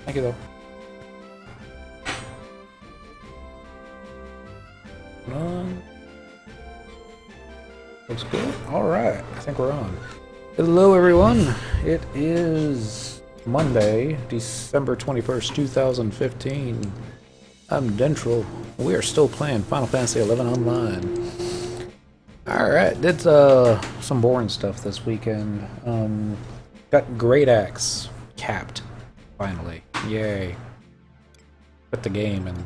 Thank you, though. On. Looks good. Alright, I think we're on. Hello, everyone. It is Monday, December 21st, 2015. I'm Dentral. We are still playing Final Fantasy XI Online. Alright, did some boring stuff this weekend. Got Great Axe capped, finally. Yay. Quit the game and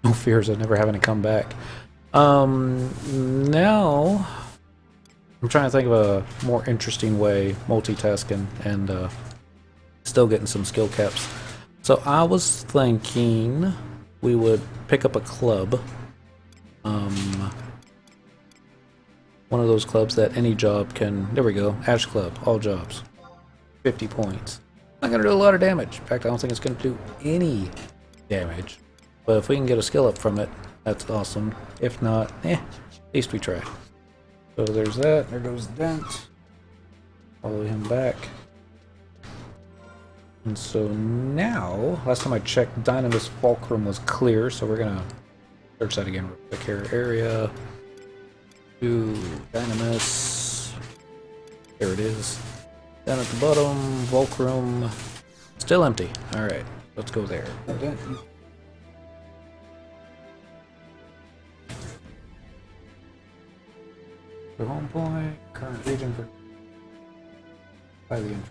no fears of never having to come back. Now I'm trying to think of a more interesting way, multitasking and still getting some skill caps. So I was thinking we would pick up a club. One of those clubs that any job can. There we go. Ash Club, all jobs. 50 points. Not gonna do a lot of damage. In fact, I don't think it's gonna do any damage. But if we can get a skill up from it, that's awesome. If not, at least we tried. So there's that. There goes Dent. Follow him back. And so now, last time I checked, Dynamis-Valkrum was clear, so we're gonna search that again real quick here. Area to Dynamis. There it is. Down at the bottom, Valkrum. Still empty. Alright, let's go there. The home point, current region for by the entrance.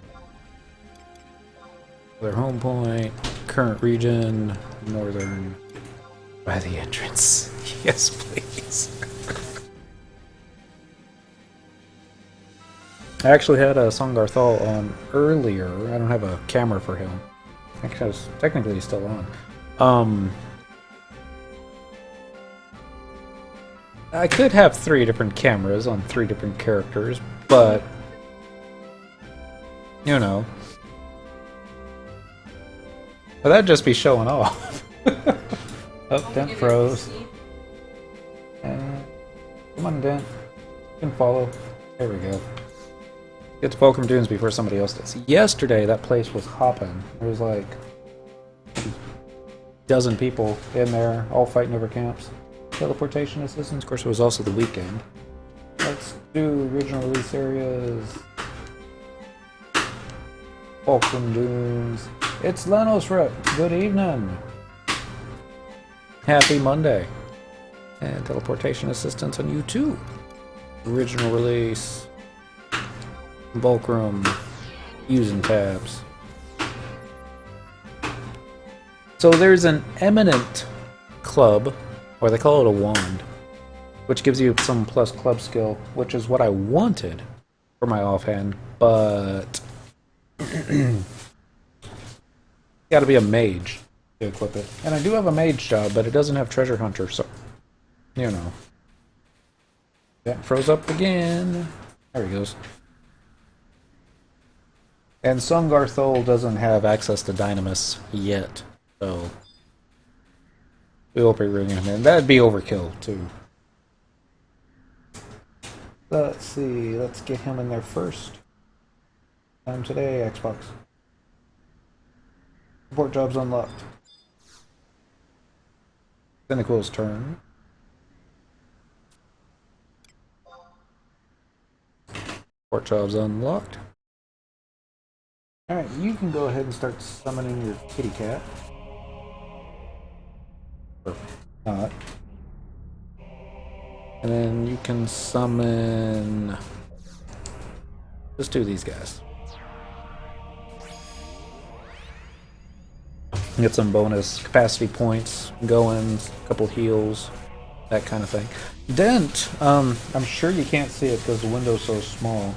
Their home point, current region, northern by the entrance. Yes, please. I actually had a Songarthal on earlier. I don't have a camera for him. Because technically he's still on. I could have 3 different cameras on 3 different characters, but you know. But that'd just be showing off. Oh, Dent froze. Come on, Dent. You can follow. There we go. Get to Valkrum Dunes before somebody else does. Yesterday, that place was hopping. There was like a dozen people in there, all fighting over camps. Teleportation assistance. Of course, it was also the weekend. Let's do original release areas. Valkrum Dunes. It's Lenosrut. Good evening. Happy Monday. And teleportation assistance on YouTube. Original release. Valkrum. Using tabs. So there's an eminent club, or they call it a wand, which gives you some plus club skill, which is what I wanted for my offhand, but gotta be a mage to equip it. And I do have a mage job, but it doesn't have treasure hunter, so you know. That froze up again. There he goes. And Songarthal doesn't have access to Dynamis yet, so we will be bringing him in. That'd be overkill too. Let's see. Let's get him in there first. Time today, Xbox. Support jobs unlocked. Cynical's turn. Support jobs unlocked. Alright, you can go ahead and start summoning your kitty cat. Or not. And then you can summon... Let's do these guys. Get some bonus capacity points going, a couple heals, that kind of thing. Dent, I'm sure you can't see it because the window's so small.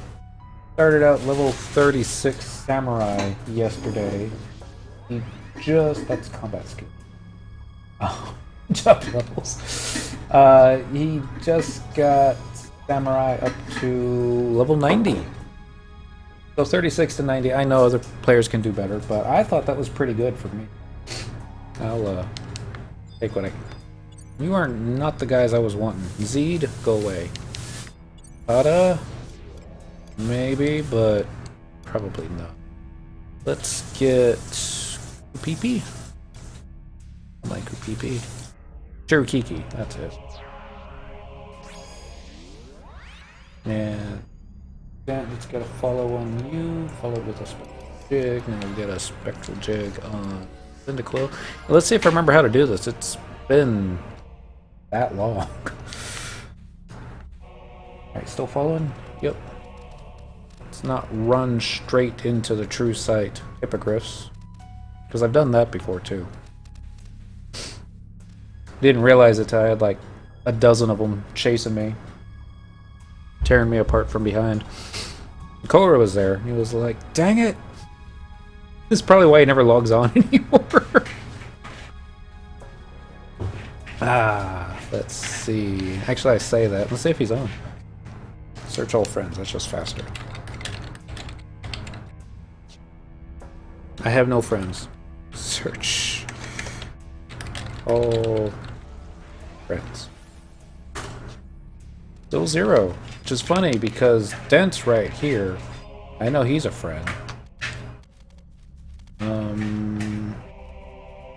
Started out level 36 samurai yesterday. He just, that's combat skill. Oh, jump levels. He just got samurai up to level 90. So 36 to 90. I know other players can do better, but I thought that was pretty good for me. I'll take what I can. You are not the guys I was wanting. Zed, go away. Ada, maybe, but probably not. Let's get PP. Like PP. Cherokee, that's it. And then it's got a follow on you, followed with a spectral jig, and we'll get a spectral jig on Cyndaquil. Let's see if I remember how to do this. It's been that long. Alright, still following? Yep. Let's not run straight into the true sight hippogriffs. Because I've done that before too. Didn't realize it till I had like a dozen of them chasing me. Tearing me apart from behind. Kohler was there. He was like, dang it! This is probably why he never logs on anymore. Let's see. Actually, I say that. Let's see if he's on. Search all friends. That's just faster. I have no friends. Search all friends. Still 0. Which is funny because Dent's right here. I know he's a friend.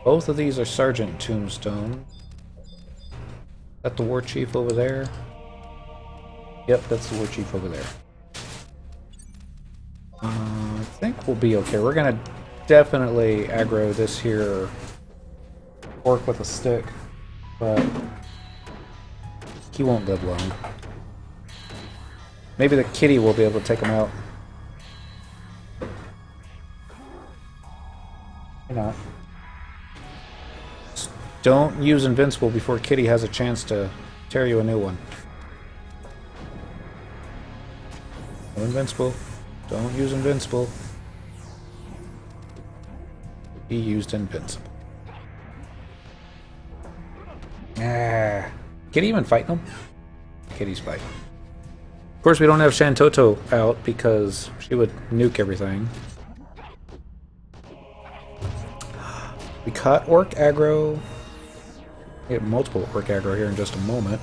Both of these are Sergeant Tombstone. Is that the War Chief over there? Yep, that's the War Chief over there. I think we'll be okay. We're gonna definitely aggro this here orc with a stick, but he won't live long. Maybe the kitty will be able to take him out. Or not. Just don't use Invincible before Kitty has a chance to tear you a new one. No Invincible. Don't use Invincible. He used Invincible. Kitty even fighting him? Kitty's fighting. Of course, we don't have Shantoto out because she would nuke everything. We caught Orc aggro. We get multiple Orc aggro here in just a moment.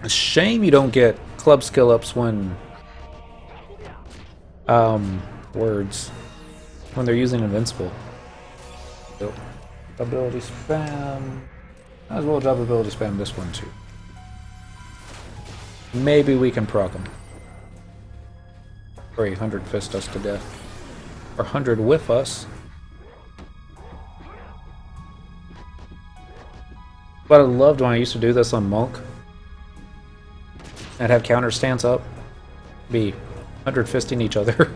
A shame you don't get club skill ups when words when they're using Invincible. So, ability spam. Might as well job ability spam this one too. Maybe we can proc him. Or 100 fist us to death. Or 100 whiff us. But I loved when I used to do this on Monk. I'd have counter stance up. Be 100 fisting each other.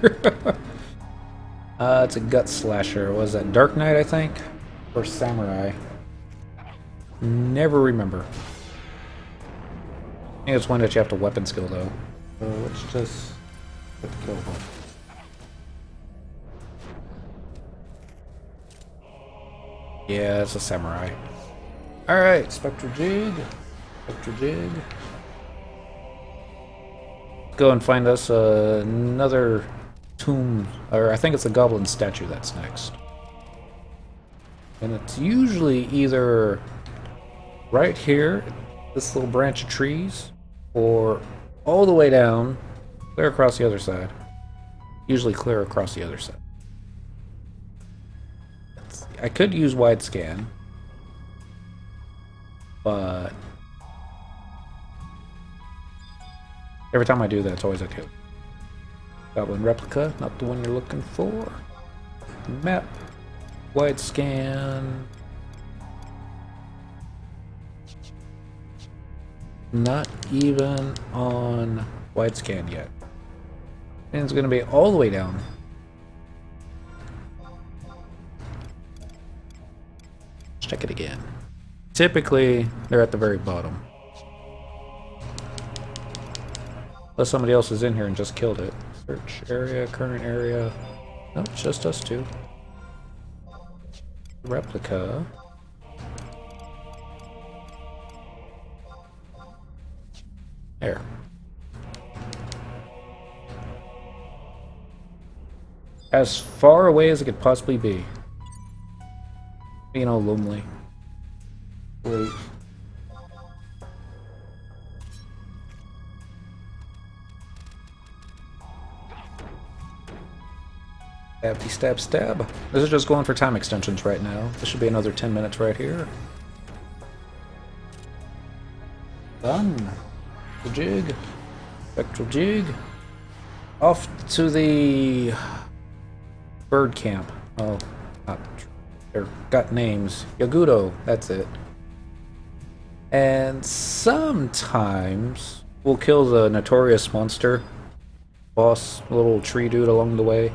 It's a gut slasher. Was that Dark Knight, I think? Or Samurai? Never remember. I think it's one that you have to weapon skill though. So let's just put the kill one. Yeah, it's a Samurai. Alright, Spectral Jig. Spectral Jig. Go and find us another tomb, or I think it's a goblin statue that's next. And it's usually either right here, this little branch of trees, or all the way down, clear across the other side. Usually clear across the other side. I could use wide scan, but every time I do that, it's always a kill. Goblin replica, not the one you're looking for. Map, wide scan. Not even on wide scan yet. And it's going to be all the way down. Let's check it again. Typically, they're at the very bottom. Unless somebody else is in here and just killed it. Search area, current area. No, it's just us two. Replica. There. As far away as it could possibly be. You know, lonely. Wait. Stabby stab stab. This is just going for time extensions right now. This should be another 10 minutes right here. Done. The jig. Spectral jig. Off to the bird camp. Oh, not. They're got names. Yagudo, that's it. And sometimes we'll kill the notorious monster boss, little tree dude along the way.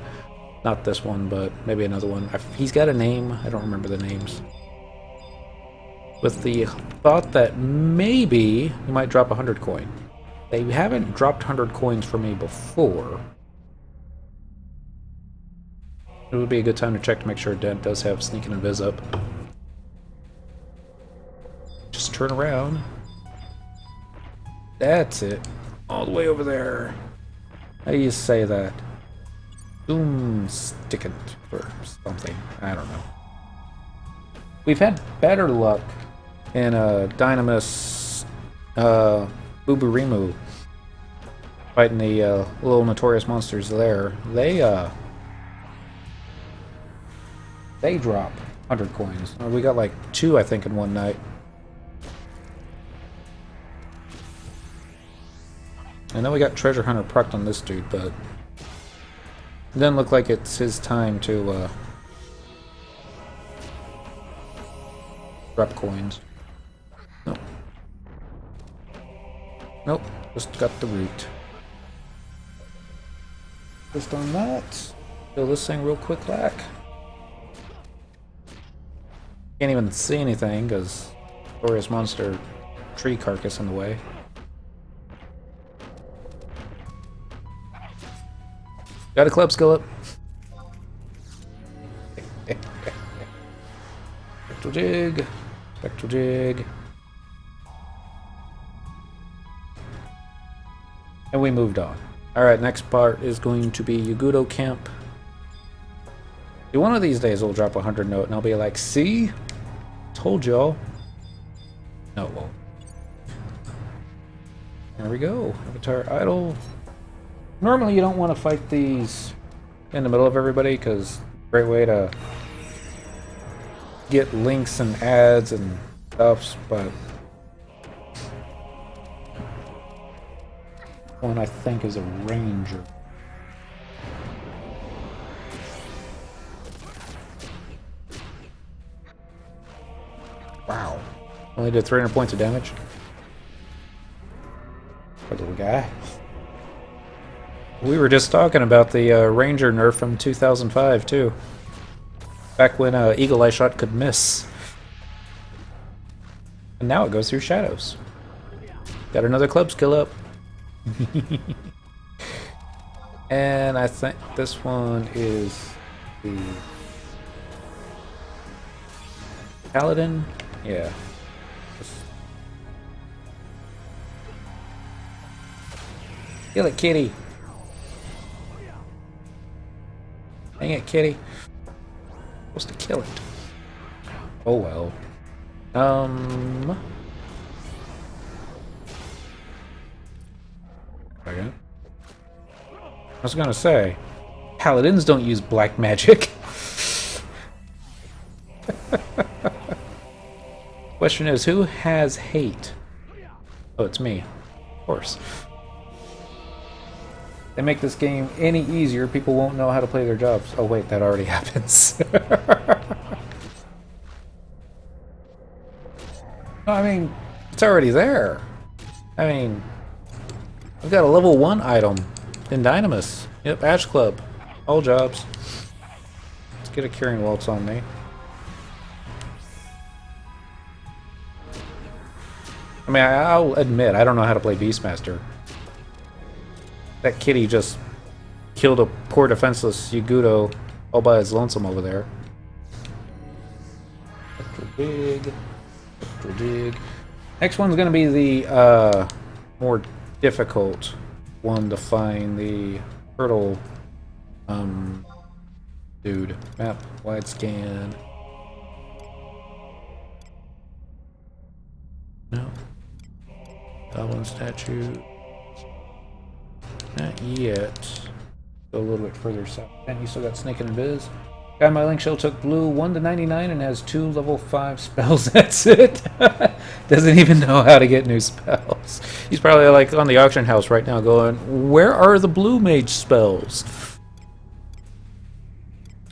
Not this one, but maybe another one. He's got a name. I don't remember the names. With the thought that maybe we might drop 100 coin. They haven't dropped 100 coins for me before. It would be a good time to check to make sure Dent does have sneak and invis up. Just turn around. That's it. All the way over there. How do you say that? Doomstickant or something. I don't know. We've had better luck in Dynamis Buburimu fighting the little notorious monsters there. They drop 100 coins. We got like 2, I think, in one night. And then we got Treasure Hunter procced on this dude, but it doesn't look like it's his time to drop coins. Nope. Nope. Just got the root. Just on that. Kill this thing real quick, lack. Can't even see anything because glorious monster tree carcass in the way. Got a club skill up. Spectral jig. Spectral jig. And we moved on. Alright, next part is going to be Yagudo Camp. One of these days we'll drop a 100 note and I'll be like, see? Told y'all. No, it won't. There we go. Avatar idle. Normally you don't want to fight these in the middle of everybody because great way to get links and ads and stuffs, but one I think is a ranger. Wow. Only did 300 points of damage. Poor little guy. We were just talking about the Ranger nerf from 2005, too. Back when Eagle Eye Shot could miss. And now it goes through shadows. Got another club skill up. And I think this one is the Paladin. Yeah. Kill it, kitty. Dang it, kitty. Supposed to kill it. Oh well. Second. I was gonna say, paladins don't use black magic. Question is, who has hate? Oh, it's me. Of course. They make this game any easier, people won't know how to play their jobs. Oh wait, that already happens. I mean, it's already there. I mean, I've got a level 1 item in Dynamis. Yep, Ash Club. All jobs. Let's get a Curing Waltz on me. I mean, I'll admit, I don't know how to play Beastmaster. That kitty just killed a poor defenseless Yagudo all by his lonesome over there. Extra big. Extra dig. Next one's gonna be the more difficult one to find, the turtle dude. Map, wide scan. No. Goblin statue. Not yet. Go a little bit further south. And you still got Snake and Biz. Guy my link shell took blue 1 to 99 and has 2 level 5 spells. That's it. Doesn't even know how to get new spells. He's probably like on the auction house right now going, where are the blue mage spells?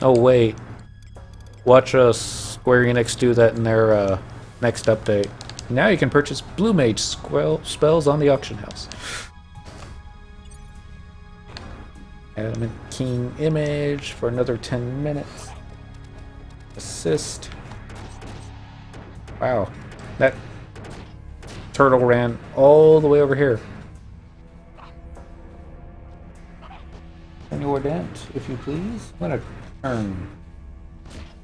Oh wait. Watch us Square Enix do that in their next update. Now you can purchase blue mage spells on the auction house. Adamant King image for another 10 minutes. Assist. Wow. That turtle ran all the way over here. Your dent, if you please. I'm gonna turn.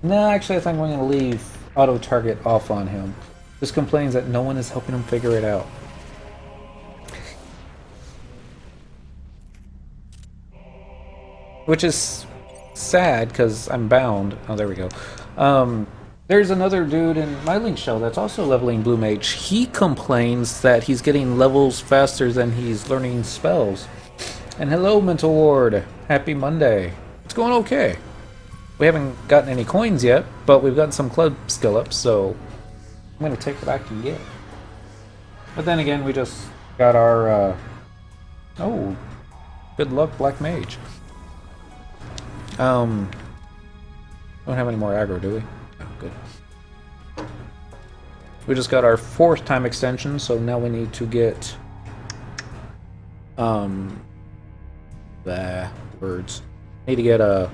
No, actually I think I'm gonna leave auto target off on him. Just complains that no one is helping him figure it out. Which is sad, because I'm bound. Oh, there we go. There's another dude in my link shell that's also leveling Blue Mage. He complains that he's getting levels faster than he's learning spells. And hello, Mental Ward. Happy Monday. It's going okay. We haven't gotten any coins yet, but we've gotten some club skill ups, so I'm going to take what I can get. But then again, we just got our... oh, good luck, Black Mage. Don't have any more aggro, do we? Oh, good. We just got our 4th time extension, so now we need to get the words. Need to get the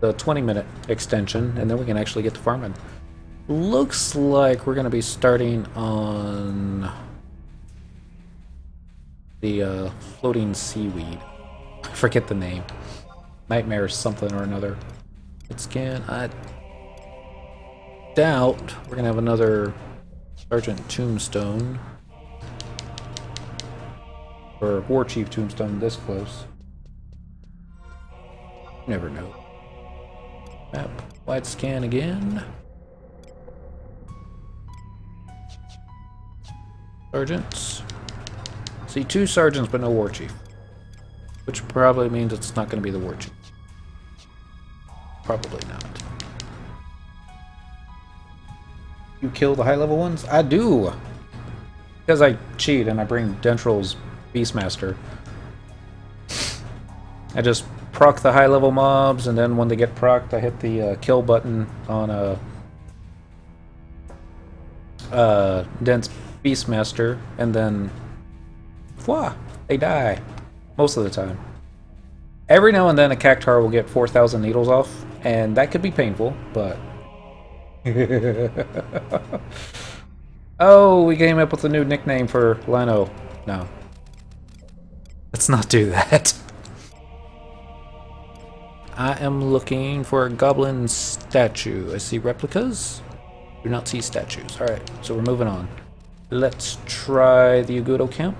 20-minute extension, and then we can actually get to farming. Looks like we're going to be starting on the floating seaweed. I forget the name. Nightmare something or another. It's can I doubt we're gonna have another Sergeant Tombstone or War Chief Tombstone this close. You never know. Map wide scan again. Sergeants. See 2 sergeants but no War Chief. Which probably means it's not going to be the War Chief. Probably not. You kill the high level ones? I do! Because I cheat and I bring Dentral's Beastmaster. I just proc the high level mobs, and then when they get procced, I hit the kill button on Dent's Beastmaster, and then... Fwah! They die. Most of the time. Every now and then a Cactuar will get 4,000 needles off, and that could be painful, but... Oh, we came up with a new nickname for Lino. No. Let's not do that. I am looking for a goblin statue. I see replicas. Do not see statues. Alright, so we're moving on. Let's try the Ugudo camp.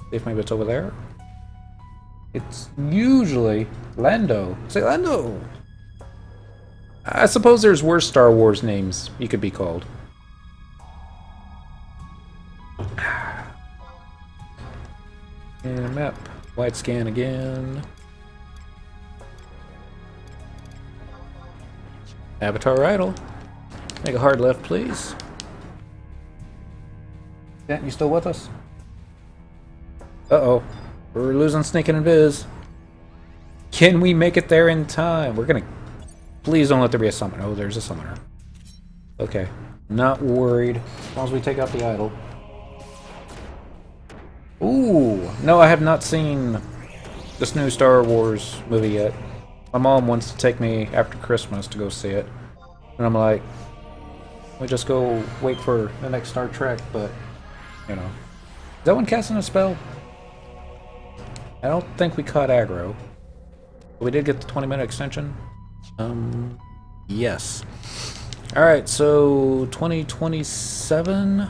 See if maybe it's over there. It's usually Lando. Say Lando! I suppose there's worse Star Wars names you could be called. And map. Wide scan again. Avatar idle. Make a hard left, please. Dent, you still with us? Uh-oh. We're losing Snake and Biz. Can we make it there in time? We're gonna... Please don't let there be a summoner. Oh, there's a summoner. Okay. Not worried. As long as we take out the idol. Ooh! No, I have not seen this new Star Wars movie yet. My mom wants to take me after Christmas to go see it. And I'm like... We just go wait for the next Star Trek, but... You know. Is that one casting a spell? I don't think we caught aggro. We did get the 20-minute extension. Yes. Alright, so 2027.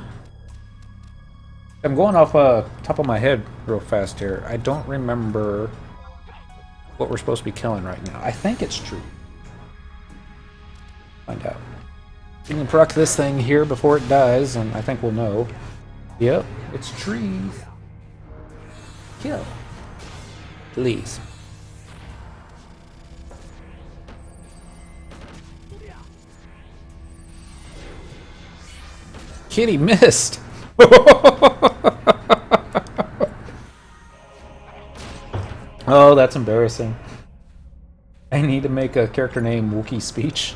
I'm going off top of my head real fast here. I don't remember what we're supposed to be killing right now. I think it's true. Find out. You can proc this thing here before it dies, and I think we'll know. Yep, it's trees. Kill. Please. Kitty missed! Oh, that's embarrassing. I need to make a character name Wookiee Speech.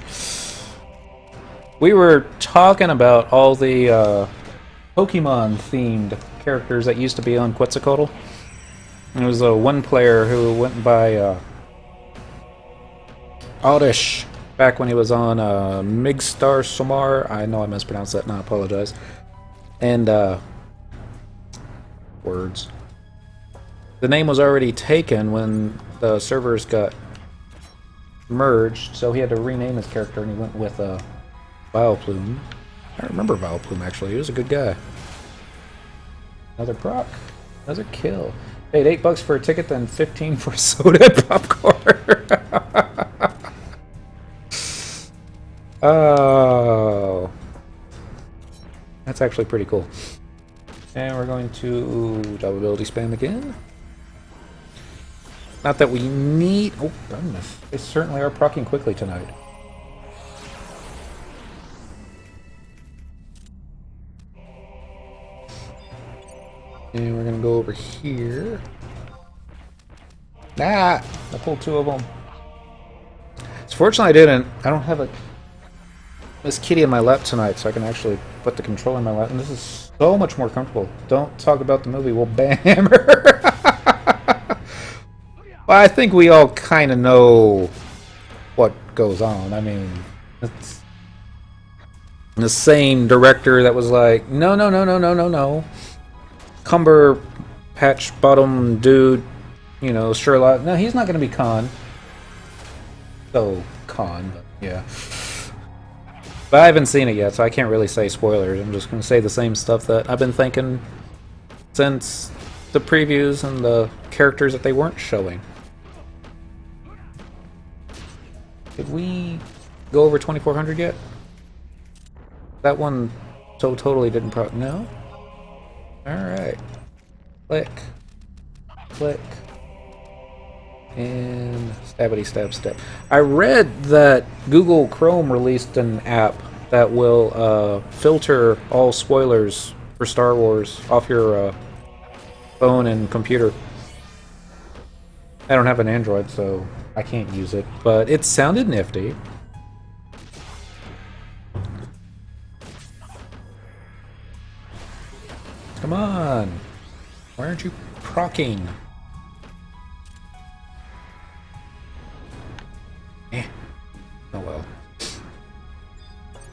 We were talking about all the Pokemon-themed characters that used to be on Quetzalcoatl. There was one player who went by Oddish back when he was on Migstar Somar. I know I mispronounced that, and I apologize. And words. The name was already taken when the servers got merged, so he had to rename his character, and he went with Vileplume. I remember Vileplume, actually. He was a good guy. Another proc. Another kill. Paid $8 for a ticket, then 15 for soda and popcorn. Oh. That's actually pretty cool. And we're going to job ability spam again. Not that we need... Oh, goodness. They certainly are proccing quickly tonight. And we're going to go over here. Ah! I pulled two of them. So fortunately I don't have Miss Kitty in my lap tonight, so I can actually put the controller in my lap. And this is so much more comfortable. Don't talk about the movie, we'll ban her. Well, I think we all kind of know what goes on. I mean, it's the same director that was like, no, no, no, no, no, no, no. Cumber patch bottom dude, you know, Sherlock. No, he's not going to be Khan. So, Khan, but yeah. But I haven't seen it yet, so I can't really say spoilers. I'm just going to say the same stuff that I've been thinking since the previews and the characters that they weren't showing. Did we go over 2400 yet? That one so totally didn't no? Alright. Click. Click. And stabbity stab step. I read that Google Chrome released an app that will filter all spoilers for Star Wars off your phone and computer. I don't have an Android, so I can't use it, but it sounded nifty. Come on! Why aren't you proccing? Eh. Oh well.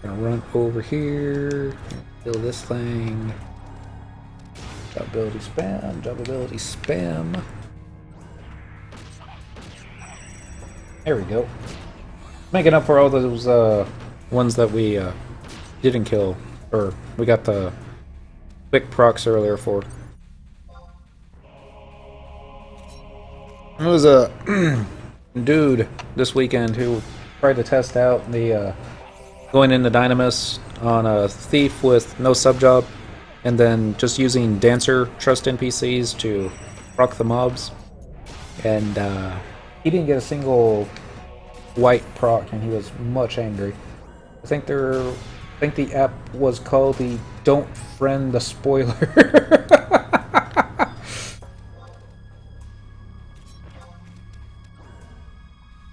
Gonna run over here, kill this thing. Job ability spam, job ability spam. There we go. Making up for all those ones that we didn't kill, or we got the quick procs earlier for. There was a dude this weekend who tried to test out the going into Dynamis on a thief with no subjob, and then just using dancer trust NPCs to proc the mobs, and he didn't get a single white proc, and he was much angry. I think the app was called the Don't Friend the Spoiler.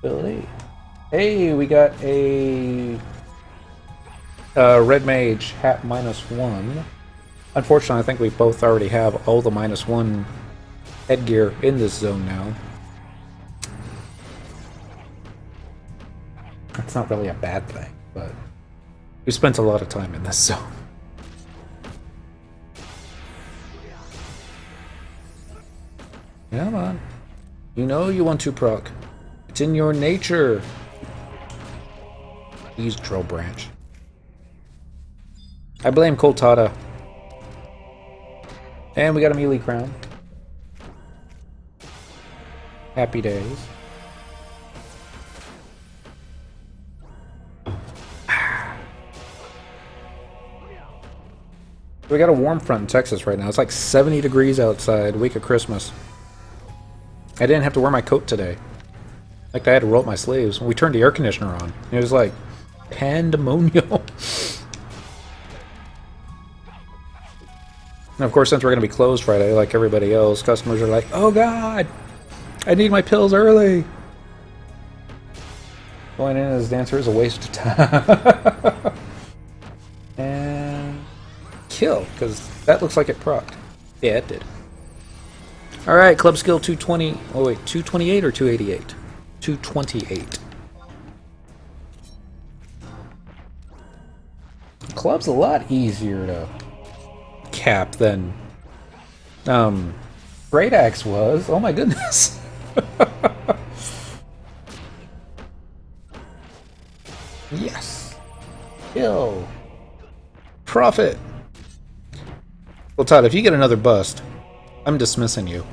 Billy. Hey, we got a red mage hat -1. Unfortunately, I think we both already have all the -1 headgear in this zone now. That's not really a bad thing, but we spent a lot of time in this zone. Come on. You know you want to proc. It's in your nature. Use Troll Branch. I blame Coltada. And we got a melee crown. Happy days. We got a warm front in Texas right now. It's like 70 degrees outside, week of Christmas. I didn't have to wear my coat today. Like, I had to roll up my sleeves. We turned the air conditioner on. It was like pandemonium. And of course, since we're going to be closed Friday, like everybody else, customers are like, "Oh God, I need my pills early." Going in as a dancer is a waste of time. And kill, because that looks like it procced. Yeah, it did. Alright, club skill 220. Oh wait, 228 or 288? 228. Club's a lot easier to cap than Great Axe was. Oh my goodness. Yes. Kill. Profit. Well, Todd, if you get another bust, I'm dismissing you.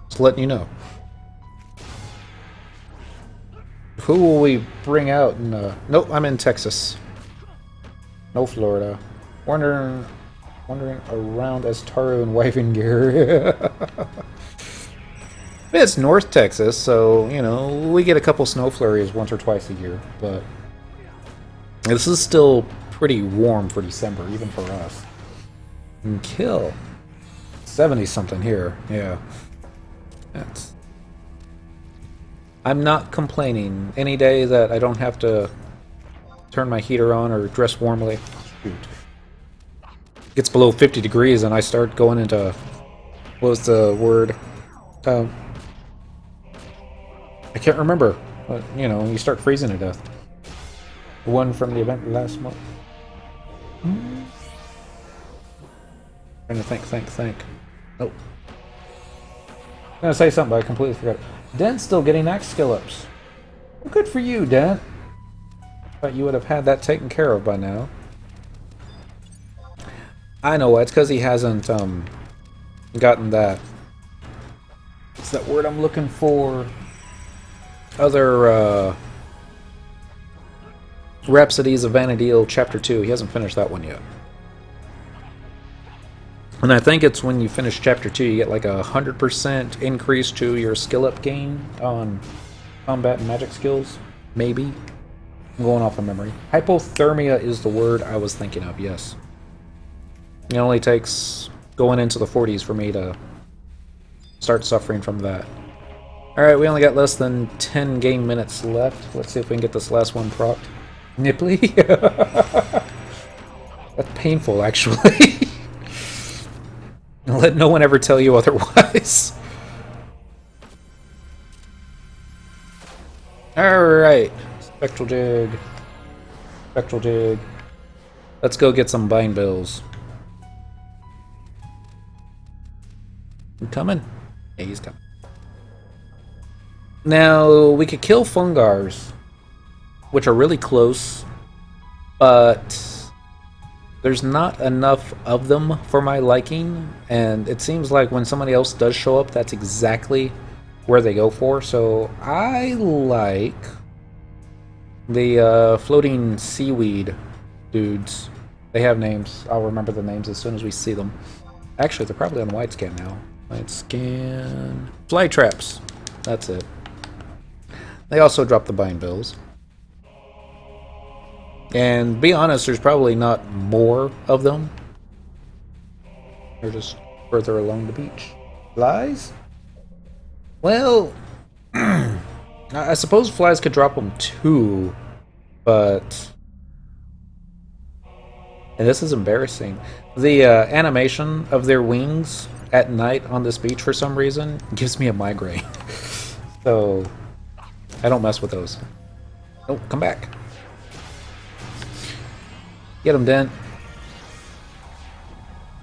Just letting you know. Who will we bring out in nope, I'm in Texas. No Florida. Wandering around as Taru and wifing gear. It's North Texas, so, you know, we get a couple snow flurries once or twice a year, but this is still pretty warm for December, even for us. And kill. 70-something here, yeah. That's... I'm not complaining. Any day that I don't have to turn my heater on or dress warmly. Shoot. It gets below 50 degrees and I start going into... What was the word? I can't remember. But, you know, you start freezing to death. The one from the event last month. Trying to think. Nope. I'm gonna say something, but I completely forgot it. Dent's still getting axe skill ups. Well, good for you, Dent. Thought you would have had that taken care of by now. I know it's because he hasn't gotten that. What's that word I'm looking for? Other Rhapsodies of Vana'diel Chapter 2. He hasn't finished that one yet. And I think it's when you finish Chapter 2, you get like 100% increase to your skill up gain on combat and magic skills. Maybe. I'm going off of memory. Hypothermia is the word I was thinking of, yes. It only takes going into the 40s for me to start suffering from that. Alright, we only got less than 10 game minutes left. Let's see if we can get this last one procced. Nipply? That's painful, actually. Let no one ever tell you otherwise. Alright. Spectral Jig. Spectral Jig. Let's go get some bind bills. You coming? Yeah, he's coming. Now, we could kill Fungars, which are really close, but there's not enough of them for my liking, and it seems like when somebody else does show up, that's exactly where they go for. So I like the floating seaweed dudes. They have names. I'll remember the names as soon as we see them. Actually, they're probably on wide scan now. Wide scan. Fly traps. That's it. They also drop the bind bills. And be honest, there's probably not more of them. They're just further along the beach. Flies? Well, I suppose flies could drop them too, but... And this is embarrassing. The animation of their wings at night on this beach for some reason gives me a migraine. So, I don't mess with those. Oh, come back. Get him, Dent.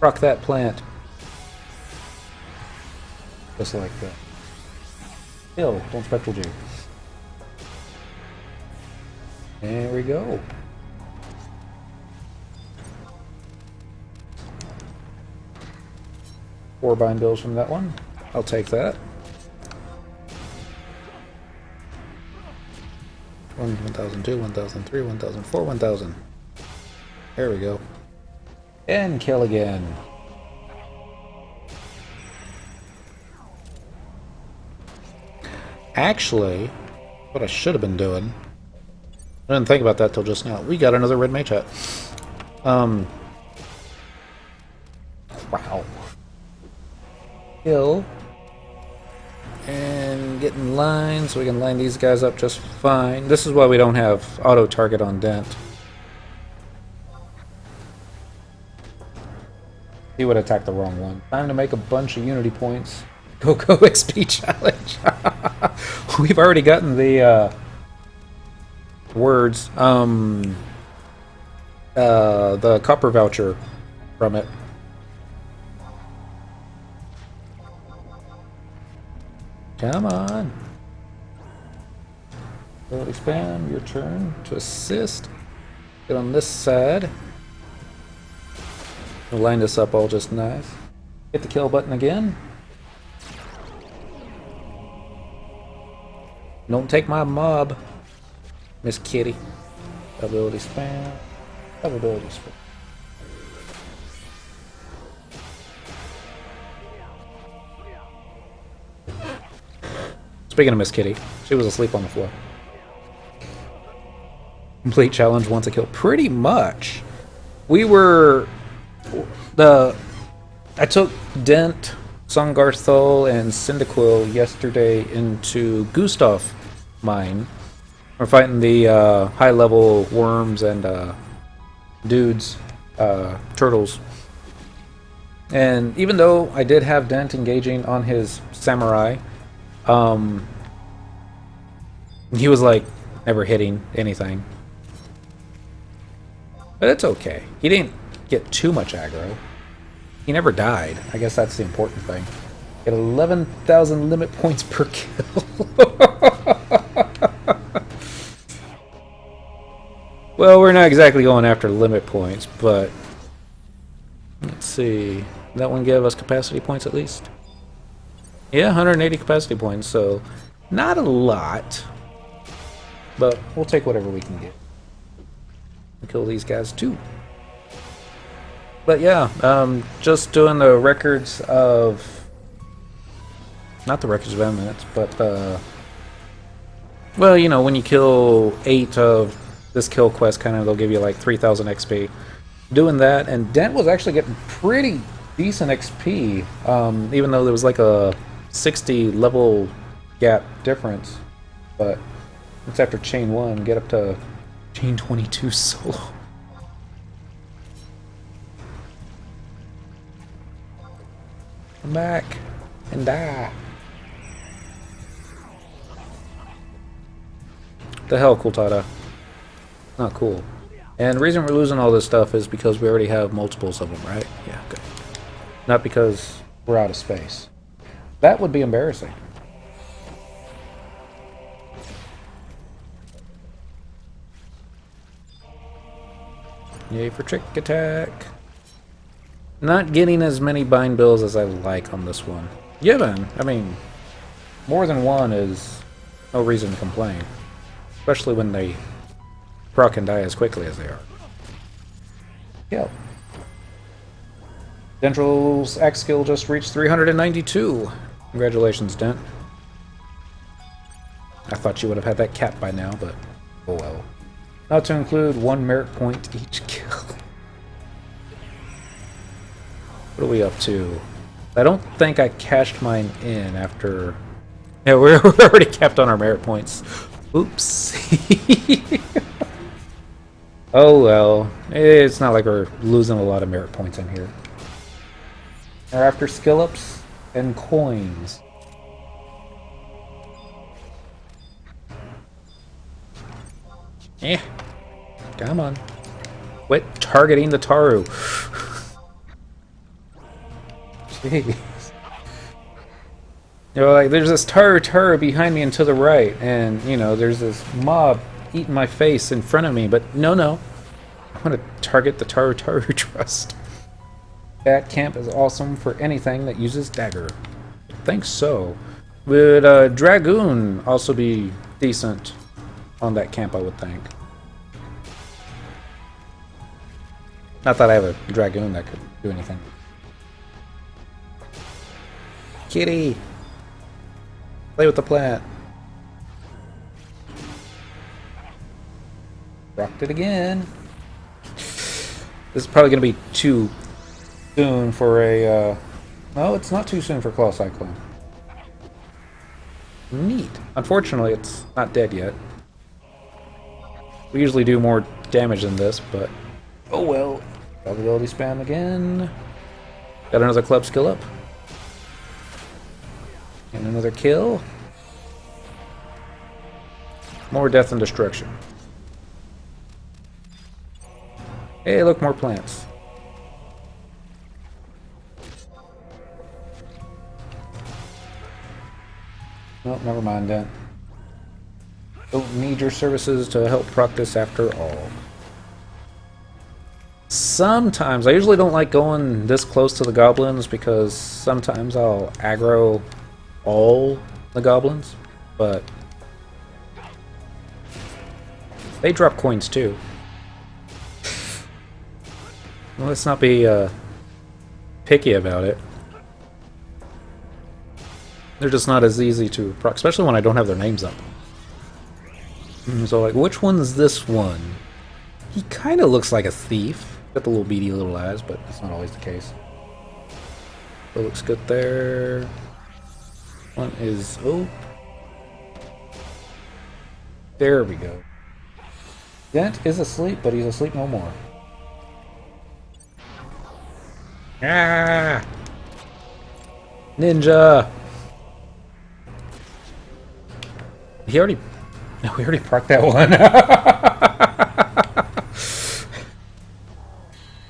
Rock that plant. Just like that. Kill. Don't spectral jig. There we go. Four bind bills from that one. I'll take that. 1002, 1003, 1004, 1000. There we go. And kill again. Actually, what I should have been doing, I didn't think about that till just now. We got another red mage hat. Wow. Kill. And get in line so we can line these guys up just fine. This is why we don't have auto target on Dent. He would attack the wrong one. Time to make a bunch of unity points. Go XP challenge. We've already gotten the words. The copper voucher from it. Come on. Ability spam, your turn to assist. Get on this side. We'll line this up all just nice. Hit the kill button again. Don't take my mob, Miss Kitty. Ability spam. Ability spam. Speaking of Miss Kitty, she was asleep on the floor. Complete challenge once a kill. Pretty much. We were... I took Dent, Songarthol, and Cyndaquil yesterday into Gustav mine. We're fighting the high-level worms and dudes, turtles. And even though I did have Dent engaging on his samurai, he was like never hitting anything. But it's okay. He didn't get too much aggro. He never died. I guess that's the important thing. Get 11,000 limit points per kill. Well, we're not exactly going after limit points, but let's see. That one gave us capacity points at least. Yeah, 180 capacity points, so not a lot. But we'll take whatever we can get. We'll kill these guys too. But yeah, just doing the records of... Not the records of eminence, but... well, you know, when you kill 8 of this kill quest, kind of, they'll give you like 3,000 XP. Doing that, and Dent was actually getting pretty decent XP, even though there was like a 60 level gap difference. But it's after chain 1, get up to chain 22 solo. Come back and die. The hell, Kultada. Not cool. And the reason we're losing all this stuff is because we already have multiples of them, right? Yeah, good. Not because we're out of space. That would be embarrassing. Yay for trick attack. Not getting as many bind bills as I like on this one. Given, I mean, more than one is no reason to complain. Especially when they proc and die as quickly as they are. Yep. Dentral's X skill just reached 392. Congratulations, Dent. I thought you would have had that cap by now, but oh well. Not to include 1 merit point each kill. What are we up to? I don't think I cashed mine in after... Yeah, we're already capped on our merit points. Oops. Oh well. It's not like we're losing a lot of merit points in here. We're after skill ups and coins. Come on. Quit targeting the Taru. Jeez. You know, like, there's this Taru behind me and to the right, and, you know, there's this mob eating my face in front of me, but no. I'm gonna target the Taru Trust. That camp is awesome for anything that uses dagger. I think so. Would Dragoon also be decent on that camp, I would think. Not that I have a Dragoon that could do anything. Kitty! Play with the plant. Rocked it again. This is probably going to be too soon for a... No, it's not too soon for Claw Cyclone. Neat. Unfortunately, it's not dead yet. We usually do more damage than this, but... Oh well. Ability spam again. Got another club skill up. And another kill. More death and destruction. Hey, look, more plants. Well, never mind that. Don't need your services to help practice after all. Sometimes, I usually don't like going this close to the goblins because sometimes I'll aggro all the goblins, but they drop coins too. Well, let's not be picky about it. They're just not as easy to proc, especially when I don't have their names up. So like, which one's this one? He kind of looks like a thief. Got the little beady little eyes, but that's not always the case. So looks good there. One is... Oh. There we go. Dent is asleep, but he's asleep no more. Ah! Ninja! He already... No, we already procced that one.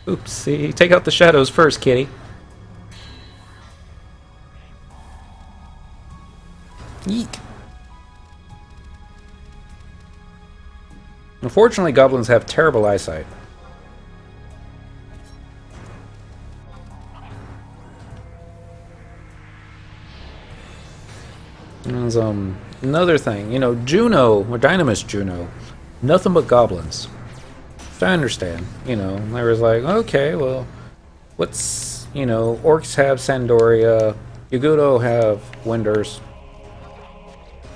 Oopsie. Take out the shadows first, kitty. Yeek. Unfortunately, goblins have terrible eyesight. There's another thing, you know, Juno, or Dynamis Juno, nothing but goblins. I understand, you know, I was like, okay, well, what's, you know, orcs have Sandoria, Yagudo have Winders,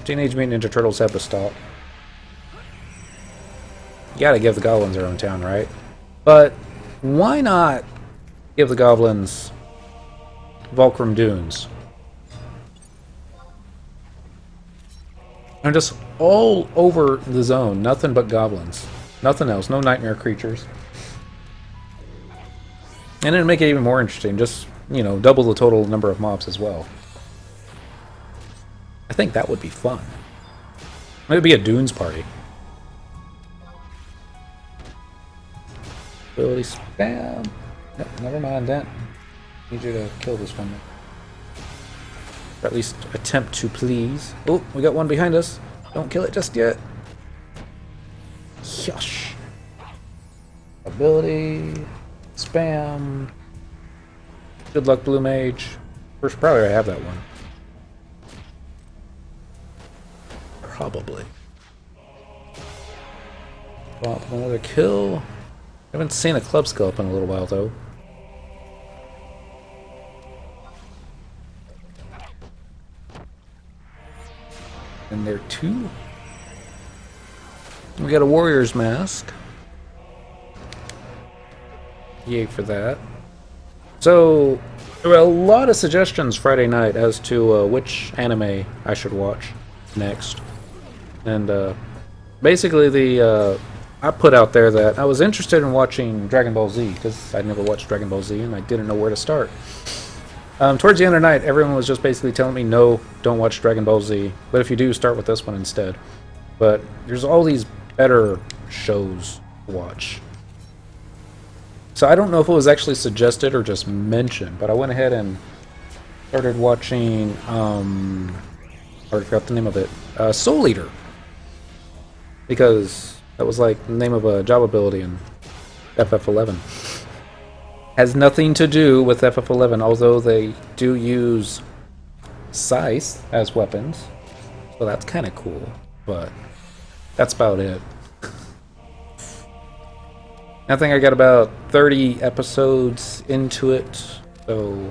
Teenage Mutant Ninja Turtles have Bastalk. You gotta give the goblins their own town, right? But why not give the goblins Valkrum Dunes? And just all over the zone, nothing but goblins. Nothing else, no nightmare creatures. And it'd make it even more interesting, just, you know, double the total number of mobs as well. I think that would be fun. It would be a Dunes party. Ability spam. Nope, never mind that. Need you to kill this one. Or at least attempt to, please. Oh, we got one behind us. Don't kill it just yet. Yush. Ability. Spam. Good luck, Blue Mage. First, probably I have that one. Probably. Well, another kill. Haven't seen a club skill up in a little while, though. And there too. We got a warrior's mask. Yay for that. So there were a lot of suggestions Friday night as to which anime I should watch next. And basically I put out there that I was interested in watching Dragon Ball Z because I'd never watched Dragon Ball Z and I didn't know where to start. Towards the end of the night, everyone was just basically telling me, no, don't watch Dragon Ball Z. But if you do, start with this one instead. But there's all these better shows to watch. So I don't know if it was actually suggested or just mentioned, but I went ahead and started watching, I already forgot the name of it, Soul Eater. Because that was like the name of a job ability in FF11. Has nothing to do with FF11, although they do use scythes as weapons. So that's kind of cool, but that's about it. I think I got about 30 episodes into it, so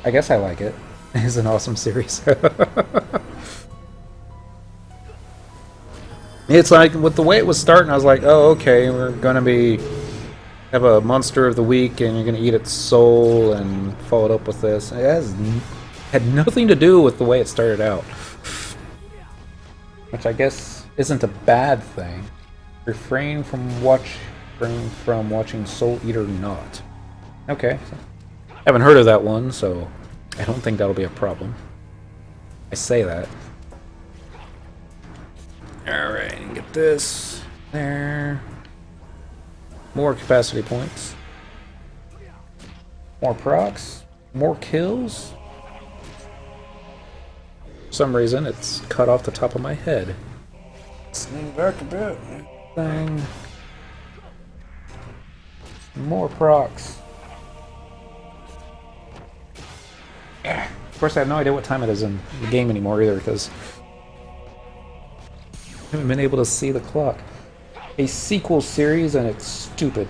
I guess I like it. It's an awesome series. It's like, with the way it was starting, I was like, oh, okay, we're gonna be have a monster of the week and you're gonna eat its soul and follow it up with this. Had nothing to do with the way it started out, which I guess isn't a bad thing. Refrain from watching Soul Eater not. Okay, haven't heard of that one, so I don't think that'll be a problem. I say that. Alright, get this there. More capacity points. More procs. More kills. For some reason, it's cut off the top of my head. Swing back a bit. Thing. More procs. Of course, I have no idea what time it is in the game anymore either, because I haven't been able to see the clock. A sequel series, and it's stupid.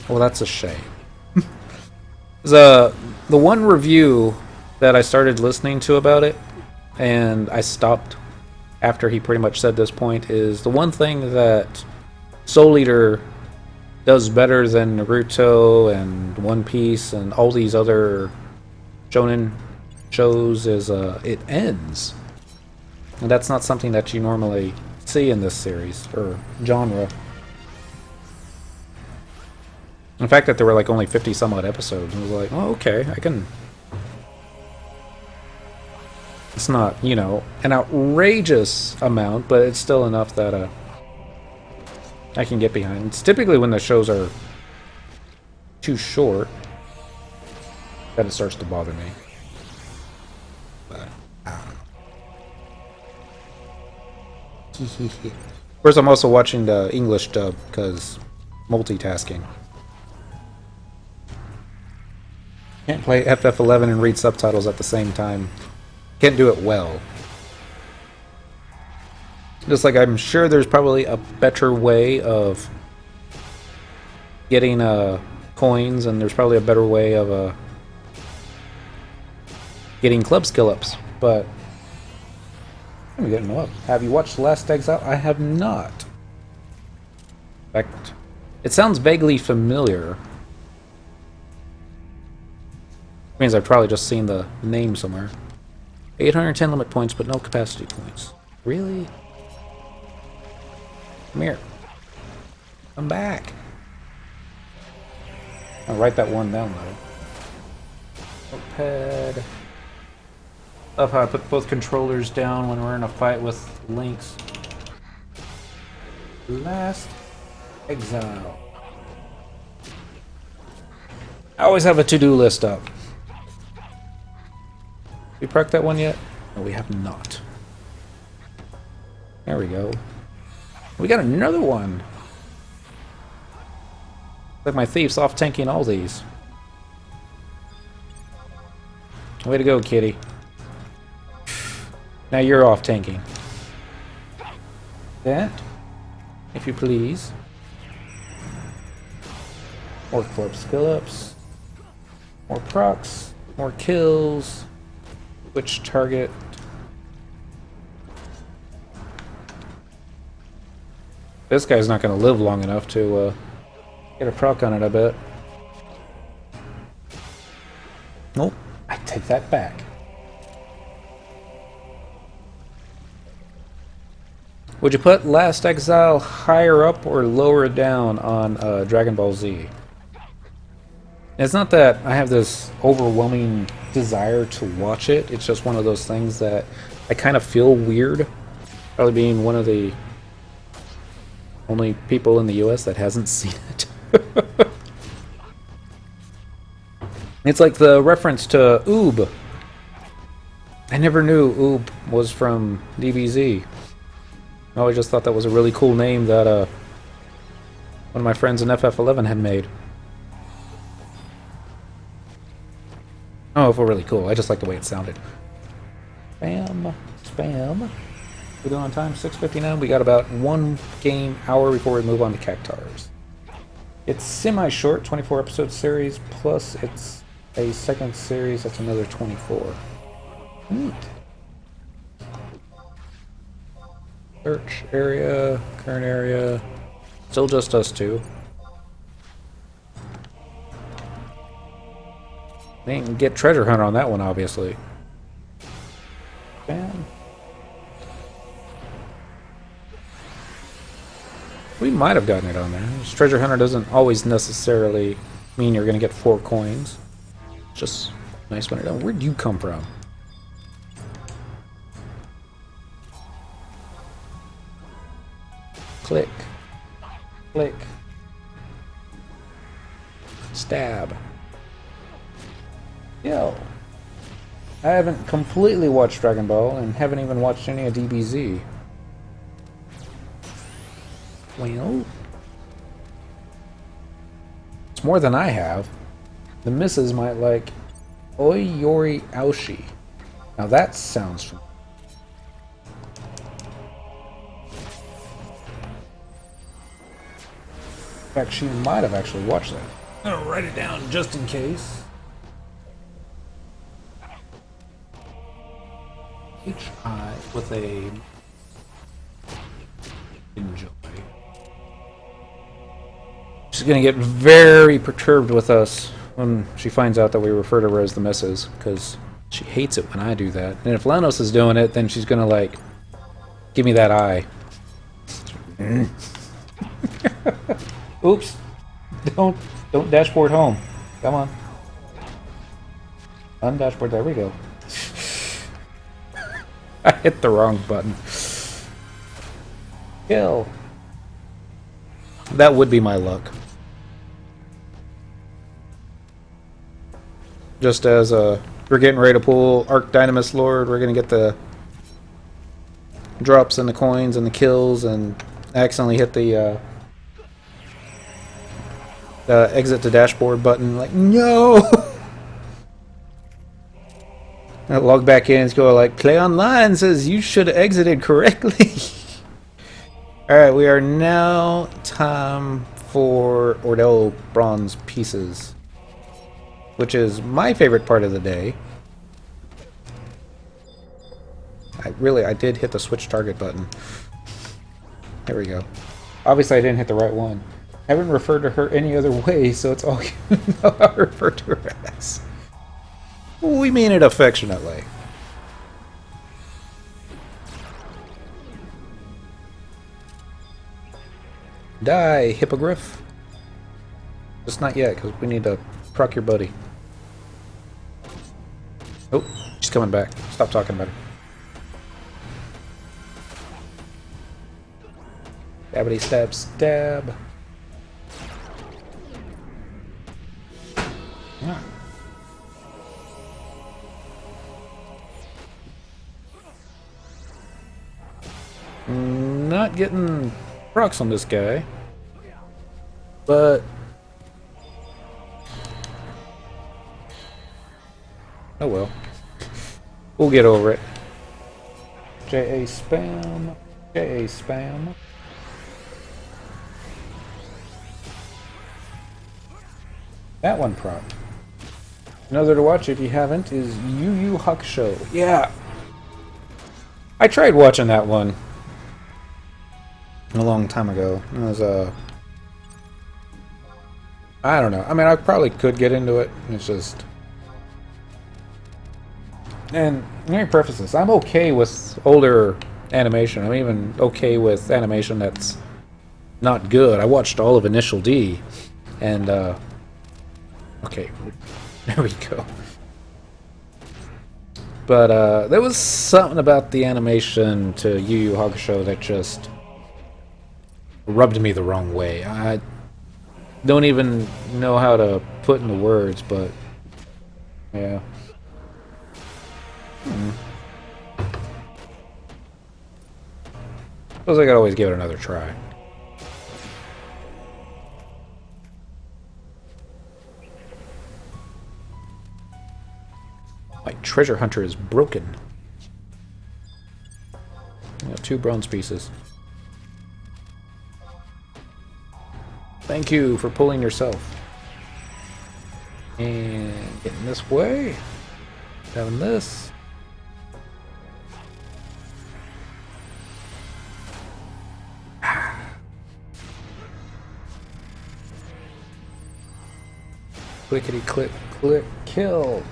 Well, that's a shame. The one review that I started listening to about it, and I stopped after he pretty much said this point, is the one thing that Soul Eater does better than Naruto and One Piece and all these other shonen shows is it ends. And that's not something that you normally see in this series, or genre. The fact that there were like only 50 some odd episodes, I was like, oh, okay, I can... It's not, you know, an outrageous amount, but it's still enough that I can get behind. It's typically when the shows are too short that it starts to bother me. But, I don't know. Of course, I'm also watching the English dub, because multitasking. Can't play FF11 and read subtitles at the same time. Can't do it well. Just like I'm sure there's probably a better way of getting coins, and there's probably a better way of getting club skill ups, but I'm getting them up. Have you watched Last Exile? I have not. In fact, it sounds vaguely familiar. Means I've probably just seen the name somewhere. 810 limit points, but no capacity points. Really? Come here. Come back. I'll write that one down though. Notepad. Love how I put both controllers down when we're in a fight with Links. Last Exile. I always have a to-do list up. We proc that one yet? No, we have not. There we go. We got another one. Like my thief's off tanking all these. Way to go, kitty. Now you're off tanking. That, if you please. More club skill ups. More procs. More kills. Which target? This guy's not going to live long enough to get a proc on it, I bet. Nope. I take that back. Would you put Last Exile higher up or lower down on Dragon Ball Z? It's not that I have this overwhelming desire to watch it, it's just one of those things that I kind of feel weird, probably being one of the only people in the US that hasn't seen it. It's like the reference to Oob. I never knew Oob was from DBZ. I always just thought that was a really cool name that one of my friends in FF11 had made. Oh, it felt really cool. I just like the way it sounded. Spam. Spam. We doing on time? 6:59. We got about 1 game hour before we move on to Cactars. It's semi-short, 24 episode series, plus it's a second series that's another 24. Neat. Search area, current area. Still just us two. Didn't get treasure hunter on that one, obviously. Bam. We might have gotten it on there. This treasure hunter doesn't always necessarily mean you're going to get 4 coins. Just nice when it does. Where'd you come from? Click. Click. Stab. Yo. I haven't completely watched Dragon Ball and haven't even watched any of DBZ. Well, it's more than I have. The missus might like Oi Yori Aoshi. Now that sounds familiar. In fact, she might have actually watched that. I'm gonna write it down just in case. HI with a enjoy. She's gonna get very perturbed with us when she finds out that we refer to her as the missus, because she hates it when I do that. And if Lanos is doing it, then she's gonna like give me that eye. Oops! Don't dashboard home. Come on. Undashboard. There we go. I hit the wrong button. Kill. That would be my luck. Just as we're getting ready to pull Arc Dynamis Lord, we're gonna get the drops and the coins and the kills, and accidentally hit the exit to dashboard button. Like, no! I log back in and go like, Play Online says you should have exited correctly. Alright, we are now time for Ordell bronze pieces, which is my favorite part of the day. I did hit the switch target button. There we go. Obviously I didn't hit the right one. I haven't referred to her any other way, so it's all you know how to refer to her as. We mean it affectionately. Die, hippogriff. Just not yet, because we need to proc your buddy. Oh, she's coming back. Stop talking about her. Stabbity stab stab. Yeah. Not getting procs on this guy, but oh well. We'll get over it. JA spam. JA spam. That one proc. Another to watch if you haven't is Yu Yu Hakusho. Yeah. I tried watching that one a long time ago. It was I don't know. I mean, I probably could get into it. It's just, and let me preface this. I'm okay with older animation. I'm even okay with animation that's not good. I watched all of Initial D, and okay, there we go. But there was something about the animation to Yu Yu Hakusho that just rubbed me the wrong way. I don't even know how to put into words, but yeah. Suppose I could always give it another try. My treasure hunter is broken. I got 2 bronze pieces. Thank you for pulling yourself. And getting this way. Having this. Clickety click, click, kill.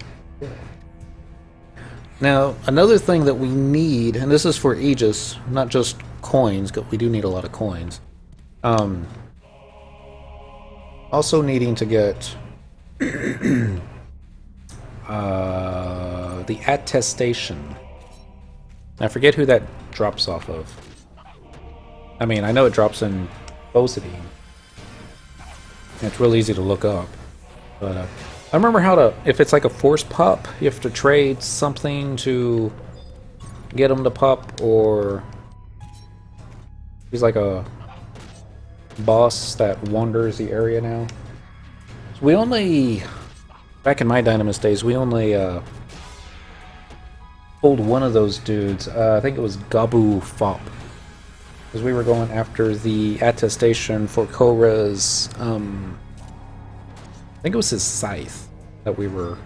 Now, another thing that we need, and this is for aegis, not just coins, but we do need a lot of coins. Also needing to get the attestation. I forget who that drops off of. I mean, I know it drops in Bosity. It's real easy to look up. But I remember how to, if it's like a force pop, you have to trade something to get them to pop, or he's like a boss that wanders the area now. So we only, back in my Dynamis days, we only pulled one of those dudes. I think it was Gabu Fop. Because we were going after the attestation for Korra's, I think it was his scythe that we were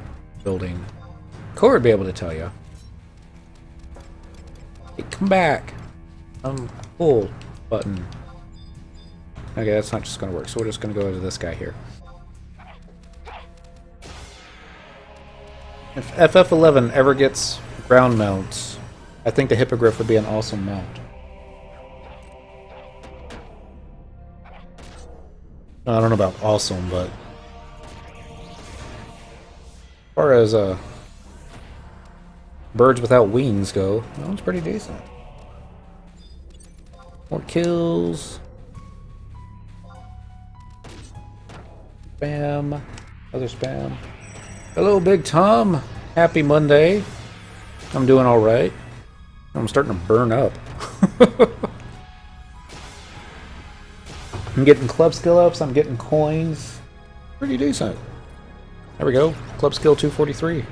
building. Korra would be able to tell you. Hey, come back. Pull button. Okay, that's not just going to work, so we're just going to go to this guy here. If FF11 ever gets ground mounts, I think the Hippogriff would be an awesome mount. I don't know about awesome, but as far as birds without wings go, that one's pretty decent. More kills. Spam. Other spam. Hello, Big Tom. Happy Monday. I'm doing alright. I'm starting to burn up. I'm getting club skill ups, I'm getting coins. Pretty decent. There we go. Club skill 243.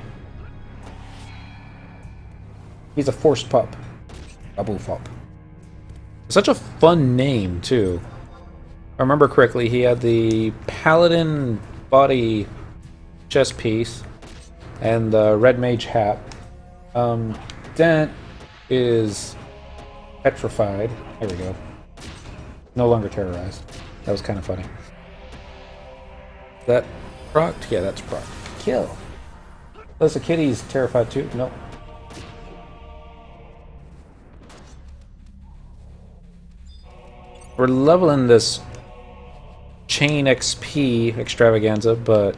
He's a forced pup. Double pup. Such a fun name, too. If I remember correctly, he had the paladin body chest piece and the red mage hat. Dent is petrified. There we go. No longer terrorized. That was kind of funny. That procced? Yeah, that's procced. Kill. Plus the kitty's terrified too? Nope. We're leveling this chain XP extravaganza, but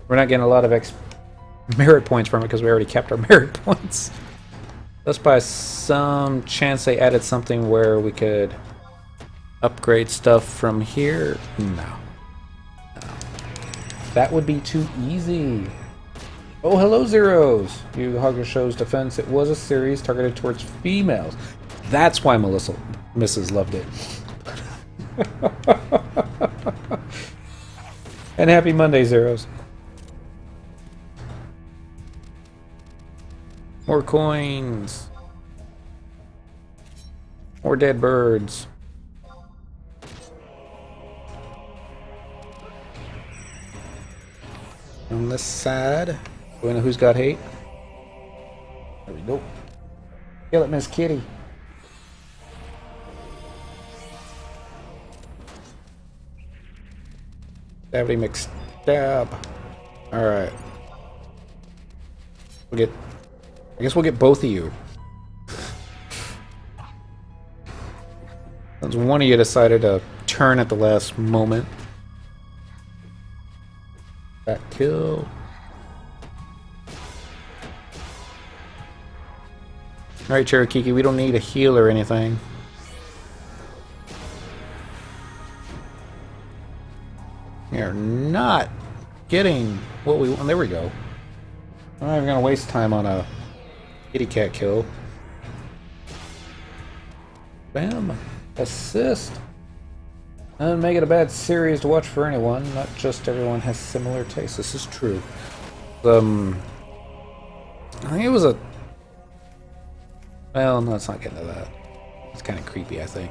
we're not getting a lot of merit points from it because we already kept our merit points. That's by some chance they added something where we could upgrade stuff from here. No. That would be too easy. Oh, hello, Zeros. You Hugger Show's defense. It was a series targeted towards females. That's why Mrs. loved it. And happy Monday, Zeros. More coins. More dead birds. On this side, do we know who's got hate? There we go. Kill it, Miss Kitty. Stabby McStab. Alright. I guess we'll get both of you. Since one of you decided to turn at the last moment. That kill. Alright, Cherokee, we don't need a heal or anything. We are not getting what we want. There we go. I'm not even going to waste time on a kitty cat kill. Bam. Assist. And make it a bad series to watch for anyone. Not just everyone has similar tastes. This is true. I think it was a... Well, no, let's not get into that. It's kind of creepy, I think.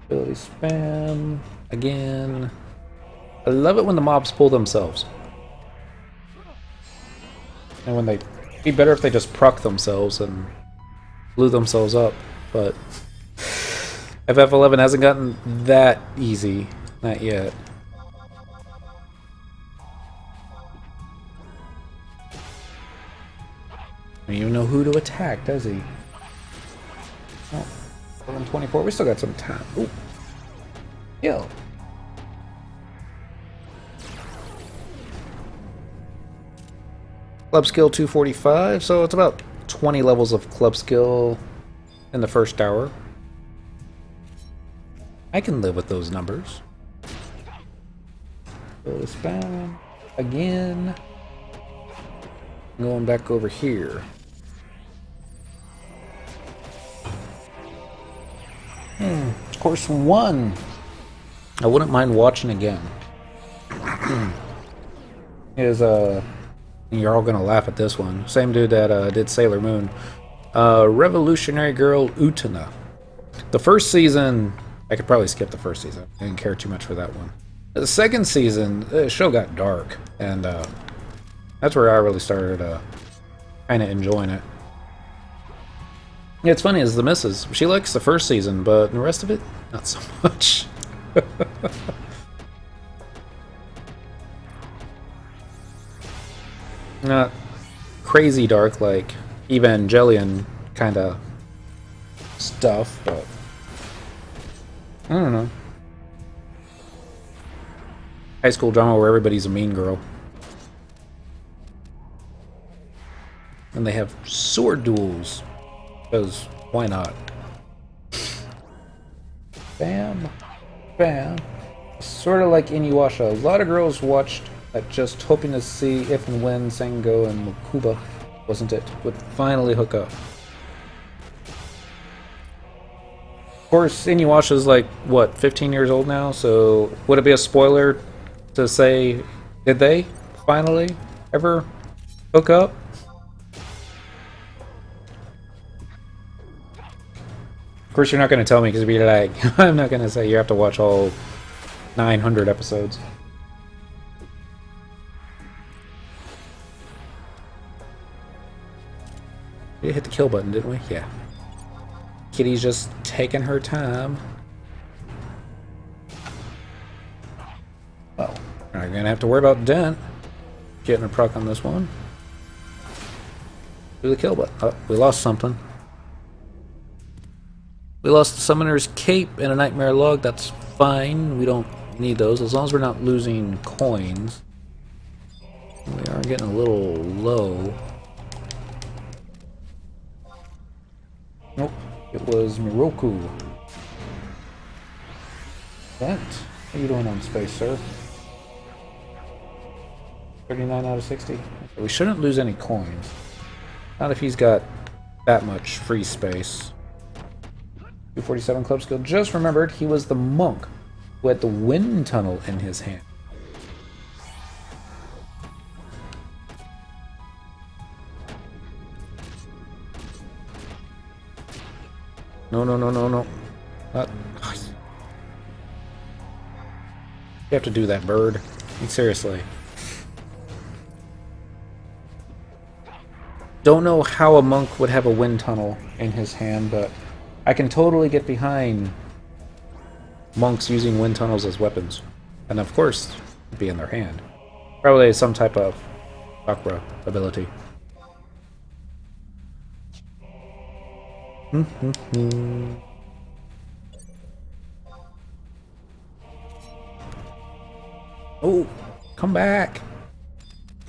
Ability spam. Again. I love it when the mobs pull themselves. And when they... It'd be better if they just proc themselves and blew themselves up, but FF11 hasn't gotten that easy. Not yet. I don't even know who to attack, does he? Oh, 11:24. We still got some time. Ooh. Yo. Club skill 245, so it's about 20 levels of club skill in the first hour. I can live with those numbers. Go to spam again. Going back over here. Course 1. I wouldn't mind watching again. Is you're all gonna laugh at this one. Same dude that did Sailor Moon. Revolutionary Girl Utena. The first season, I could probably skip the first season. I didn't care too much for that one. The second season, the show got dark, and that's where I really started kind of enjoying it. Yeah, it's funny, is the missus, she likes the first season, but the rest of it, not so much. Not crazy dark like Evangelion kind of stuff, but I don't know. High school drama where everybody's a mean girl. And they have sword duels. Because why not? Bam. Bam. Sort of like Inuyasha. A lot of girls watched that just hoping to see if and when Sengo and Mokuba, wasn't it, would finally hook up. Of course, Inuyasha's like, what, 15 years old now? So would it be a spoiler to say, did they finally ever hook up? Of course, you're not going to tell me because you'd be like, I'm not going to say you have to watch all 900 episodes. We hit the kill button, didn't we? Yeah. Kitty's just taking her time. Well, we're not going to have to worry about Dent getting a proc on this one. Do the kill button. Oh, we lost something. We lost the Summoner's Cape and a Nightmare Log. That's fine. We don't need those as long as we're not losing coins. We are getting a little low. Nope. It was Miroku. Dent, how you doing on space, sir? 39 out of 60. We shouldn't lose any coins. Not if he's got that much free space. 247 club skill. Just remembered he was the monk who had the wind tunnel in his hand. No, no, no, no, no. You have to do that, bird. Seriously. Don't know how a monk would have a wind tunnel in his hand, but I can totally get behind monks using wind tunnels as weapons. And of course, it'd be in their hand. Probably some type of chakra ability. Oh, come back!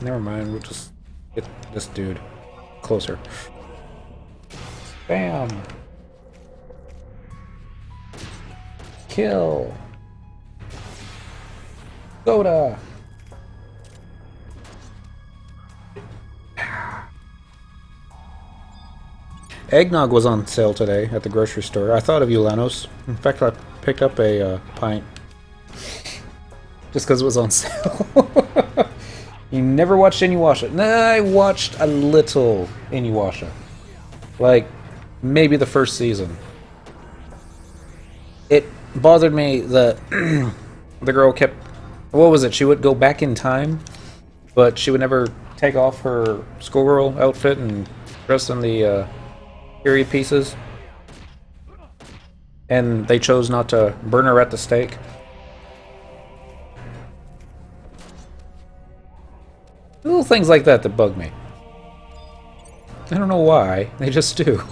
Never mind, we'll just get this dude closer. Bam! Kill! Soda! Eggnog was on sale today at the grocery store. I thought of you, Lanos. In fact, I picked up a pint. Just because it was on sale. You never watched Inuyasha? Nah, I watched a little Inuyasha. Like, maybe the first season. It bothered me that the girl kept... What was it? She would go back in time, but she would never take off her schoolgirl outfit and dress in the... period pieces. and they chose not to burn her at the stake. Little things like that bug me. I don't know why, they just do.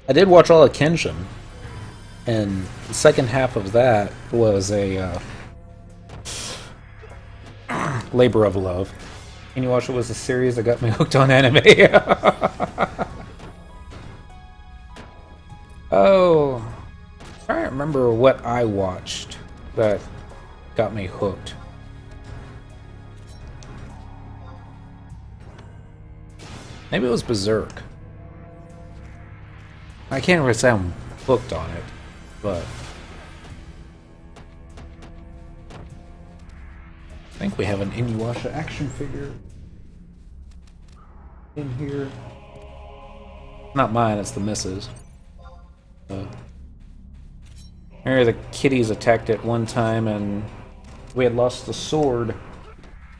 I did watch all of Kenshin, and the second half of that was a labor of love. Can you watch it was a series that got me hooked on anime? Oh, I'm trying to remember what I watched that got me hooked. Maybe it was Berserk. I can't really say I'm hooked on it, but I think we have an Inuyasha action figure in here. Not mine, it's the missus. Remember the kitties attacked it one time and we had lost the sword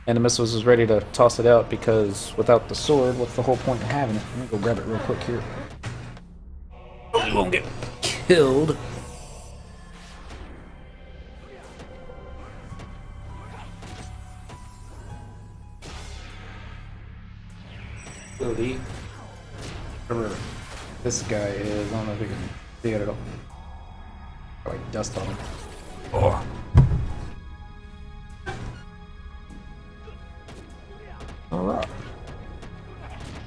and the missus was ready to toss it out because without the sword, what's the whole point of having it? Let me go grab it real quick here. Oh, you won't get killed. Whoever this guy is, I don't know if we can see it at all. Got like dust on him. Oh. Alright.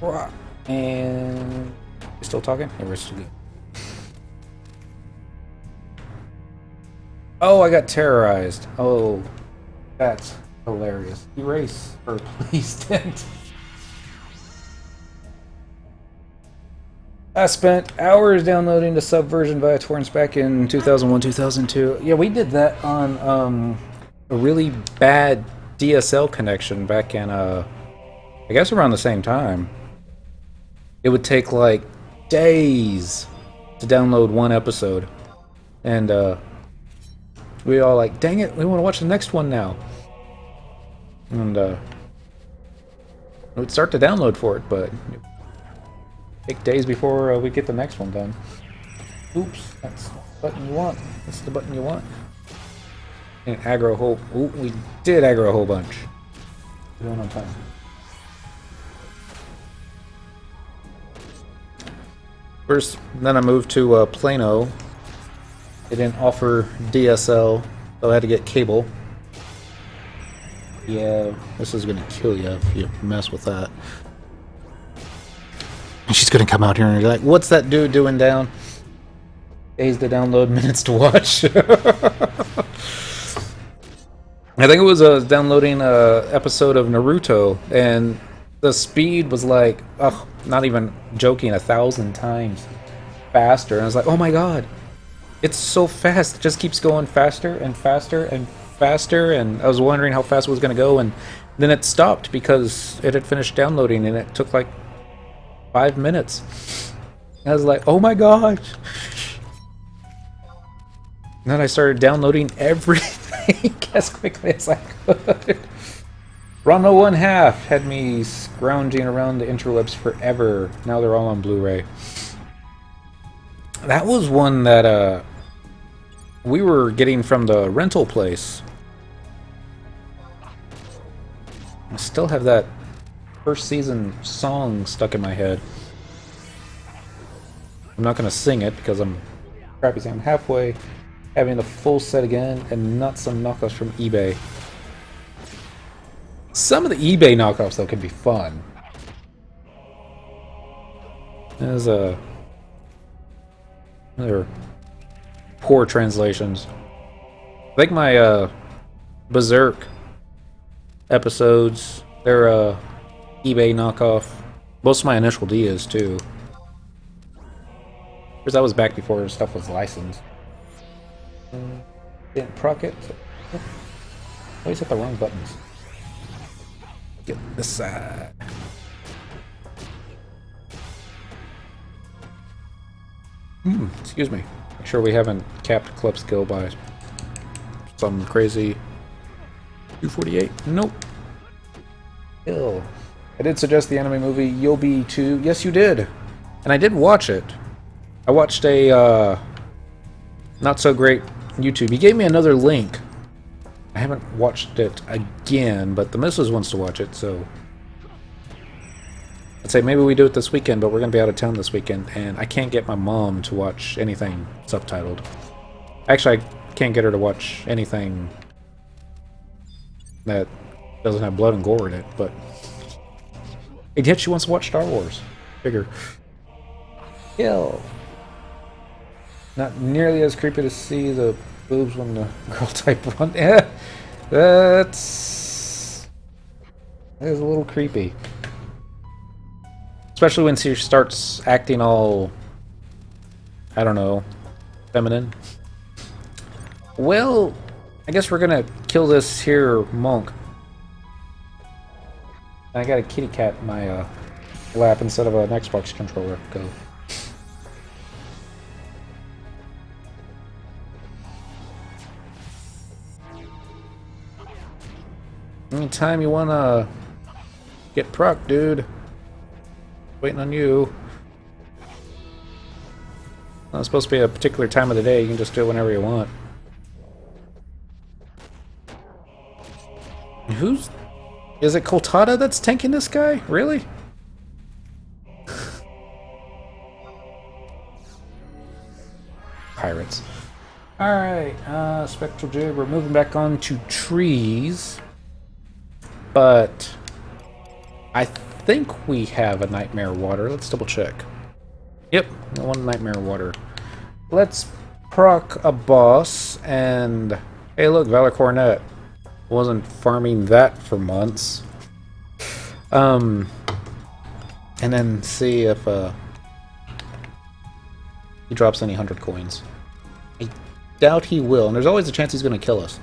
Alright. And you still talking? Yeah, we're still good. Oh, I got terrorized. Oh, that's hilarious. Erase her, please, Dent. I spent hours downloading the subversion via torrents back in 2001, 2002. Yeah, we did that on a really bad DSL connection back in, I guess around the same time. It would take like days to download one episode. And we all like, dang it, we want to watch the next one now. And it would start to download for it, but take days before we get the next one done. Oops, that's the button you want. That's the button you want. And aggro a whole... Ooh, we did aggro a whole bunch. Doing on time. First, then I moved to Plano. They didn't offer DSL, so I had to get cable. Yeah, this is gonna kill you if you mess with that. And she's gonna come out here and be like, what's that dude doing down? Days to download, minutes to watch. I think it was downloading a episode of Naruto, and the speed was like, oh, not even joking, 1,000 times faster. And I was like, oh my god, it's so fast. It just keeps going faster and faster and faster. And I was wondering how fast it was gonna go, and then it stopped because it had finished downloading, and it took like 5 minutes. I was like, oh my gosh. And then I started downloading everything as quickly as I could. Rama 1/2 had me scrounging around the interwebs forever. Now they're all on Blu-ray. That was one that we were getting from the rental place. I still have that first season song stuck in my head. I'm not gonna sing it because I'm crappy. I'm halfway having the full set again and not some knockoffs from eBay. Some of the eBay knockoffs though can be fun. There's they're poor translations. I think my Berserk episodes, they're eBay knockoff. Most of my Initial D is too. Because that was back before stuff was licensed. Didn't proc it. Always hit the wrong buttons. Get this side. Excuse me. Make sure we haven't capped club skill by some crazy 248. Nope. Kill. I did suggest the anime movie You'll Be Too. Yes, you did. And I did watch it. I watched a not so great YouTube. He gave me another link. I haven't watched it again, but the missus wants to watch it, so I'd say maybe we do it this weekend, but we're going to be out of town this weekend, and I can't get my mom to watch anything subtitled. Actually, I can't get her to watch anything that doesn't have blood and gore in it, but yet she wants to watch Star Wars. Figure. Kill. Not nearly as creepy to see the boobs when the girl type run. Yeah, that is a little creepy. Especially when she starts acting all, I don't know, feminine. Well, I guess we're gonna kill this here monk. I got a kitty cat in my lap instead of an Xbox controller. Go. Anytime you wanna get proc, dude. Waiting on you. Not supposed to be a particular time of the day. You can just do it whenever you want. Who's... Is it Coltada that's tanking this guy? Really? Pirates. Alright, Spectral Jig. We're moving back on to trees. But I think we have a Nightmare Water. Let's double check. Yep, one Nightmare Water. Let's proc a boss, and hey look, Valor Coronet. Wasn't farming that for months. And then see if he drops any 100 coins. I doubt he will, and there's always a chance he's going to kill us.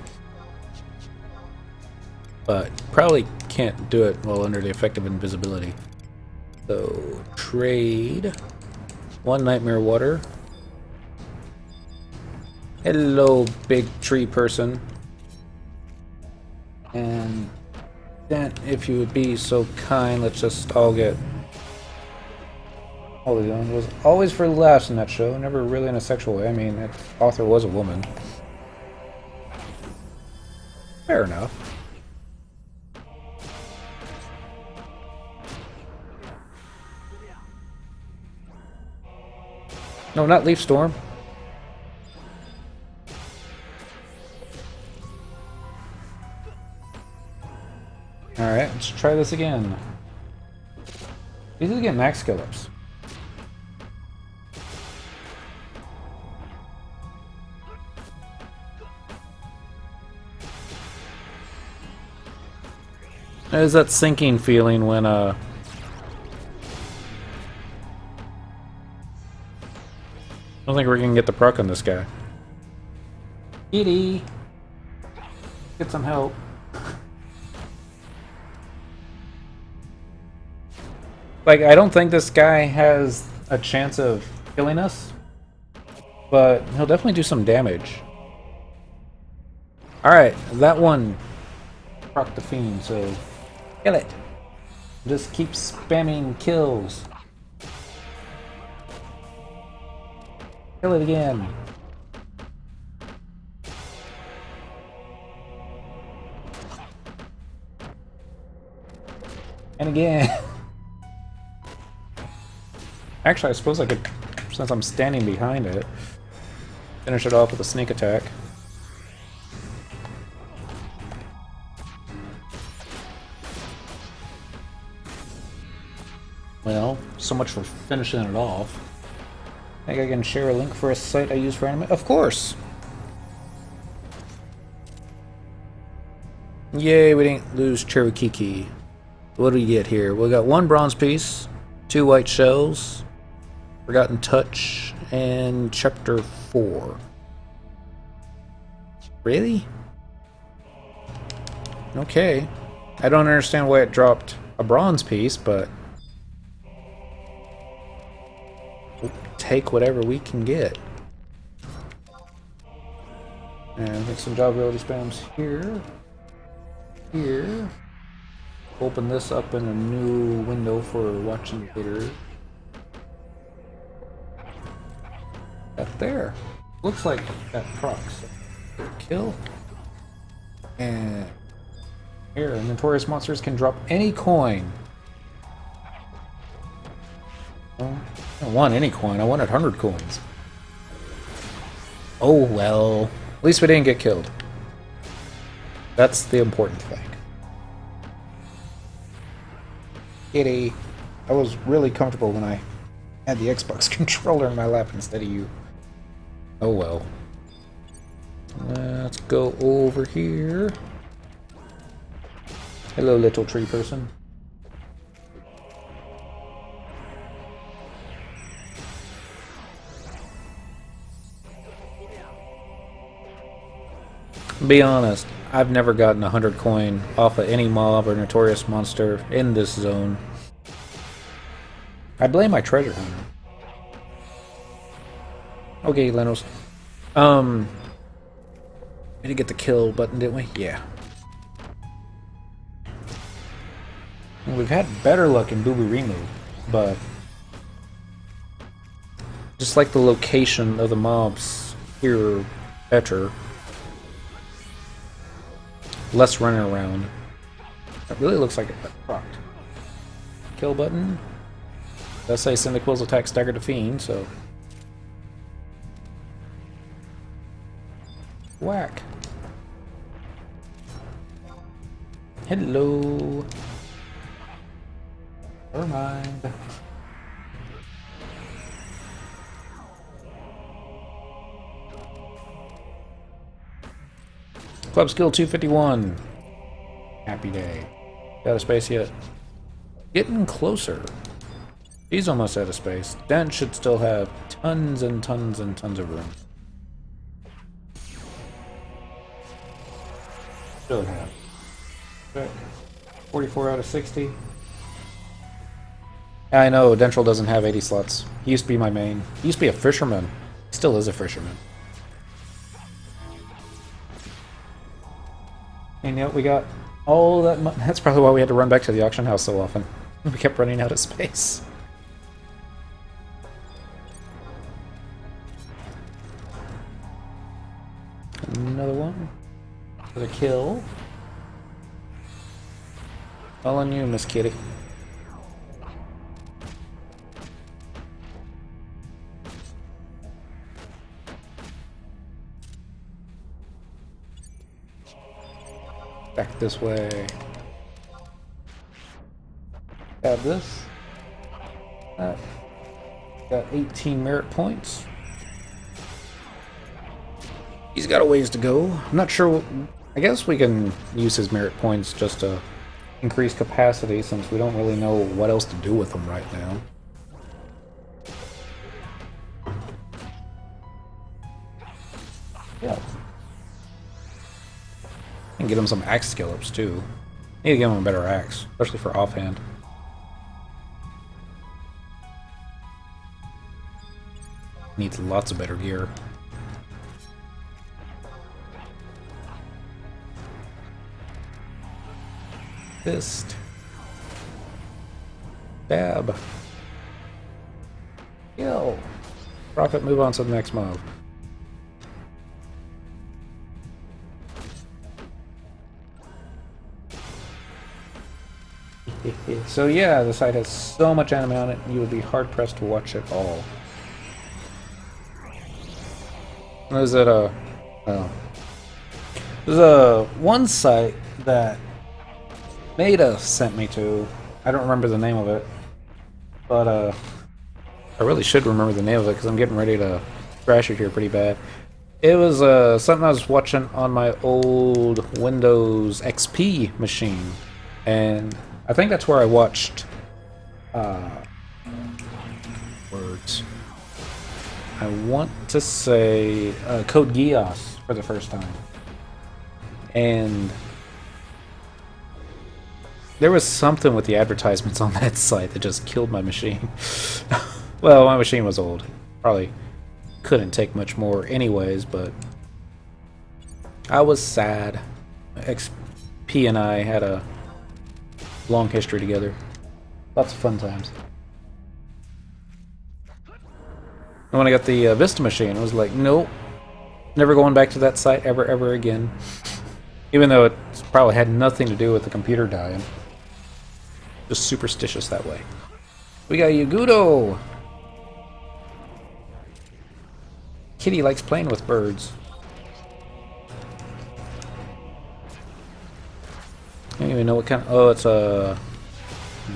But probably can't do it while under the effect of invisibility. So, trade. One Nightmare Water. Hello, big tree person. And then, if you would be so kind, let's just all get... Holy on was always for laughs in that show, never really in a sexual way. I mean, its author was a woman. Fair enough. No, not Leaf Storm. Alright, let's try this again. These are get max skill ups. There's that sinking feeling when I don't think we're gonna get the proc on this guy. Kitty! Get some help. Like, I don't think this guy has a chance of killing us, but he'll definitely do some damage. Alright, that one proc the fiend, so kill it. Just keep spamming kills. Kill it again. And again. Actually, I suppose I could, since I'm standing behind it, finish it off with a sneak attack. Well, so much for finishing it off. Think I can share a link for a site I use for anime? Of course! Yay, we didn't lose Cherokee. What do we get here? We got one bronze piece, 2 white shells, Forgotten Touch, and Chapter 4. Really? Okay. I don't understand why it dropped a bronze piece, but we'll take whatever we can get. And make some job ability spams here. Here. Open this up in a new window for watching later. That there. Looks like that procs. Kill. And here, notorious monsters can drop any coin. Oh, I don't want any coin, I wanted 100 coins. Oh well. At least we didn't get killed. That's the important thing. Kitty. I was really comfortable when I had the Xbox controller in my lap instead of you. Oh well. Let's go over here. Hello, little tree person. Be honest, I've never gotten 100 coin off of any mob or notorious monster in this zone. I blame my treasure hunter. Okay, Lenos. We did get the kill button, didn't we? Yeah. We've had better luck in Boo Boo Remove, but just like the location of the mobs here better. Less running around. It really looks like it procced. Kill button. Does say send the quills attack stagger to fiend, so. Whack. Hello. Never mind. Club skill 251. Happy day. Out of space yet? Getting closer. He's almost out of space. Dan should still have tons and tons and tons of room. Should have. Check. 44 out of 60. I know, Dentral doesn't have 80 slots. He used to be my main. He used to be a fisherman. He still is a fisherman. And yet we got all that money. That's probably why we had to run back to the auction house so often. We kept running out of space. Another one. Another kill. All on you, Miss Kitty. Back this way. Grab this. Got 18 merit points. He's got a ways to go. I'm not sure. I guess we can use his merit points just to increase capacity since we don't really know what else to do with them right now. Yeah. And get him some axe skill ups too. Need to give him a better axe, especially for offhand. Needs lots of better gear. Fist. Dab. Kill. Profit, move on to the next mob. So yeah, the site has so much anime on it, you would be hard-pressed to watch it all. There's one site that Nada sent me to. I don't remember the name of it, but I really should remember the name of it because I'm getting ready to crash it here pretty bad. It was something I was watching on my old Windows XP machine, and I think that's where I watched words. I want to say Code Geass for the first time. And there was something with the advertisements on that site that just killed my machine. Well, my machine was old. Probably couldn't take much more anyways, but I was sad. XP and I had a long history together. Lots of fun times. And when I got the Vista machine, I was like, nope, never going back to that site ever again. Even though it probably had nothing to do with the computer dying. Just superstitious that way. We got Yagudo! Kitty likes playing with birds. I don't even know what kind of... Oh, it's a...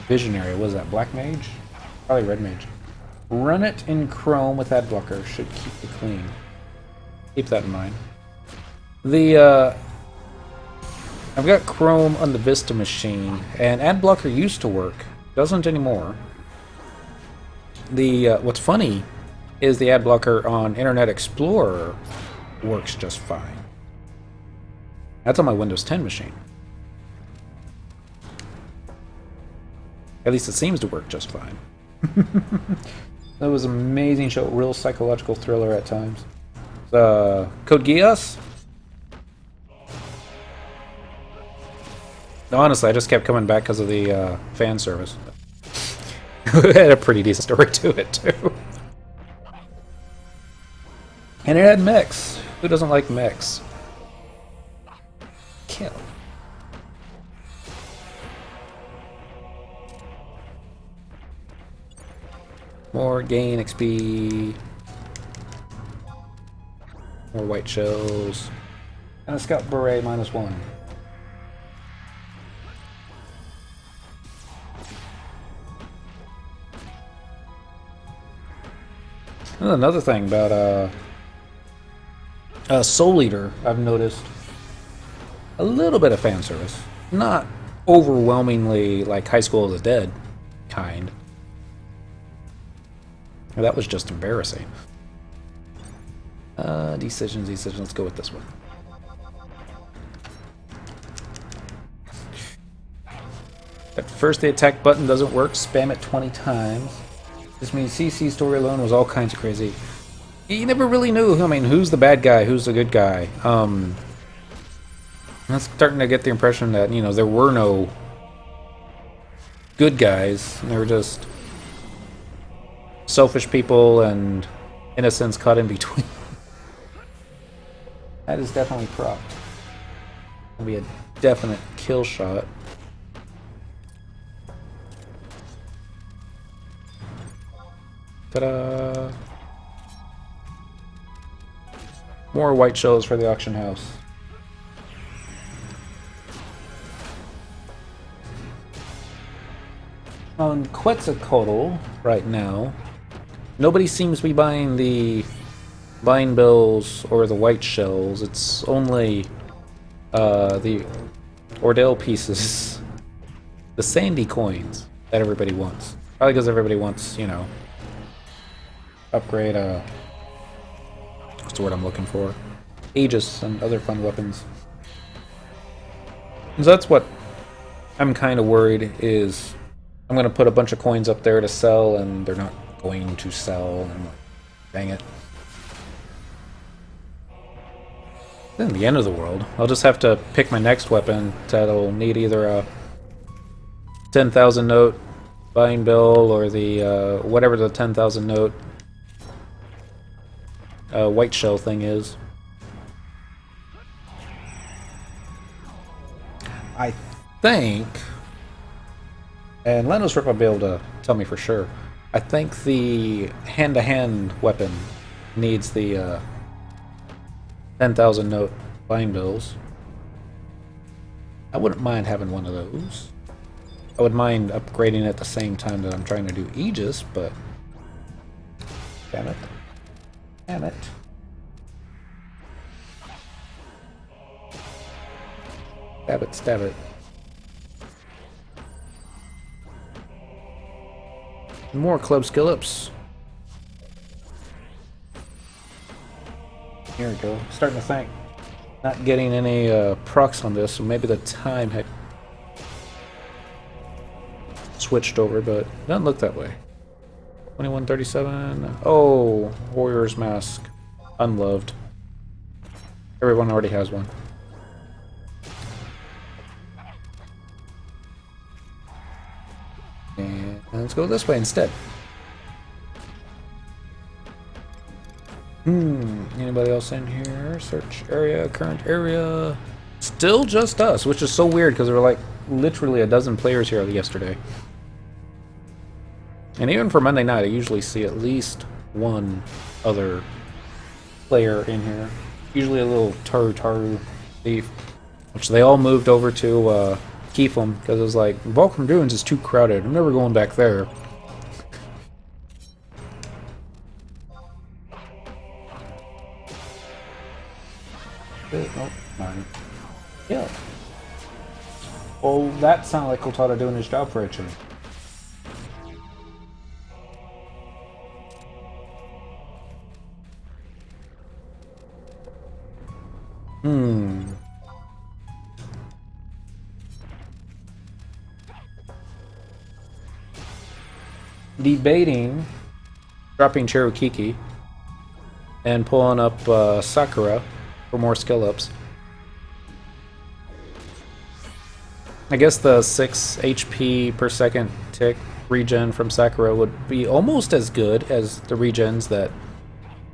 Visionary. What is that? Black Mage? Probably Red Mage. Run it in Chrome with ad blocker. Should keep it clean. Keep that in mind. The, I've got Chrome on the Vista machine, and ad blocker used to work. Doesn't anymore. The, what's funny is the ad blocker on Internet Explorer works just fine. That's on my Windows 10 machine. At least it seems to work just fine. That was an amazing show, real psychological thriller at times. Code Geass? Honestly, I just kept coming back because of the fan service. It had a pretty decent story to it, too. And it had mechs. Who doesn't like mechs? Kill. More gain XP. More white shells. And a scout beret -1. And another thing about Soul Eater, I've noticed a little bit of fan service. Not overwhelmingly like High School of the Dead kind. That was just embarrassing. Decisions. Let's go with this one. At first, the attack button doesn't work. Spam it 20 times. This means CC story alone was all kinds of crazy. You never really knew. I mean, who's the bad guy? Who's the good guy? I'm starting to get the impression that, you know, there were no good guys. They were just selfish people and innocents caught in between. That is definitely propped. That'll be a definite kill shot. Ta-da! More white shells for the auction house. On Quetzalcoatl right now, nobody seems to be buying the vine bills or the white shells. It's only the Ordell pieces, the sandy coins that everybody wants. Probably because everybody wants, you know, upgrade, what's the word I'm looking for? Aegis and other fun weapons. So that's what I'm kind of worried is I'm going to put a bunch of coins up there to sell and they're not going to sell. And I'm like, dang it. Then the end of the world. I'll just have to pick my next weapon that'll need either a 10,000 note buying bill or the whatever the 10,000 note white shell thing is. I think, and Lenno's Rip will be able to tell me for sure, I think the hand-to-hand weapon needs the 10,000 note buying bills. I wouldn't mind having one of those. I would mind upgrading at the same time that I'm trying to do Aegis, but damn it. Damn it. Stab it, stab it. More club skill-ups. Here we go. Starting to think. Not getting any procs on this, so maybe the time had switched over, but it doesn't look that way. 2137. Oh, Warrior's Mask. Unloved. Everyone already has one. go this way instead. Anybody else in here? Search area, current area. Still just us, which is so weird because there were like literally a dozen players here yesterday. And even for Monday night, I usually see at least one other player in here. Usually a little Taru thief, which they all moved over to Keefum because it was like, Valkrum Dunes is too crowded. I'm never going back there. Oh, mine. Yeah. Well, that sounded like Koltada doing his job for a change. Debating dropping Cherokee and pulling up Sakura for more skill ups. I guess the 6 HP per second tick regen from Sakura would be almost as good as the regens that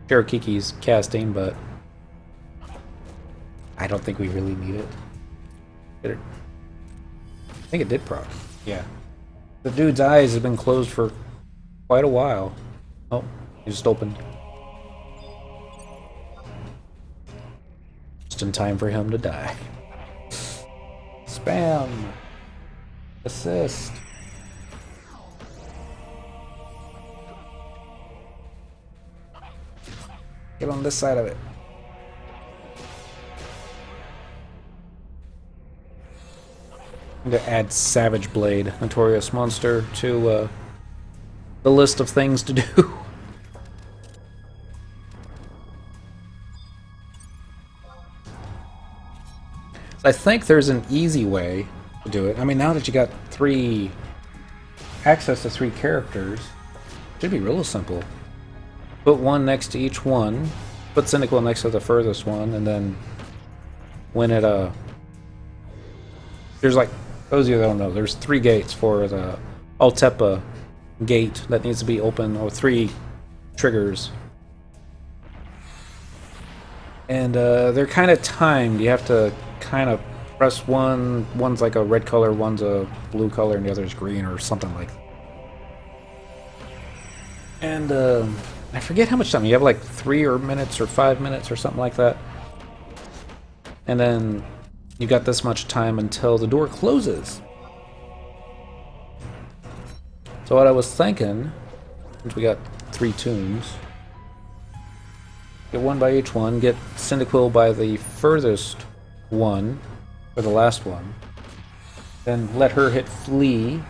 Cherokee's casting, but I don't think we really need it. I think it did proc. Yeah. The dude's eyes have been closed for quite a while. Oh, he just opened. Just in time for him to die. Spam. Assist. Get on this side of it. I'm gonna add Savage Blade, Notorious Monster, to the list of things to do. I think there's an easy way to do it. I mean, now that you got access to 3 characters, it should be real simple. Put one next to each one, put Cynical next to the furthest one, and then when it there's like, those of you that don't know, there's 3 gates for the Altepa gate that needs to be open, or 3 triggers. And they're kind of timed. You have to kind of press one's like a red color, one's a blue color, and the other's green or something like that. And I forget how much time. You have like 3 minutes or 5 minutes or something like that. And then you got this much time until the door closes. So what I was thinking, since we got 3 tunes, get one by each one, get Cyndaquil by the furthest one, or the last one, then let her hit Flee,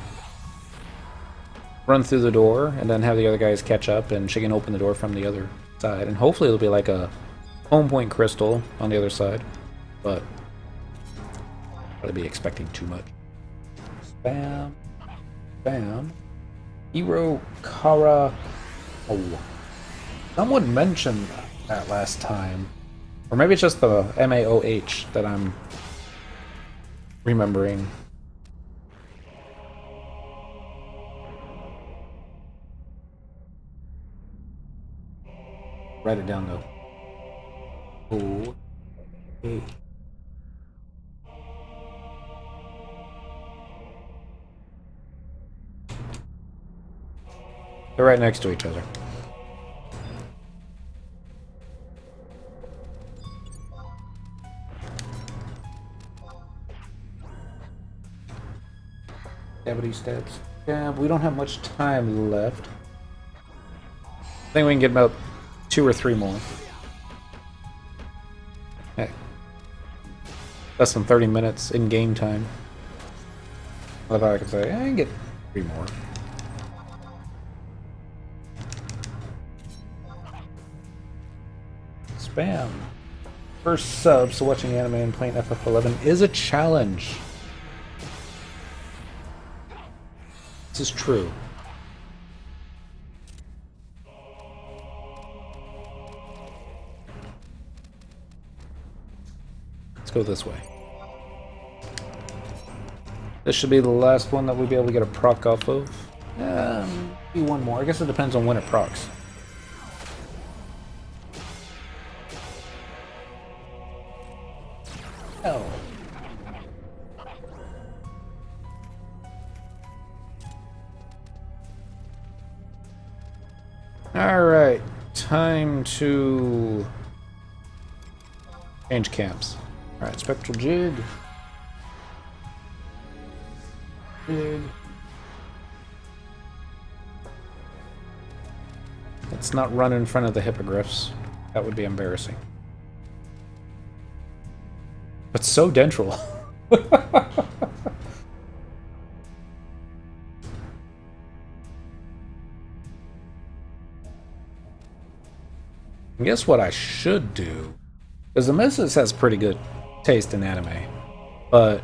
run through the door, and then have the other guys catch up, and she can open the door from the other side. And hopefully it'll be like a home point crystal on the other side, but I'd be expecting too much. Spam. Spam. Hero Kara. Oh. Someone mentioned that last time. Or maybe it's just the MAOH that I'm remembering. Write it down though. Oh. Hey. They're right next to each other. Stabity stabs. Yeah, but we don't have much time left. I think we can get about 2 or 3 more. Hey. Less than 30 minutes in game time. That's how I can say, I can get 3 more. Spam. First sub, so watching anime and playing FF11 is a challenge. This is true. Let's go this way. This should be the last one that we'll be able to get a proc off of. Maybe one more. I guess it depends on when it procs. Oh. Alright, time to change camps. Alright, Spectral Jig. Jig. Let's not run in front of the hippogriffs. That would be embarrassing. But so dentral. Guess what I should do? Because the missus has pretty good taste in anime. But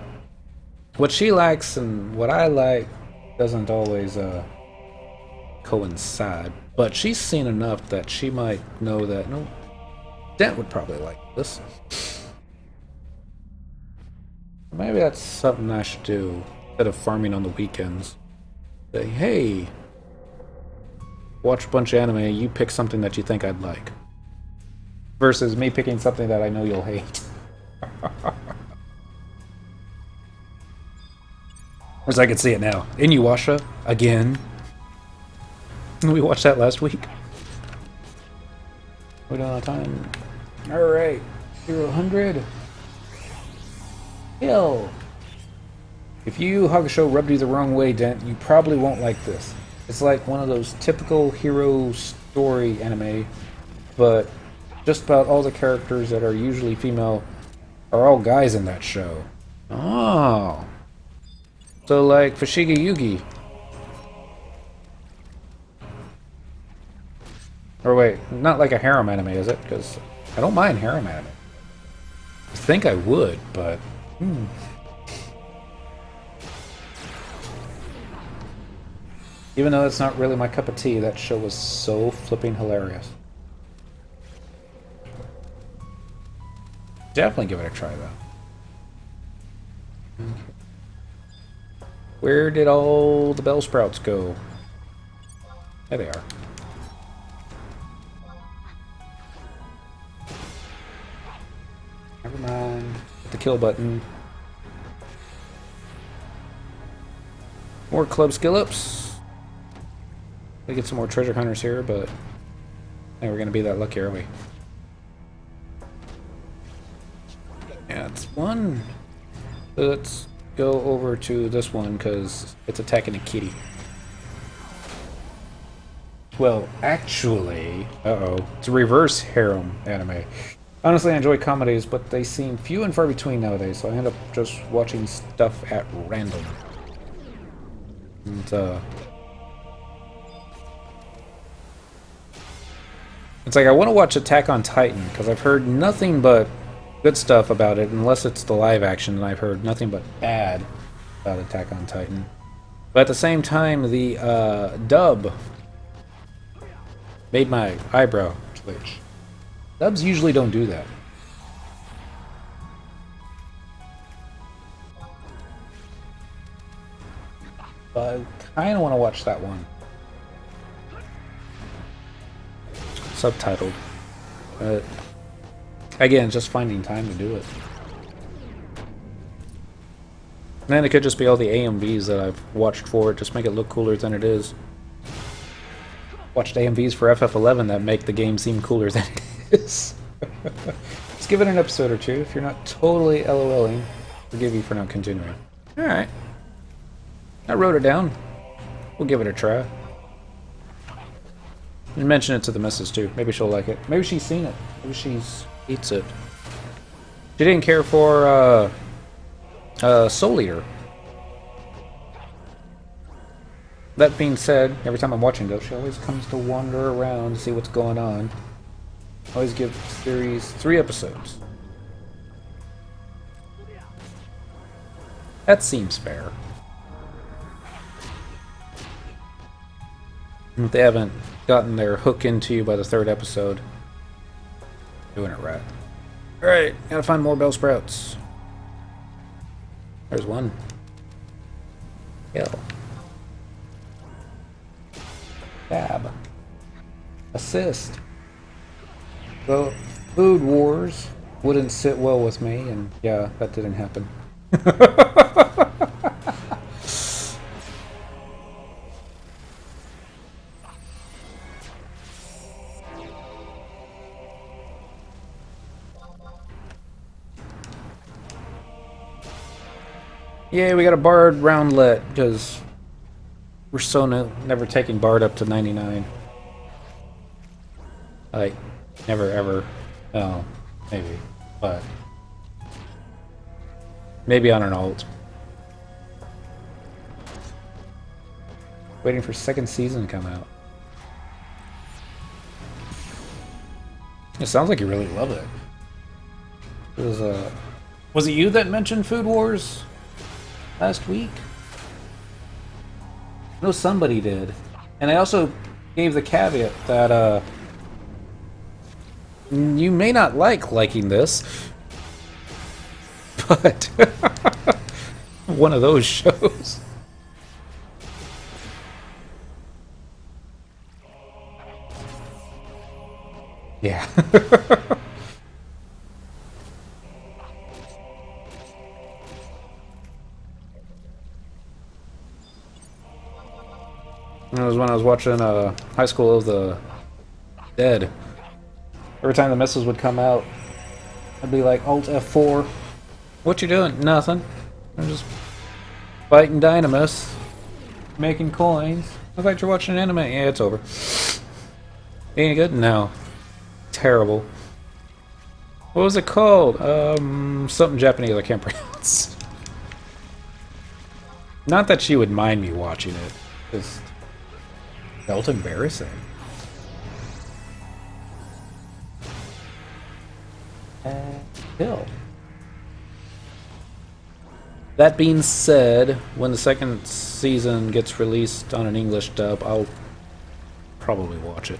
what she likes and what I like doesn't always coincide. But she's seen enough that she might know that, no, Dent would probably like this. Maybe that's something I should do instead of farming on the weekends. Say, hey, watch a bunch of anime, you pick something that you think I'd like. Versus me picking something that I know you'll hate. As I can see it now. Inuyasha, again. We watched that last week. We don't have time. Alright. 0-100. Kill. If Yu Yu Hakusho rubbed you the wrong way, Dent, you probably won't like this. It's like one of those typical hero story anime, but just about all the characters that are usually female are all guys in that show. Oh. So like Fushigi Yugi. Or wait, not like a harem anime, is it? Because I don't mind harem anime. I think I would, but... Even though it's not really my cup of tea, that show was so flipping hilarious. Definitely give it a try, though. Where did all the bell sprouts go? There they are. Never mind. Hit the kill button. More club skill ups. We get some more treasure hunters here, but I think we're gonna be that lucky, are we? Yeah, it's one. Let's go over to this one because it's attacking a kitty. Well, actually, it's a reverse harem anime. Honestly, I enjoy comedies, but they seem few and far between nowadays, so I end up just watching stuff at random. And, it's like I want to watch Attack on Titan, because I've heard nothing but good stuff about it, unless it's the live action, and I've heard nothing but bad about Attack on Titan. But at the same time, the dub made my eyebrow twitch. Dubs usually don't do that. But I kind of want to watch that one. Subtitled. But again, just finding time to do it. And then it could just be all the AMVs that I've watched for it, just make it look cooler than it is. Watched AMVs for FF11 that make the game seem cooler than it is. Just give it an episode or two. If you're not totally LOLing, forgive you for not continuing. Alright. I wrote it down. We'll give it a try. And mention it to the missus too. Maybe she'll like it. Maybe she's seen it. Maybe she's eats it. She didn't care for Soul Eater. That being said, every time I'm watching Ghost, she always comes to wander around to see what's going on. Always give series 3 episodes. That seems fair. If they haven't gotten their hook into you by the 3rd episode, doing it right. Alright, gotta find more bell sprouts. There's one. Kill. Tab. Assist. The Food Wars wouldn't sit well with me, and yeah, that didn't happen. Yeah, we got a Bard roundlet, because we're so never taking Bard up to 99. Like, never ever. Oh, maybe. But maybe on an alt. Waiting for second season to come out. It sounds like you really love it. Was it you that mentioned Food Wars last week? I know somebody did. And I also gave the caveat that you may not like liking this, but one of those shows. Yeah. It was when I was watching High School of the Dead. Every time the missiles would come out, I'd be like, Alt F4. What you doing? Nothing. I'm just fighting Dynamis, making coins. I thought you're watching an anime. Yeah, it's over. Ain't good? No. Terrible. What was it called? Something Japanese I can't pronounce. Not that she would mind me watching it. Just felt embarrassing. Kill. That being said, when the second season gets released on an English dub, I'll probably watch it.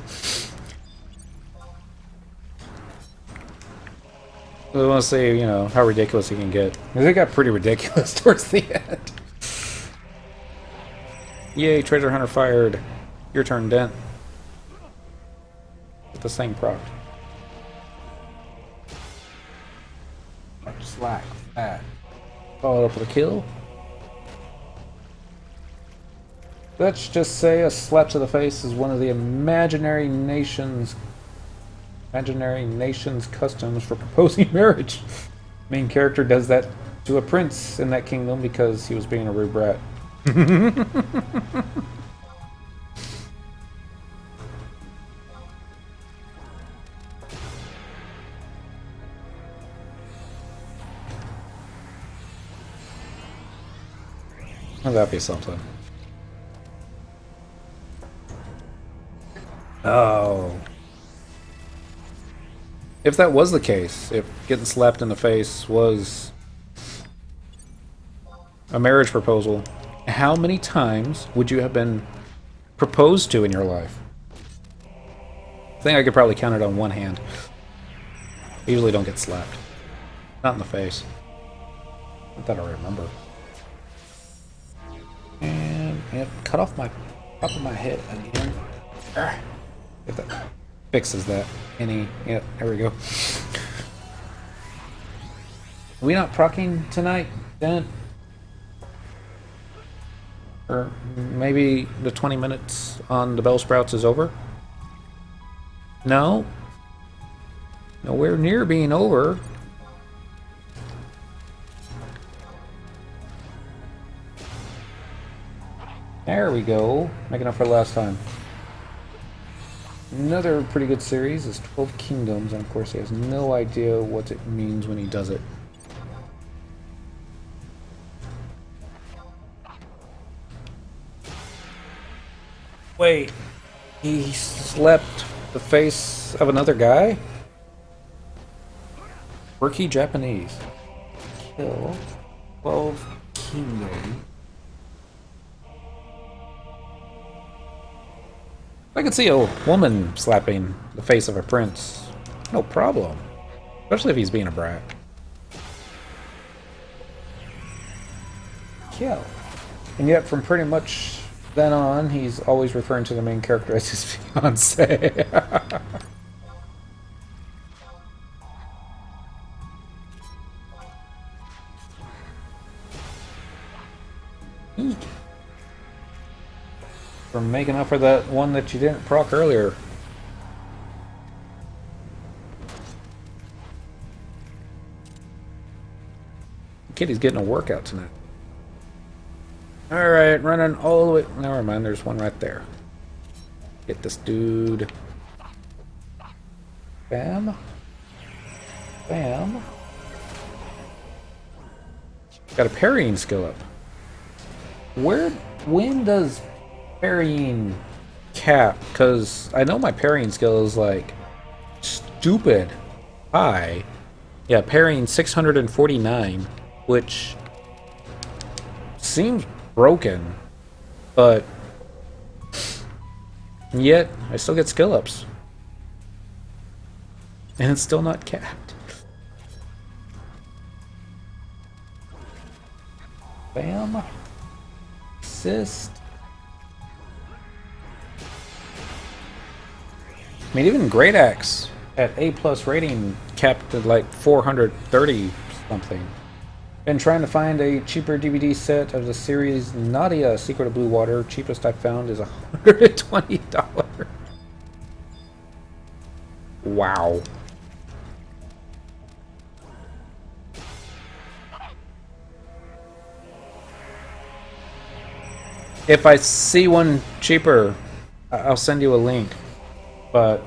I want to see, you know, how ridiculous it can get. Because it got pretty ridiculous towards the end. Yay, treasure hunter fired. Your turn, Dent. With the same proc. Slack. That. Follow up with a kill. Let's just say a slap to the face is one of the imaginary nation's customs for proposing marriage. Main character does that to a prince in that kingdom because he was being a rude brat. Oh, that'd be something. Oh. If that was the case, if getting slapped in the face was a marriage proposal, how many times would you have been proposed to in your life? I think I could probably count it on one hand. I usually don't get slapped. Not in the face. Not that I remember. And cut off my top of my head again. If that fixes that. Yep, there we go. Are we not proccing tonight, then? Or maybe the 20 minutes on the Bell Sprouts is over? No? Nowhere near being over. There we go. Making up for last time. Another pretty good series is 12 Kingdoms, and of course he has no idea what it means when he does it. Wait, he slapped the face of another guy? Rookie Japanese. Kill 12 Kingdoms. I could see a woman slapping the face of a prince. No problem. Especially if he's being a brat. Kill. And yet from pretty much then on, he's always referring to the main character as his fiance. For making up for that one that you didn't proc earlier. Kitty's getting a workout tonight. Alright, running all the way. Never mind, there's one right there. Get this dude. Bam. Bam. Got a parrying skill up. When does parrying cap? Because I know my parrying skill is like stupid high. Yeah, parrying 649, which seems broken, but yet I still get skill ups. And it's still not capped. Bam. Assist. I mean, even Great Axe at A+ rating capped at like 430 something. Been trying to find a cheaper DVD set of the series Nadia Secret of Blue Water. Cheapest I found is $120. Wow. If I see one cheaper, I'll send you a link. But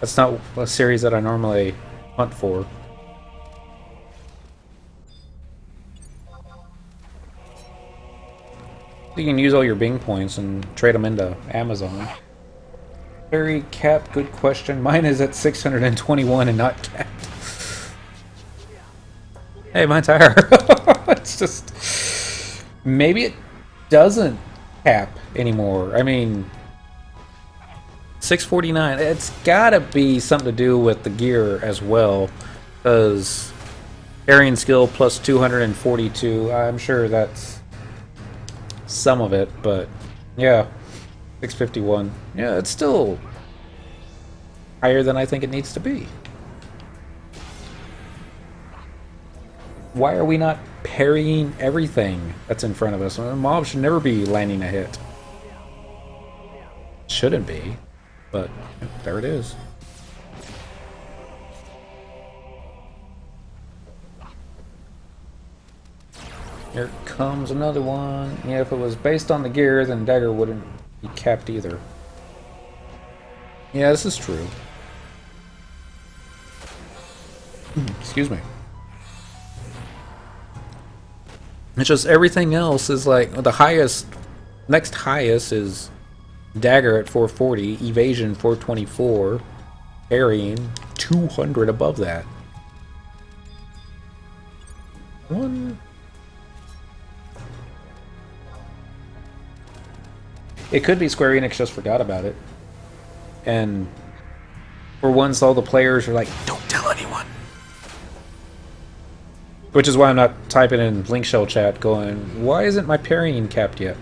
that's not a series that I normally hunt for. You can use all your Bing points and trade them into Amazon. Very capped, good question. Mine is at 621 and not capped. Hey, mine's higher. It's just... maybe it doesn't cap anymore. I mean... 649. It's gotta be something to do with the gear as well. Because... Parrying skill plus 242. I'm sure that's... some of it, but... yeah. 651. Yeah, it's still... higher than I think it needs to be. Why are we not parrying everything that's in front of us? A mob should never be landing a hit. Shouldn't be, but there it is. Here comes another one. Yeah, if it was based on the gear, then dagger wouldn't be capped either. Yeah, this is true. Excuse me. It's just everything else is like the highest, next highest is dagger at 440, evasion 424, parrying 200 above that. One. It could be Square Enix just forgot about it, and for once all the players are like, don't tell anyone. Which is why I'm not typing in Link Shell chat going, why isn't my parrying capped yet?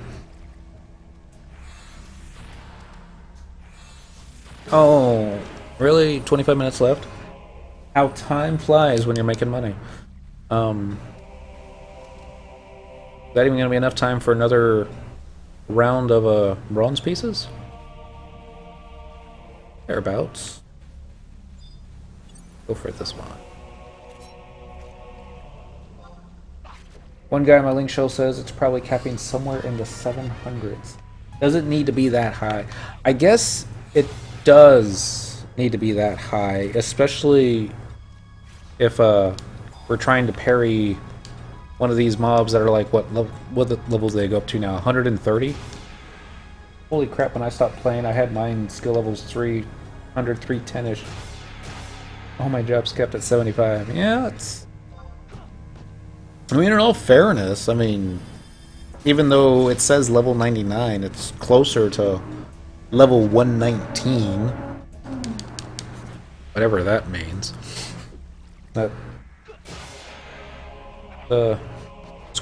Oh, really? 25 minutes left? How time flies when you're making money. Is that even going to be enough time for another round of bronze pieces? Thereabouts. Go for it this one. One guy on my link show says it's probably capping somewhere in the 700s. Does it need to be that high? I guess it does need to be that high, especially if we're trying to parry one of these mobs that are like, what levels do they go up to now? 130? Holy crap, when I stopped playing, I had mine skill levels 300, 310-ish. Oh, my job's kept at 75. Yeah, it's... I mean, in all fairness, I mean, even though it says level 99, it's closer to level 119. Whatever that means. That...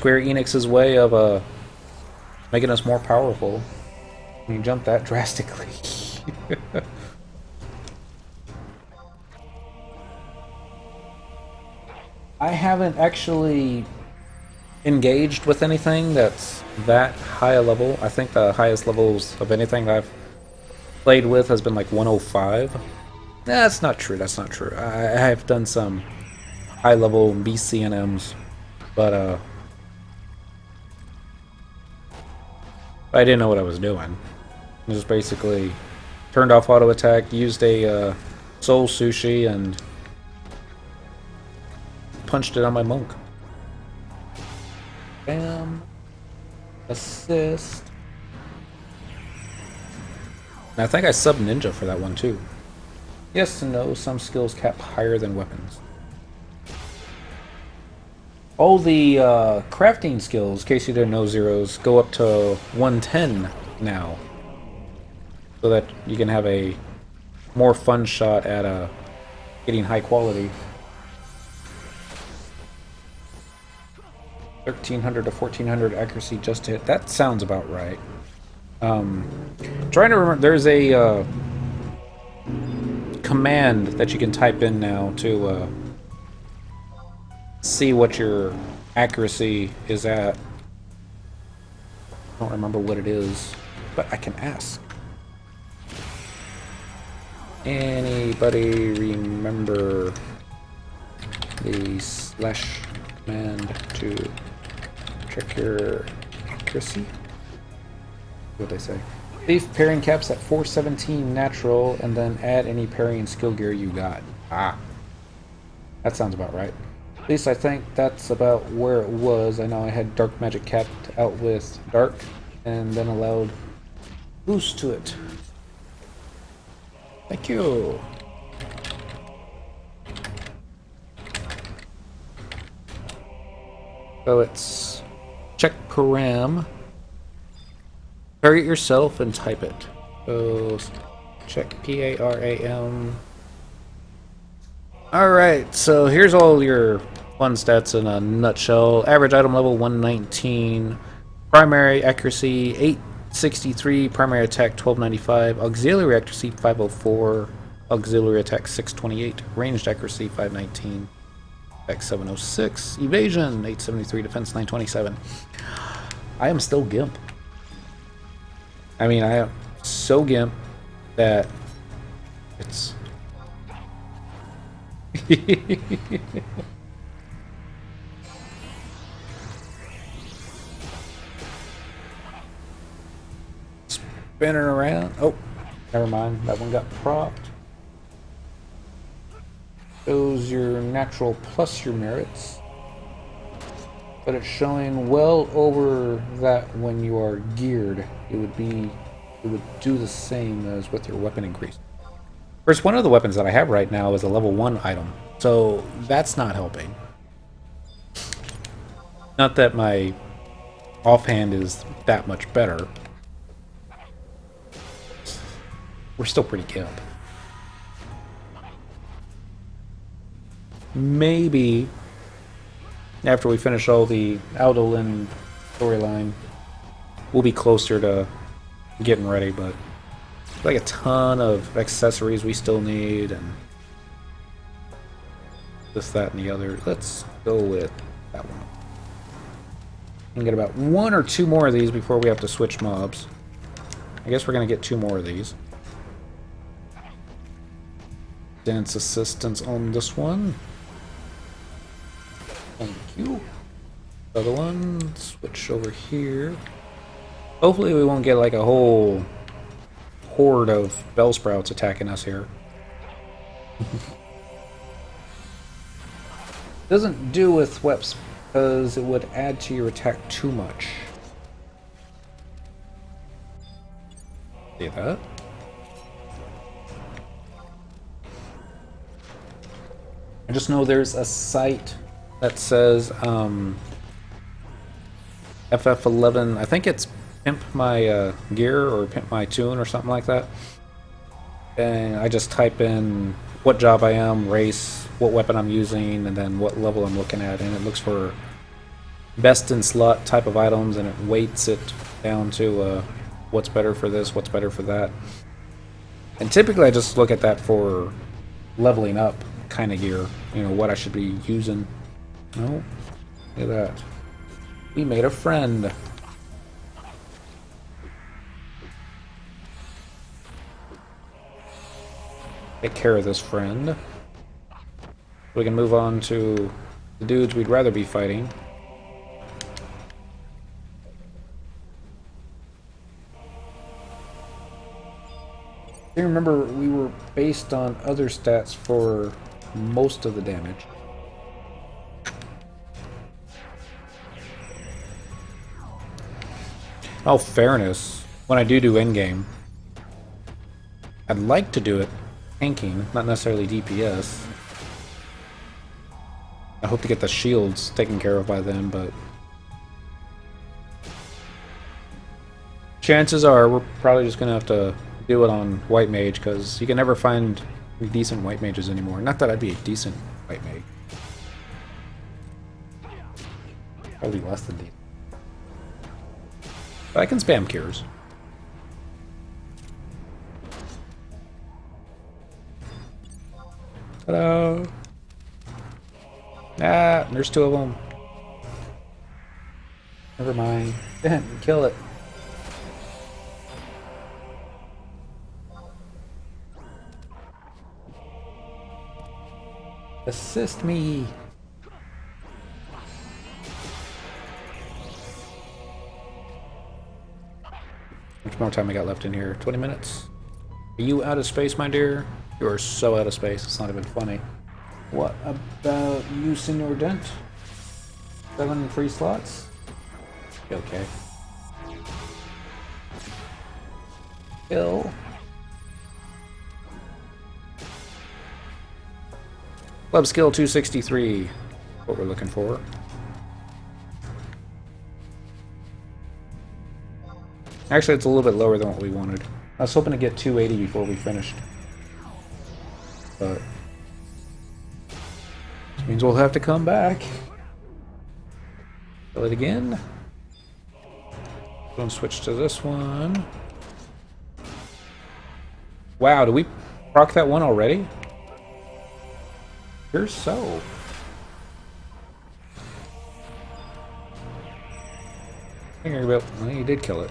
Square Enix's way of making us more powerful. When you jump that drastically. I haven't actually engaged with anything that's that high a level. I think the highest levels of anything I've played with has been like 105. That's not true, that's not true. I have done some high level BCNMs, but I didn't know what I was doing. I just basically turned off auto attack, used a soul sushi, and punched it on my monk. Bam. Assist. And I think I subbed ninja for that one too. Yes and no, some skills cap higher than weapons. All the crafting skills, in case you didn't know, zeros, go up to 110 now. So that you can have a more fun shot at getting high quality. 1300 to 1400 accuracy just to hit. That sounds about right. Trying to remember, there's a command that you can type in now to see what your accuracy is at. I don't remember what it is, but I can ask. Anybody remember the slash command to check your accuracy? What they say? Leave parrying caps at 417 natural, and then add any parrying skill gear you got. Ah, that sounds about right. At least I think that's about where it was. I know I had dark magic capped out with dark, and then allowed boost to it. Thank you. So it's check param. Parry it yourself and type it. So check PARAM. Alright, so here's all your fun stats in a nutshell. Average item level 119. Primary accuracy 863. Primary attack 1295. Auxiliary accuracy 504. Auxiliary attack 628. Ranged accuracy 519. Attack 706. Evasion 873. Defense 927. I am still Gimp. I mean, I am so Gimp that it's... Spinning around. Oh, never mind. That one got propped. Shows your natural plus your merits. But it's showing well over that when you are geared. It would do the same as with your weapon increase. First, one of the weapons that I have right now is a level 1 item, so that's not helping. Not that my offhand is that much better. We're still pretty Gimp. Maybe after we finish all the Aldolin storyline, we'll be closer to getting ready, but like a ton of accessories we still need, and this, that, and the other. Let's go with that one. And get about 1 or 2 more of these before we have to switch mobs. I guess we're gonna get 2 more of these. Dance assistance on this one. Thank you. Other one, switch over here. Hopefully we won't get like a whole horde of Bellsprouts attacking us here. Doesn't do with Weps because it would add to your attack too much. See that? I just know there's a site that says FF11, I think it's Pimp My Gear or Pimp My Tune or something like that. And I just type in what job I am, race, what weapon I'm using, and then what level I'm looking at, and it looks for best in slot type of items, and it weights it down to what's better for this, what's better for that. And typically I just look at that for leveling up kind of gear, you know, what I should be using. Oh, look at that. We made a friend. Take care of this friend. We can move on to the dudes we'd rather be fighting. I remember we were based on other stats for most of the damage. Oh, fairness. When I do endgame, I'd like to do it tanking, not necessarily DPS. I hope to get the shields taken care of by then, but chances are we're probably just gonna have to do it on white mage, because you can never find decent white mages anymore. Not that I'd be a decent white mage. Probably less than decent. But I can spam cures. Ta-da! Ah, there's two of them. Never mind. Kill it. Assist me. How much more time I got left in here? 20 minutes? Are you out of space, my dear? You are so out of space, it's not even funny. What about you, Senor Dent? 7 free slots? Okay. Kill. Club skill 263. What we're looking for. Actually, it's a little bit lower than what we wanted. I was hoping to get 280 before we finished. But which means we'll have to come back. Kill it again. Gonna switch to this one. Wow, did we proc that one already? You're so. Well, you did kill it.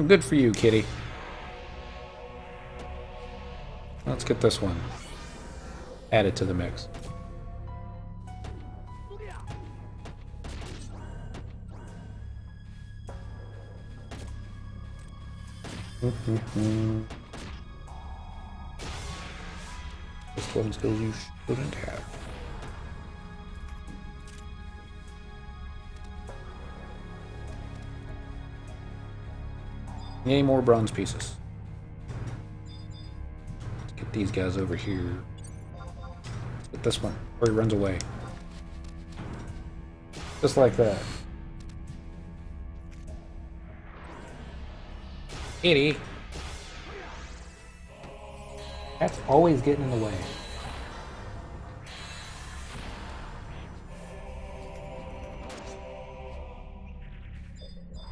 Good for you, kitty. Let's get this one added to the mix. Just 11 skills you shouldn't have. Any more bronze pieces? Let's get these guys over here. Let's get this one, or he runs away. Just like that. Kitty. That's always getting in the way.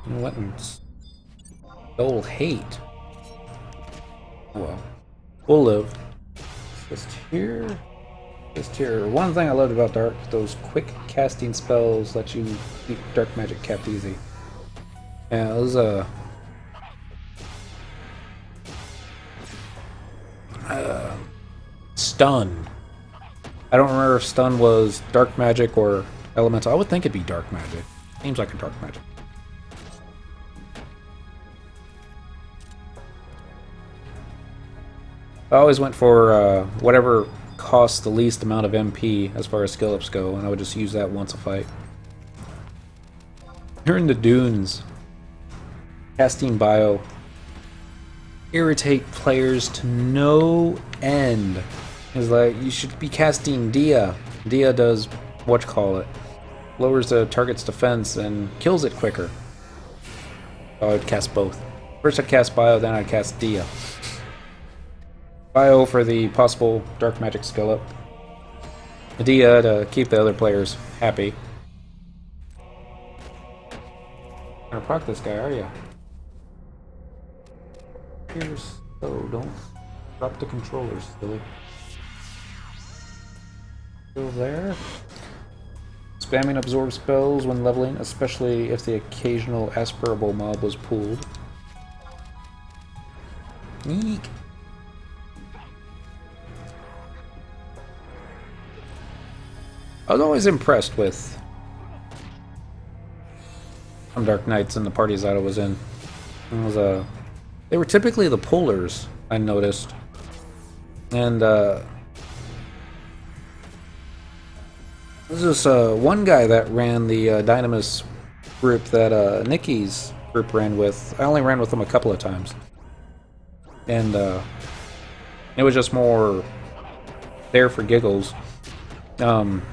Weapons. Soul hate. Oh well. We'll live. Just here. Just here. One thing I loved about Dark, those quick casting spells let you keep dark magic kept easy. Yeah, it was stun. I don't remember if stun was dark magic or elemental. I would think it'd be dark magic. Seems like a dark magic. I always went for whatever costs the least amount of MP as far as skill ups go, and I would just use that once a fight. Here in the dunes, casting bio irritate players to no end. It's like, you should be casting Dia. Dia does whatchamacallit, lowers the target's defense and kills it quicker. So I would cast both. First I'd cast bio, then I'd cast Dia. Bio for the possible dark magic skill up. Dia to keep the other players happy. Gonna proc this guy, are ya? Here's so don't drop the controllers, silly. Still there. Spamming absorb spells when leveling, especially if the occasional aspirable mob was pulled. Eek. I was always impressed with some Dark Knights and the parties that I was in. It was, they were typically the pullers, I noticed. And there's this one guy that ran the Dynamis group that Nikki's group ran with. I only ran with him a couple of times. And it was just more there for giggles. Wasn't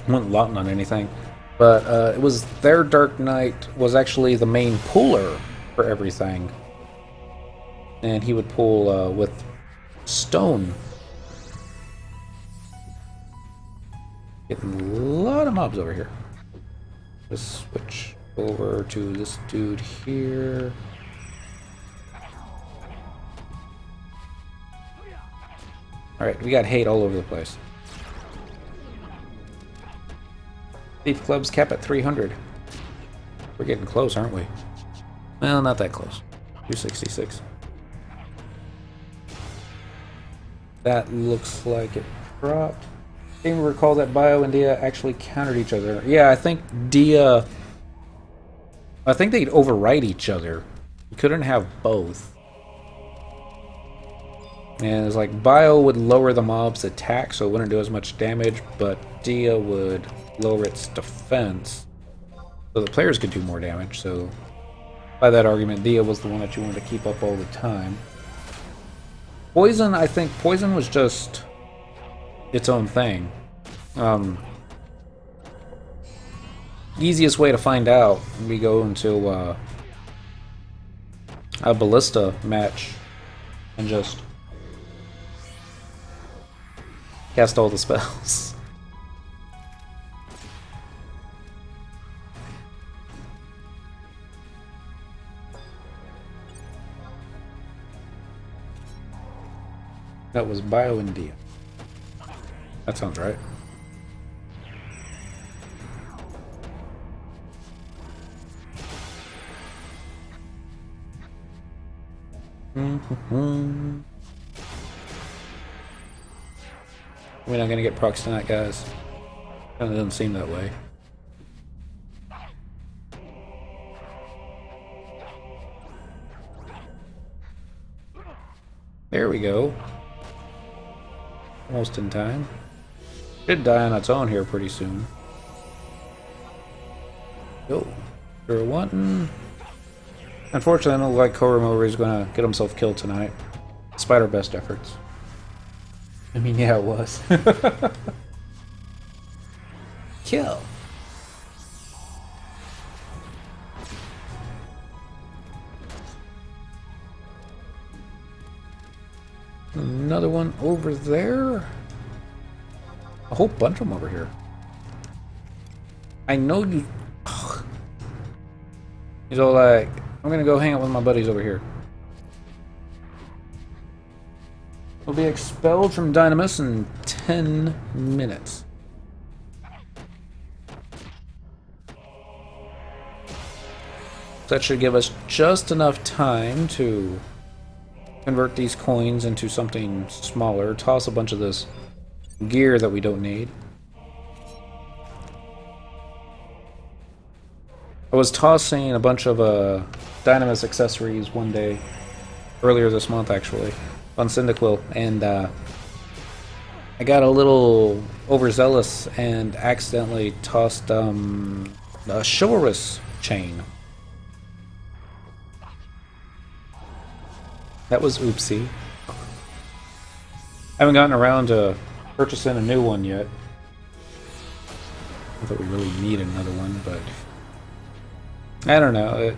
lotting on anything. But it was their Dark Knight was actually the main puller for everything. And he would pull with stone. Getting a lot of mobs over here. Let's switch over to this dude here. Alright, we got hate all over the place. Thief clubs cap at 300. We're getting close, aren't we? Well, not that close. 266. That looks like it dropped. I seem to recall that Bio and Dia actually countered each other. Yeah, I think Dia... I think they'd override each other. You couldn't have both. And it's like Bio would lower the mob's attack so it wouldn't do as much damage, but Dia would lower its defense so the players could do more damage. So by that argument, Dia was the one that you wanted to keep up all the time. Poison, I think Poison was just its own thing. Easiest way to find out, we go into a ballista match and just cast all the spells. That was Bio and Dia. That sounds right. We're not gonna get procs tonight, guys. Kinda doesn't seem that way. There we go. Almost in time. Should die on its own here pretty soon. Go. Sure wanting. Unfortunately, I don't look like Koromori is gonna get himself killed tonight, despite our best efforts. I mean, yeah, it was. Kill. Another one over there. A whole bunch of them over here. I know you. Ugh. He's all like, I'm gonna go hang out with my buddies over here. Will be expelled from Dynamis in 10 minutes. That should give us just enough time to convert these coins into something smaller, toss a bunch of this gear that we don't need. I was tossing a bunch of Dynamis accessories one day, earlier this month actually, on Cyndaquil, and I got a little overzealous and accidentally tossed a chivalrous chain. That was oopsie. I haven't gotten around to purchasing a new one yet. Not that we really need another one, but I don't know. It'd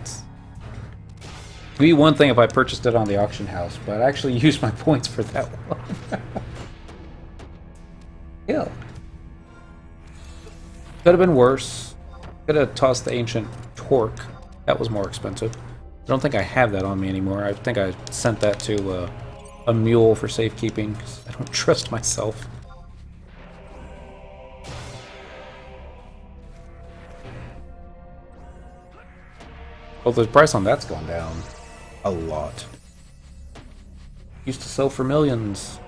be one thing if I purchased it on the auction house, but I actually used my points for that one. Yeah. Could have been worse. Could have tossed the ancient torque. That was more expensive. I don't think I have that on me anymore. I think I sent that to a mule for safekeeping. I don't trust myself. Well, the price on that's gone down a lot. Used to sell for millions.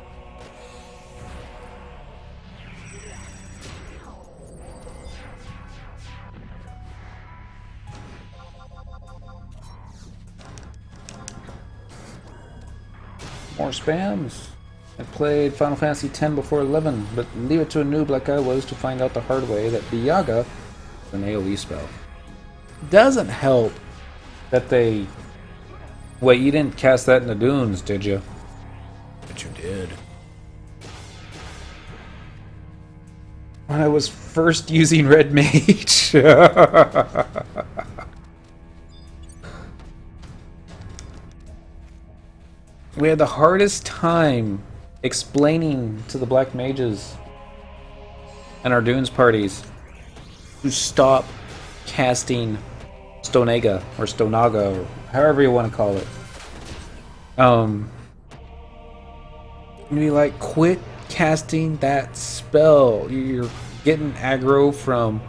More spams. I played Final Fantasy X before 11, but leave it to a noob like I was to find out the hard way that Viaga is an AoE spell. Doesn't help that they... Wait, you didn't cast that in the dunes, did you? But you did. When I was first using Red Mage. We had the hardest time explaining to the Black Mages and our Dunes parties to stop casting Stonega or Stonaga or however you want to call it. And be like, quit casting that spell. You're getting aggro from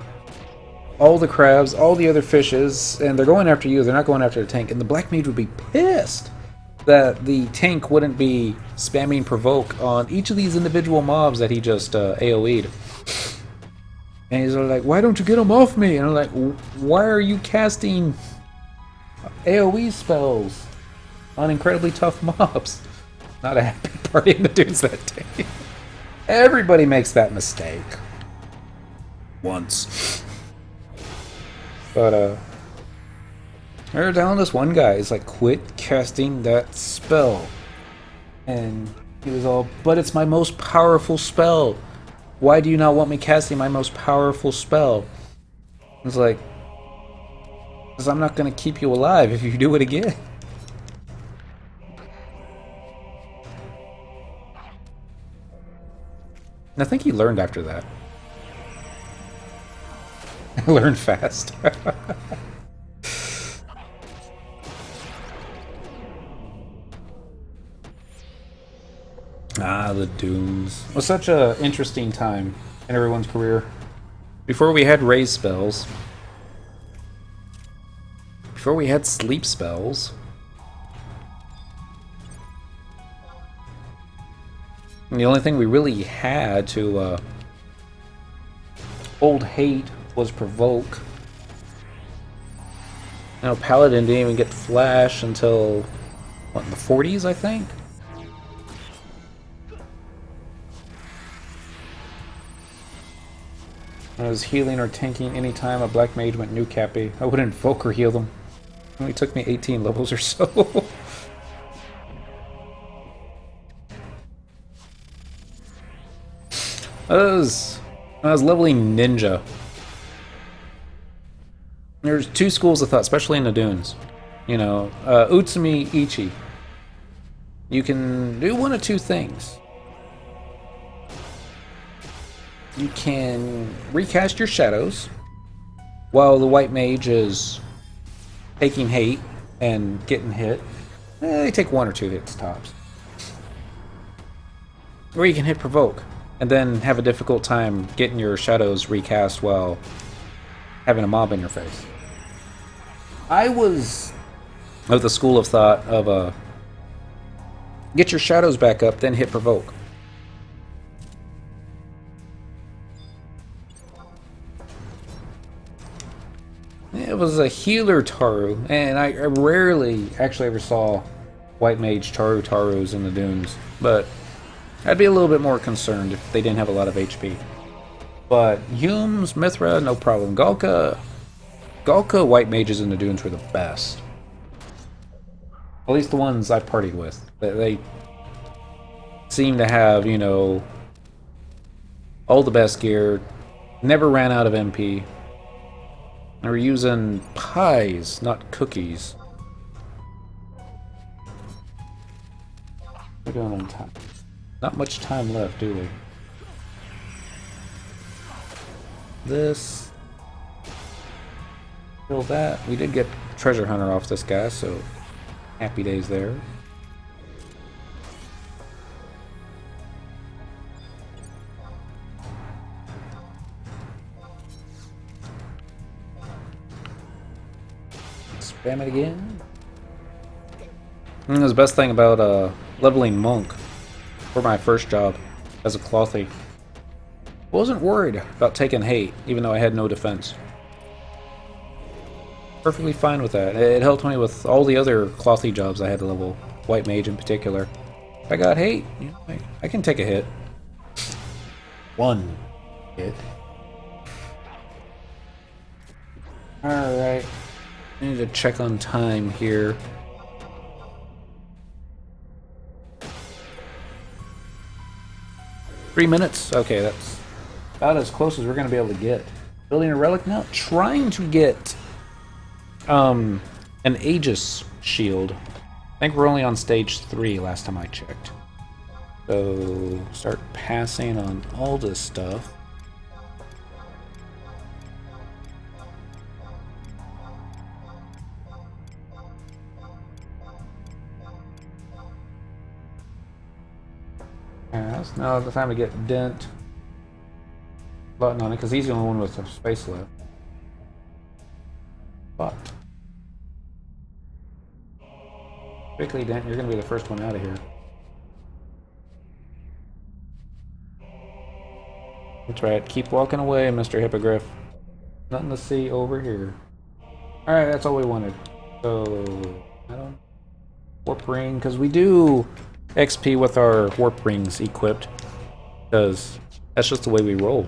all the crabs, all the other fishes, and they're going after you. They're not going after the tank. And the Black Mage would be pissed that the tank wouldn't be spamming provoke on each of these individual mobs that he just AoE'd. And he's like, why don't you get them off me? And I'm like, why are you casting AoE spells on incredibly tough mobs? Not a happy party in the dunes that day. Everybody makes that mistake. Once. But, they're telling this one guy, he's like, quit casting that spell. And he was all, but it's my most powerful spell. Why do you not want me casting my most powerful spell? I was like, because I'm not going to keep you alive if you do it again. And I think he learned after that. Learned fast. Ah, the dunes. It was such an interesting time in everyone's career. Before we had raise spells. Before we had sleep spells. And the only thing we really had to hold hate was provoke. You know, Paladin didn't even get Flash until, what, in the 40s, I think? I was healing or tanking anytime a Black Mage went nuke happy. I would invoke or heal them. It only took me 18 levels or so. I was leveling Ninja. There's two schools of thought, especially in the dunes. You know, Utsumi Ichi. You can do one of two things. You can recast your shadows while the white mage is taking hate and getting hit. They take 1 or 2 hits tops. Or you can hit provoke and then have a difficult time getting your shadows recast while having a mob in your face. I was of the school of thought of get your shadows back up, then hit provoke. It was a healer Taru, and I rarely actually ever saw white mage Tarus in the dunes, but I'd be a little bit more concerned if they didn't have a lot of HP. But Humes, Mithra, no problem. Galka white mages in the dunes were the best. At least the ones I partied with. They seem to have, you know, all the best gear, never ran out of MP. And we're using pies, not cookies. We're doing on time. Not much time left, do we? Kill that. We did get treasure hunter off this guy, so happy days there. Spam it again. The best thing about leveling monk for my first job as a clothy, wasn't worried about taking hate, even though I had no defense. Perfectly fine with that. It helped me with all the other clothy jobs I had to level, white mage in particular. If I got hate, you know, I can take a hit. One hit. Alright. I need to check on time here. Three minutes? Okay, that's about as close as we're going to be able to get. Building a relic now? Trying to get an aegis shield. I think we're only on stage 3 last time I checked. So, start passing on all this stuff. Yes, now the time to get Dent button on it, because he's the only one with some space left. But quickly, Dent, you're going to be the first one out of here. That's right. Keep walking away, Mr. Hippogriff. Nothing to see over here. Alright, that's all we wanted. So, I don't... Warp ring, because we do XP with our warp rings equipped. Because that's just the way we roll.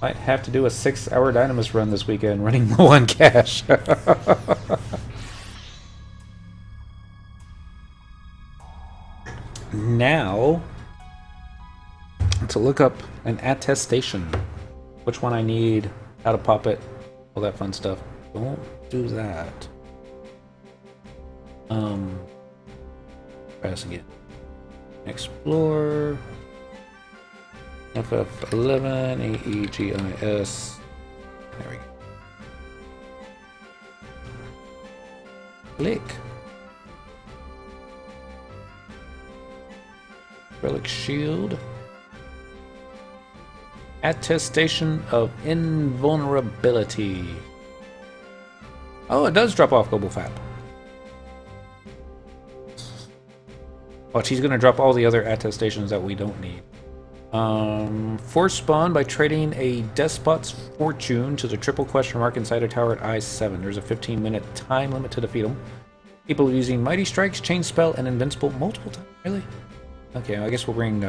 Might have to do a 6-hour Dynamis run this weekend, running low on cash. Now, to look up an attestation. Which one I need, how to pop it, all that fun stuff. Don't do that. Pass again. Explore. FF11, aegis. There we go. Click. Relic shield. Attestation of invulnerability. Oh, it does drop off global fap. Watch, he's gonna drop all the other attestations that we don't need. Force spawn by trading a Despot's Fortune to the triple question mark inside a tower at I-7. There's a 15-minute time limit to defeat him. People using Mighty Strikes, Chain Spell, and Invincible multiple times. Really? Okay, I guess we'll bring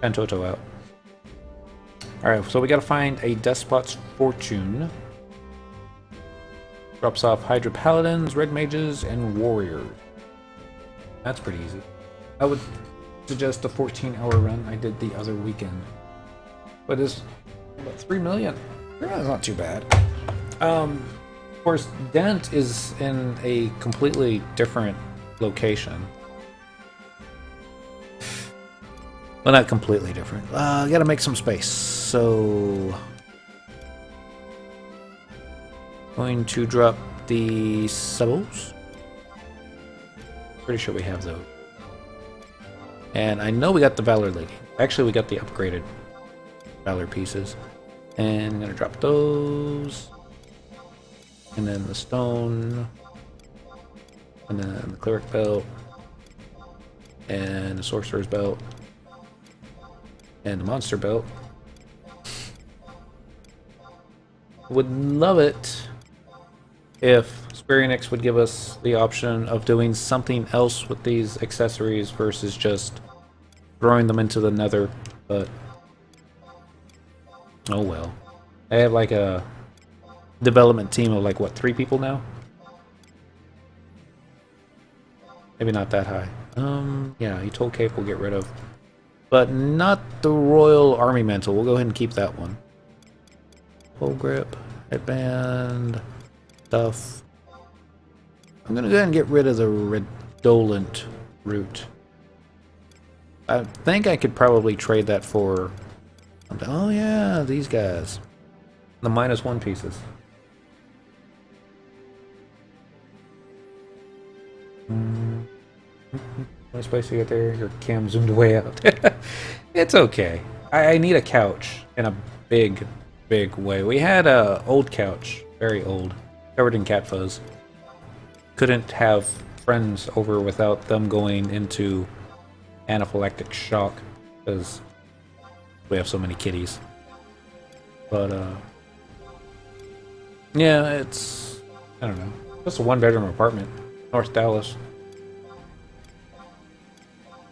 Pantoto out. Alright, so we gotta find a Despot's Fortune. Drops off Hydra Paladins, Red Mages, and Warriors. That's pretty easy. I would suggest a 14-hour run I did the other weekend. But it's about 3 million. That's not too bad. Of course, Dent is in a completely different location. Well, not completely different. Gotta make some space. So, going to drop the Subbles. Pretty sure we have those. And I know we got the Valor Lady. Actually, we got the upgraded Valor pieces. And I'm gonna drop those. And then the stone. And then the Cleric belt. And the Sorcerer's belt. And the Monster belt. Would love it if Square Enix would give us the option of doing something else with these accessories versus just throwing them into the nether, but oh well. I have like a development team of like, what, 3 people now? Maybe not that high. Yeah, he told Cape we'll get rid of. But not the Royal Army Mantle. We'll go ahead and keep that one. Full grip, headband, stuff. I'm gonna go ahead and get rid of the redolent root. I think I could probably trade that for... Oh yeah, these guys. The -1 pieces. Nice place to get there. Your cam zoomed way out. It's okay. I need a couch in a big, big way. We had a old couch, very old, covered in cat fuzz. Couldn't have friends over without them going into anaphylactic shock because we have so many kitties. But yeah, it's, I don't know, just a 1-bedroom apartment, North Dallas,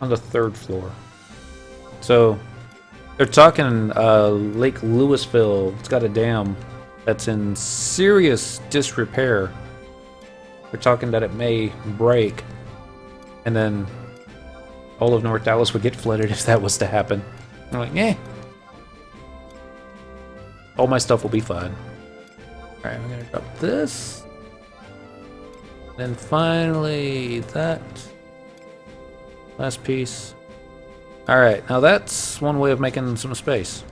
on the 3rd floor. So they're talking Lake Louisville. It's got a dam that's in serious disrepair. They're talking that it may break, and then all of North Dallas would get flooded if that was to happen. I'm like, eh. All my stuff will be fine. Alright, I'm gonna drop this. Then finally that last piece. Alright, now that's one way of making some space.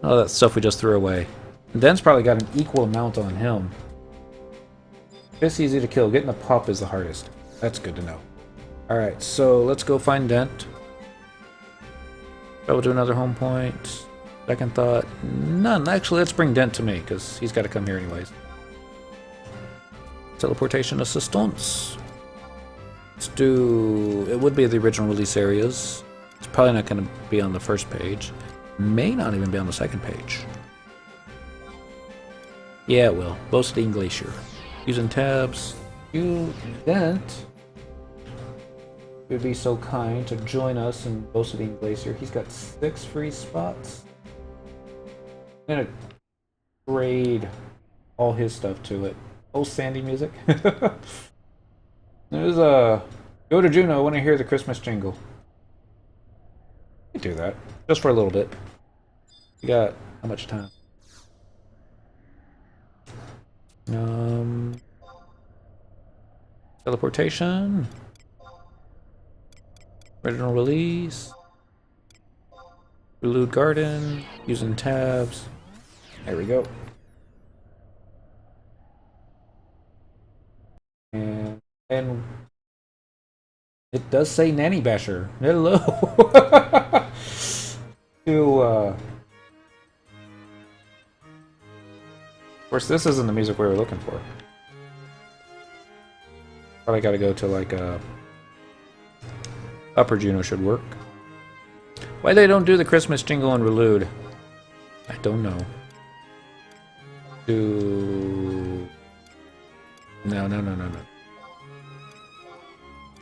Oh, that stuff we just threw away. And Den's probably got an equal amount on him. It's easy to kill. Getting the pop is the hardest. That's good to know. Alright, so let's go find Dent. Go to another home point. Second thought, none. Actually, let's bring Dent to me, because he's got to come here anyways. Teleportation assistance. Let's do... It would be the original release areas. It's probably not going to be on the first page. May not even be on the second page. Yeah, it will. Boasting Glacier. Using tabs. You, Dent, would be so kind to join us in Boasting Glacier. He's got 6 free spots. I'm gonna trade all his stuff to it. Oh, Sandy music. There's a go to Juno when I hear the Christmas jingle. You do that just for a little bit. You got how much time? Teleportation. Original release. Reload Garden. Using tabs. There we go. And it does say Nanny Basher. Hello. Of course, this isn't the music we were looking for. Probably got to go to like Upper Juno should work. Why they don't do the Christmas jingle and Reload? I don't know. No.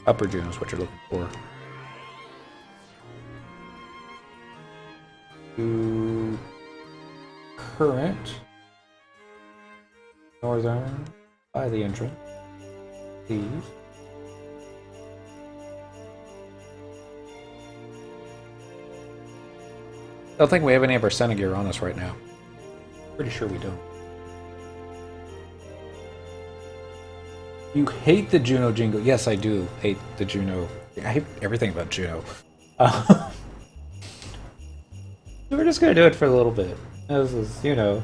Upper Juno is what you're looking for. To current northern by the entrance, please. I don't think we have any of our Senna gear on us right now. Pretty sure we don't. You hate the Juno jingle. Yes, I do hate the Juno. I hate everything about Juno. We're just gonna do it for a little bit. This is, you know...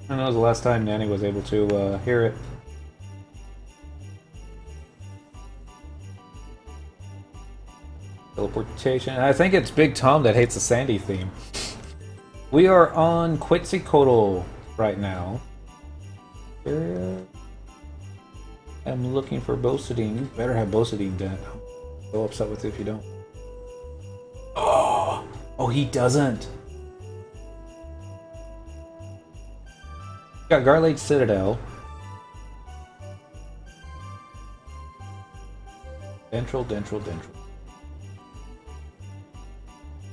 I know it was the last time Nanny was able to hear it. Teleportation. I think it's Big Tom that hates the Sandy theme. We are on Quetzalcoatl right now. I'm looking for Bosidine. You better have Bosidine done. I'm so upset with you if you don't. Oh, he doesn't. Got Garlade Citadel. Dentral.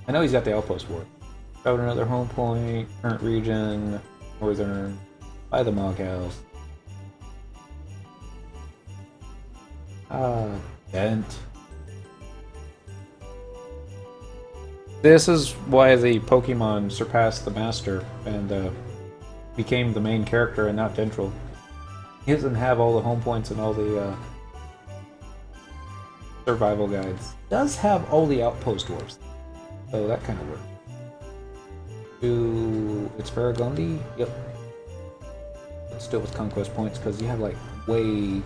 I know he's got the outpost for it. Got another home point, current region, northern, by the Mog House. Dent. This is why the Pokemon surpassed the Master and became the main character and not Dentral. He doesn't have all the home points and all the survival guides. Does have all the outpost dwarfs, so that kind of works. Do it's Faragondi? Yep. Let's do it with conquest points because you have like way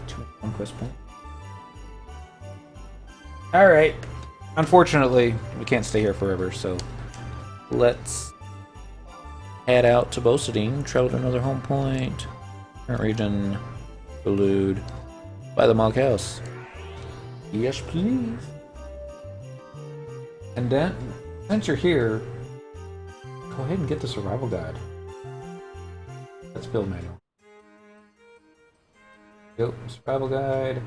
too many conquest points. Alright. Unfortunately, we can't stay here forever, so let's head out to Bosadine, travel to another home point. Current region, Elude, by the Mog House. Yes, please. And then, since you're here, go ahead and get the survival guide. Let's build manual. Yep, survival guide.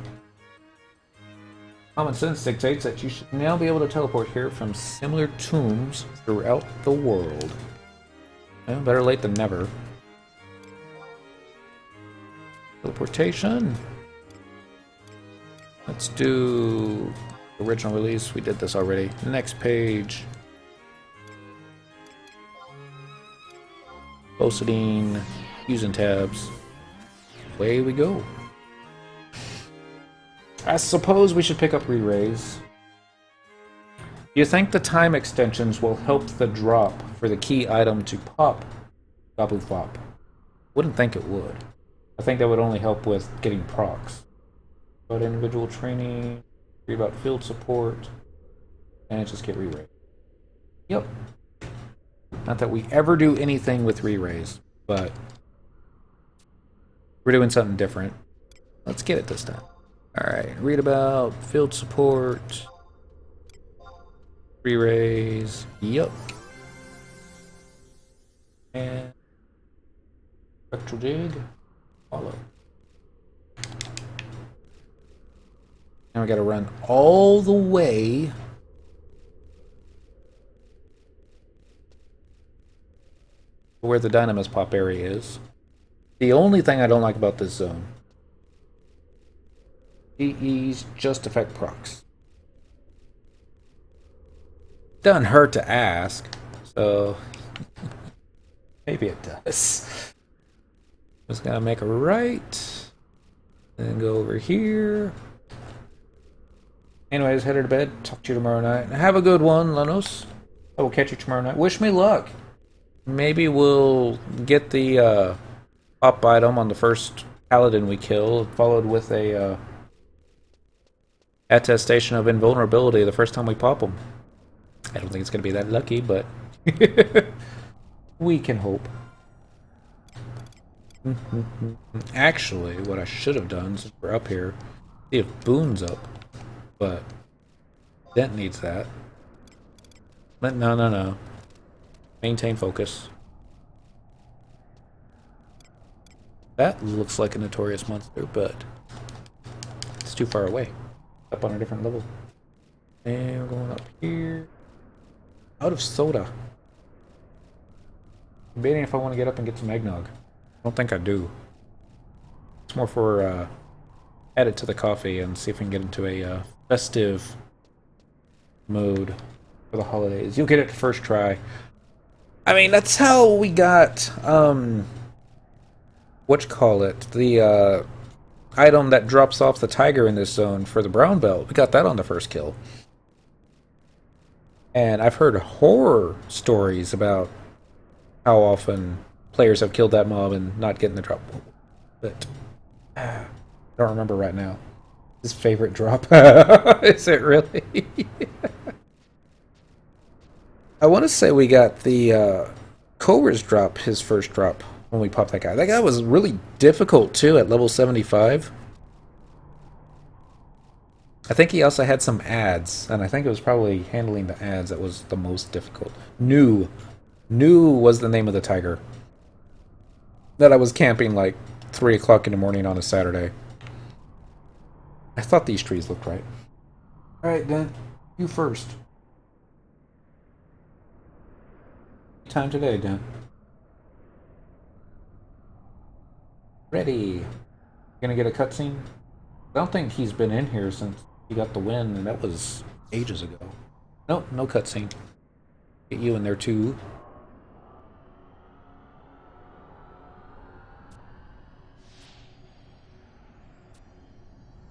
Common sense dictates that you should now be able to teleport here from similar tombs throughout the world. Well, better late than never. Teleportation. Let's do original release. We did this already. Next page. Bosadine. Using tabs. Away we go. I suppose we should pick up re-raise. Do you think the time extensions will help the drop for the key item to pop Gabu Fop? Wouldn't think it would. I think that would only help with getting procs. About individual training, read about field support, and just get re-raise. Yep. Not that we ever do anything with re-raise, but we're doing something different. Let's get it this time. Alright, read about field support, re-raise, yep. And spectral dig, follow. Now we gotta run all the way where the Dynamis pop area is. The only thing I don't like about this zone, EEs just affect procs. Doesn't hurt to ask, so maybe it does. Just gotta make a right, then go over here. Anyways, headed to bed. Talk to you tomorrow night. Have a good one, Lanos. I will catch you tomorrow night. Wish me luck. Maybe we'll get the pop item on the first paladin we kill, followed with a attestation of invulnerability the first time we pop them. I don't think it's going to be that lucky, but we can hope. Actually, what I should have done, since we're up here, see if Boone's up, but Dent needs that. But no. Maintain focus. That looks like a notorious monster, but it's too far away. Up on a different level. And we're going up here. Out of soda. Debating if I want to get up and get some eggnog. I don't think I do. It's more for add it to the coffee and see if we can get into a festive mode for the holidays. You'll get it first try. I mean, that's how we got whatchamacallit, the item that drops off the tiger in this zone for the brown belt. We got that on the first kill. And I've heard horror stories about how often players have killed that mob and not getting the drop. But I don't remember right now. His favorite drop. Is it really? I want to say we got the Cobra's drop, his first drop, when we popped that guy. That guy was really difficult, too, at level 75. I think he also had some ads, and I think it was probably handling the ads that was the most difficult. New was the name of the tiger. That I was camping like 3 o'clock in the morning on a Saturday. I thought these trees looked right. Alright, then. You first. Time today, Dan. Ready. Gonna get a cutscene? I don't think he's been in here since he got the win, and that was ages ago. Nope, no cutscene. Get you in there too.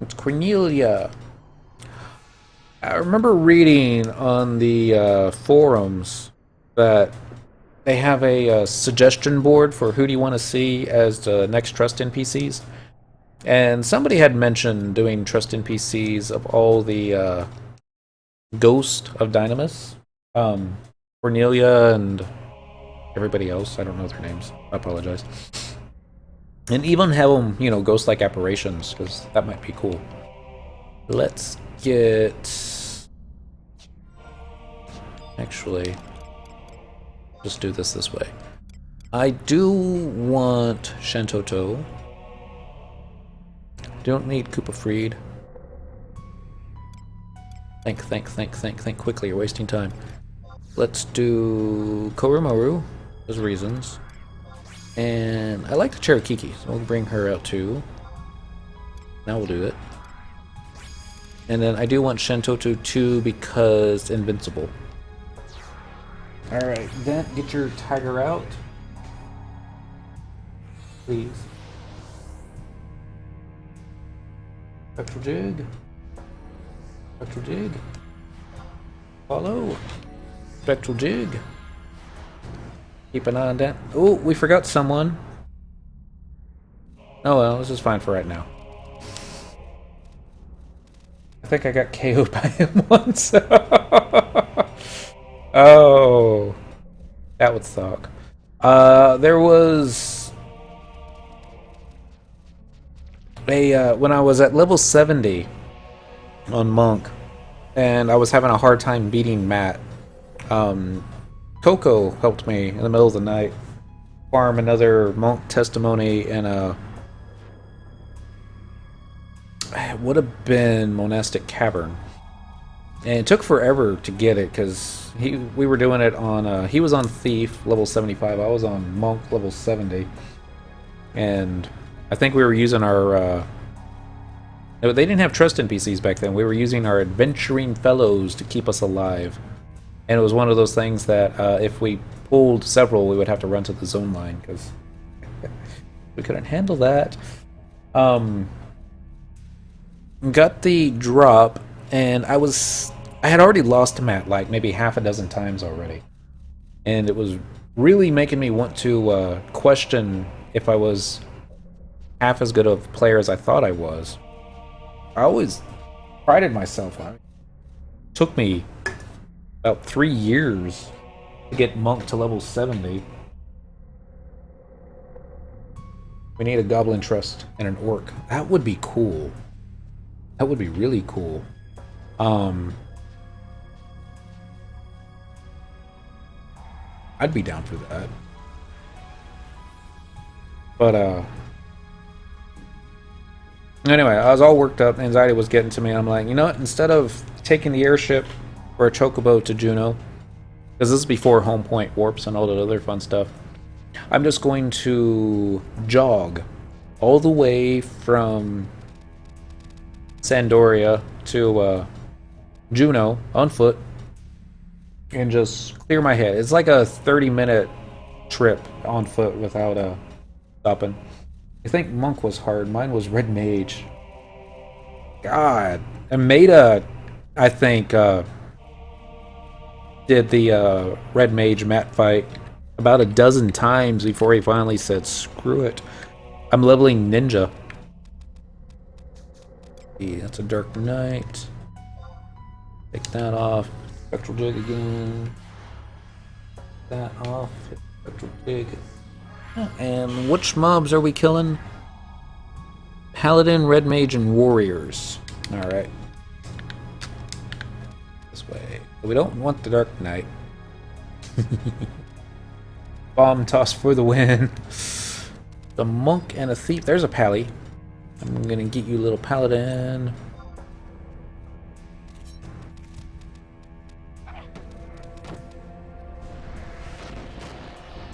It's Cornelia. I remember reading on the forums that they have a suggestion board for who do you want to see as the next Trust NPCs. And somebody had mentioned doing Trust NPCs of all the Ghost of Dynamis, Cornelia, and everybody else. I don't know their names. I apologize. And even have them, you know, ghost-like apparitions, because that might be cool. Let's get... Actually, just do this way. I do want Shantoto. Don't need Koopa Freed. Think quickly, you're wasting time. Let's do Korumaru, those reasons. And I like the Cherokee, so we'll bring her out too. Now we'll do it. And then I do want Shantoto too because Invincible. Alright, then get your tiger out. Please. Spectral Jig. Spectral Jig. Follow. Spectral Jig. Keep an eye on that. Oh, we forgot someone. Oh well, this is fine for right now. I think I got KO'd by him once. Oh. That would suck. There was a when I was at level 70 on Monk, and I was having a hard time beating Matt. Coco helped me in the middle of the night farm another Monk testimony in a... It would have been Monastic Cavern. And it took forever to get it because we were doing it on... he was on Thief, level 75. I was on Monk, level 70. And I think we were using our... no, they didn't have trust NPCs back then. We were using our adventuring fellows to keep us alive. And it was one of those things that if we pulled several, we would have to run to the zone line because we couldn't handle that. Got the drop, and I had already lost Matt like maybe half a dozen times already. And it was really making me want to question if I was half as good of a player as I thought I was. I always prided myself on it. It took me about 3 years to get Monk to level 70. We need a Goblin Trust and an Orc. That would be cool. That would be really cool. I'd be down for that. But, anyway, I was all worked up. Anxiety was getting to me. I'm like, you know what? Instead of taking the airship or a chocobo to Juneau, because this is before home point warps and all that other fun stuff, I'm just going to jog all the way from Sandoria to Juneau on foot and just clear my head. It's like a 30-minute trip on foot without stopping. I think Monk was hard. Mine was Red Mage. God. And Maida, I think, did the Red Mage Matt fight about a dozen times before he finally said, screw it. I'm leveling Ninja. Yeah, that's a Dark Knight. Take that off. Spectral Jig again. That off. Spectral Jig. And which mobs are we killing? Paladin, Red Mage, and Warriors. Alright. This way. We don't want the Dark Knight. Bomb toss for the win. The Monk and a Thief. There's a Pally. I'm gonna get you, little Paladin.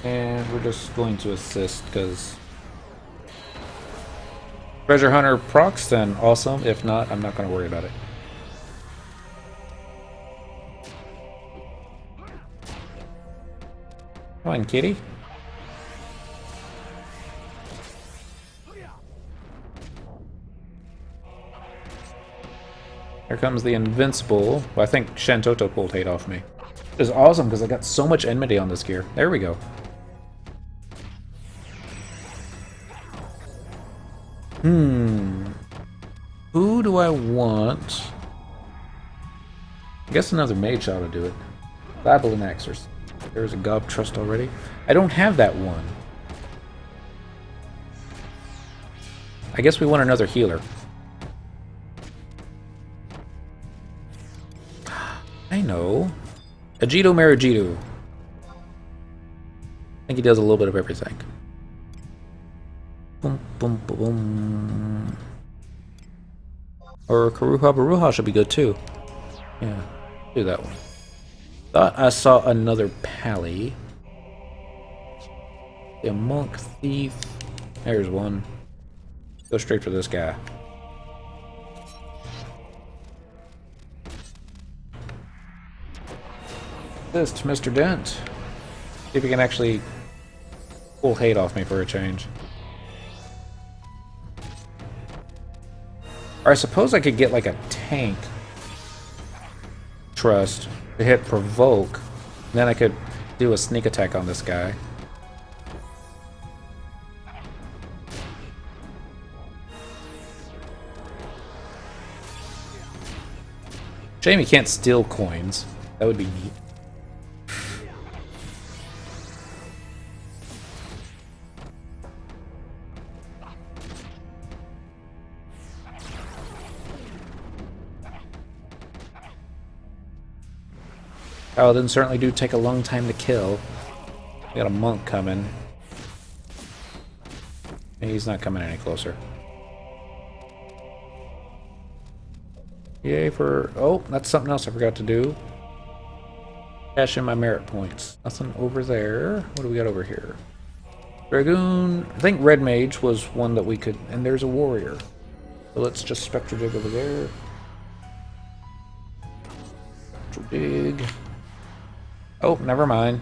And we're just going to assist because Treasure Hunter procs, then awesome. If not, I'm not going to worry about it. Come on, kitty. Here comes the Invincible. Well, I think Shantoto pulled hate off me. Which is awesome because I got so much enmity on this gear. There we go. Who do I want? I guess another mage ought to do it. Babylon Axers. There's a Gob Trust already. I don't have that one. I guess we want another healer. I know. Agito Maragito. I think he does a little bit of everything. Boom, boom, boom, boom. Or Karuha Baruha should be good too. Yeah, do that one. Thought I saw another pally. A monk thief. There's one. Go straight for this guy. This to Mr. Dent. See if he can actually pull hate off me for a change. Or I suppose I could get like a tank trust to hit provoke. Then I could do a sneak attack on this guy. Shame you can't steal coins. That would be neat. Paladins certainly do take a long time to kill. We got a monk coming. He's not coming any closer. Yay for... Oh, that's something else I forgot to do. Cash in my merit points. Nothing over there. What do we got over here? Dragoon. I think Red Mage was one that we could... And there's a warrior. So let's just Spectral Dig over there. Spectral Dig. Oh, never mind.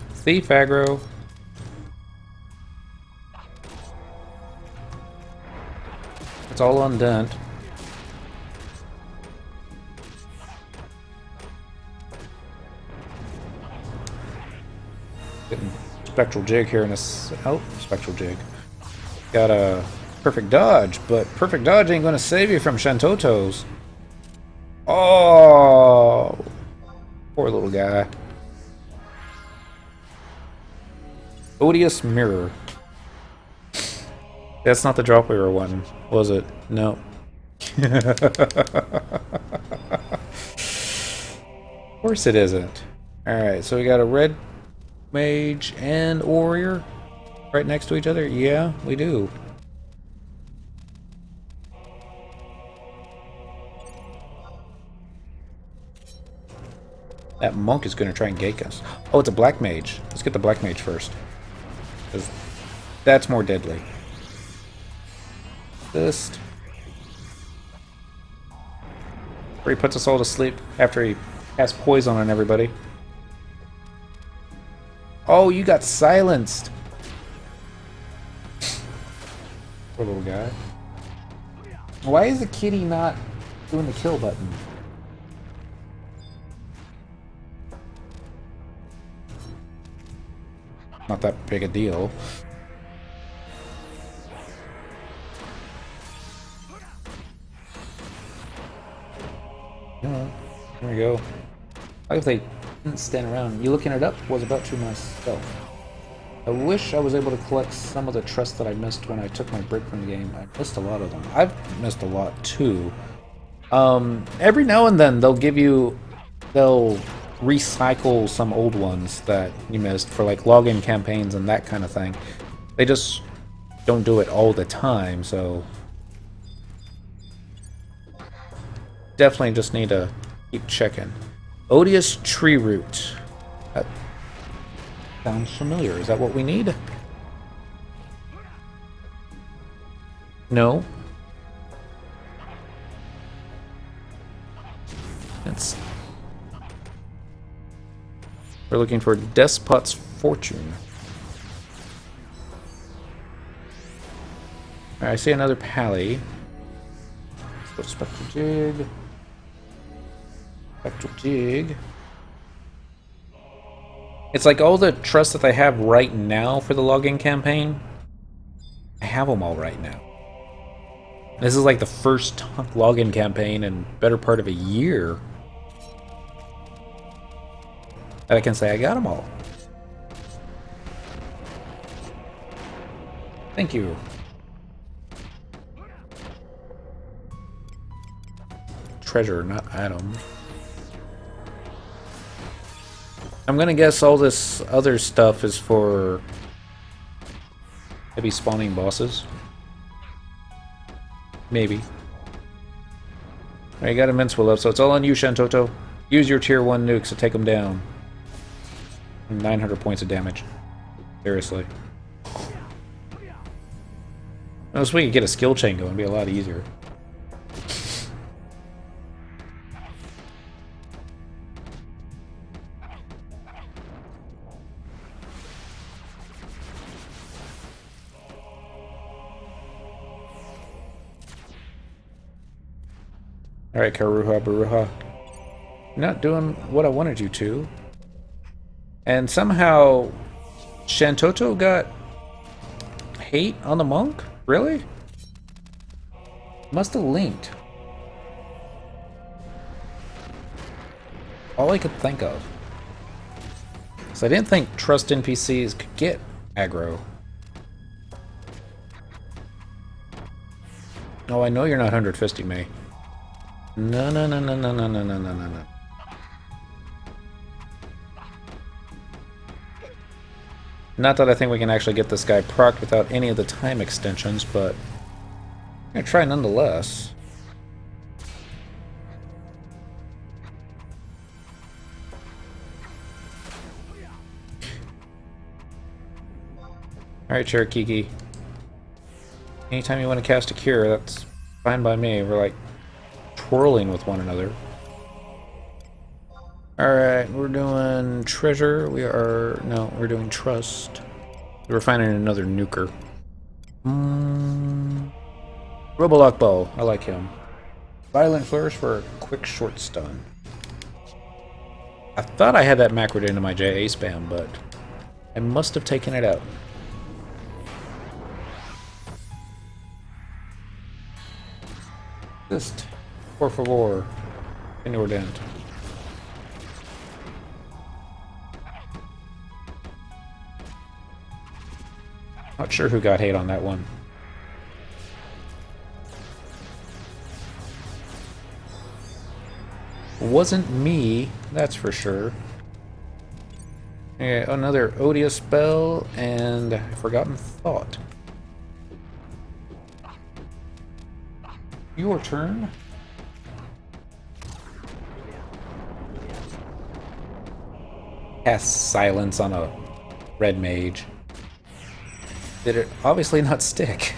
Thief aggro. It's all on Dent. Getting Spectral Jig here in this. Oh, Spectral Jig. Got a Perfect Dodge, but Perfect Dodge ain't gonna save you from Shantotos. Oh, poor little guy. Odious Mirror. That's not the drop we were wanting, was it? No. Of course it isn't. Alright, so we got a red mage and warrior right next to each other? Yeah, we do. That monk is going to try and gate us. Oh, it's a black mage. Let's get the black mage first. Because that's more deadly. Just... Where he puts us all to sleep after he casts poison on everybody. Oh, you got silenced! Poor little guy. Why is the kitty not doing the kill button? Not that big a deal. Yeah, there we go. Like if they didn't stand around. You looking it up was about to myself. I wish I was able to collect some of the trust that I missed when I took my break from the game. I missed a lot of them. I've missed a lot too. Every now and then they'll recycle some old ones that you missed for like login campaigns and that kind of thing. They just don't do it all the time, so definitely just need to keep checking. Odious Tree Root. That sounds familiar. Is that what we need? No. It's... We're looking for Despot's Fortune. Alright, I see another pally. Let's go Spectral Jig. Spectral Jig. It's like all the trust that I have right now for the login campaign, I have them all right now. This is like the first login campaign in better part of a year that I can say I got them all. Thank you. Treasure, not item. I'm gonna guess all this other stuff is for maybe spawning bosses. Maybe. Alright, you got immense will up, so it's all on you, Shantoto. Use your tier 1 nukes to take them down. 900 points of damage. Seriously. Unless we could get a skill chain going, it'd be a lot easier. Alright, Karuha Baruha. You're not doing what I wanted you to. And somehow Shantoto got hate on the monk? Really? Must have linked. All I could think of. So I didn't think trust NPCs could get aggro. Oh, I know you're not 100-fisting me. No, no, no, no, no, no, no, no, no, no, no. Not that I think we can actually get this guy procced without any of the time extensions, but I'm gonna try nonetheless. Alright, Cherokee. Anytime you want to cast a cure, that's fine by me. We're like twirling with one another. Alright, we're doing treasure. We're doing trust. We're finding another nuker. Robolock Bow, I like him. Violent Flourish for a quick short stun. I thought I had that macroed into my JA spam, but I must have taken it out. Just, por favor, inordent. Not sure who got hate on that one. Wasn't me, that's for sure. Okay, another odious spell and Forgotten Thought. Your turn. Cast Silence on a red mage. Did it obviously not stick?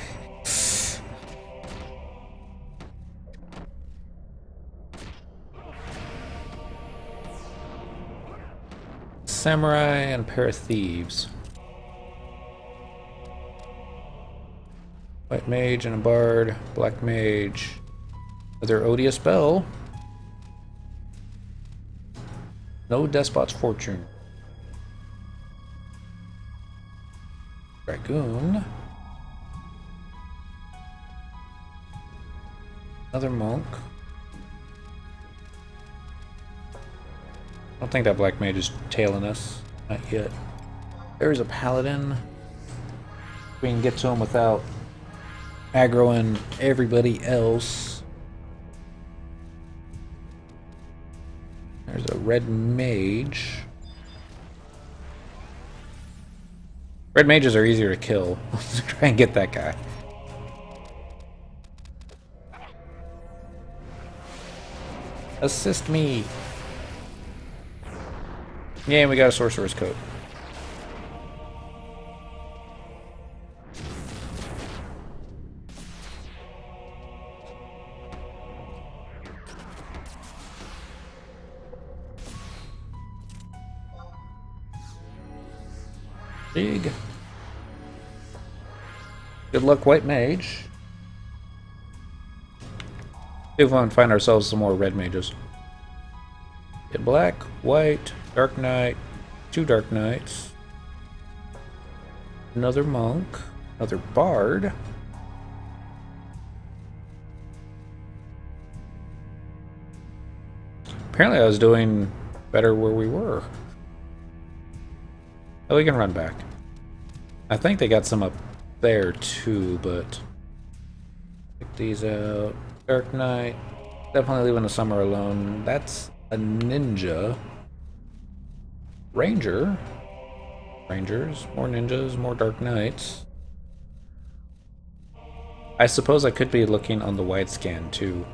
Samurai and a pair of thieves. White mage and a bard. Black mage. Another odious spell. No despot's fortune. Dragoon. Another monk. I don't think that black mage is tailing us. Not yet. There's a paladin. We can get to him without aggroing everybody else. There's a red mage. Red mages are easier to kill. Let's try and get that guy. Assist me. Yeah, and we got a sorcerer's coat. Big. Good luck, white mage. See if we can find ourselves some more red mages. Get black, white, dark knight, 2 Dark Knights. Another Monk. Another Bard. Apparently I was doing better where we were. Oh, we can run back. I think they got some up there too, but... Pick these out. Dark Knight. Definitely leaving the summer alone. That's a ninja. Ranger. Rangers. More ninjas, more Dark Knights. I suppose I could be looking on the wide scan too.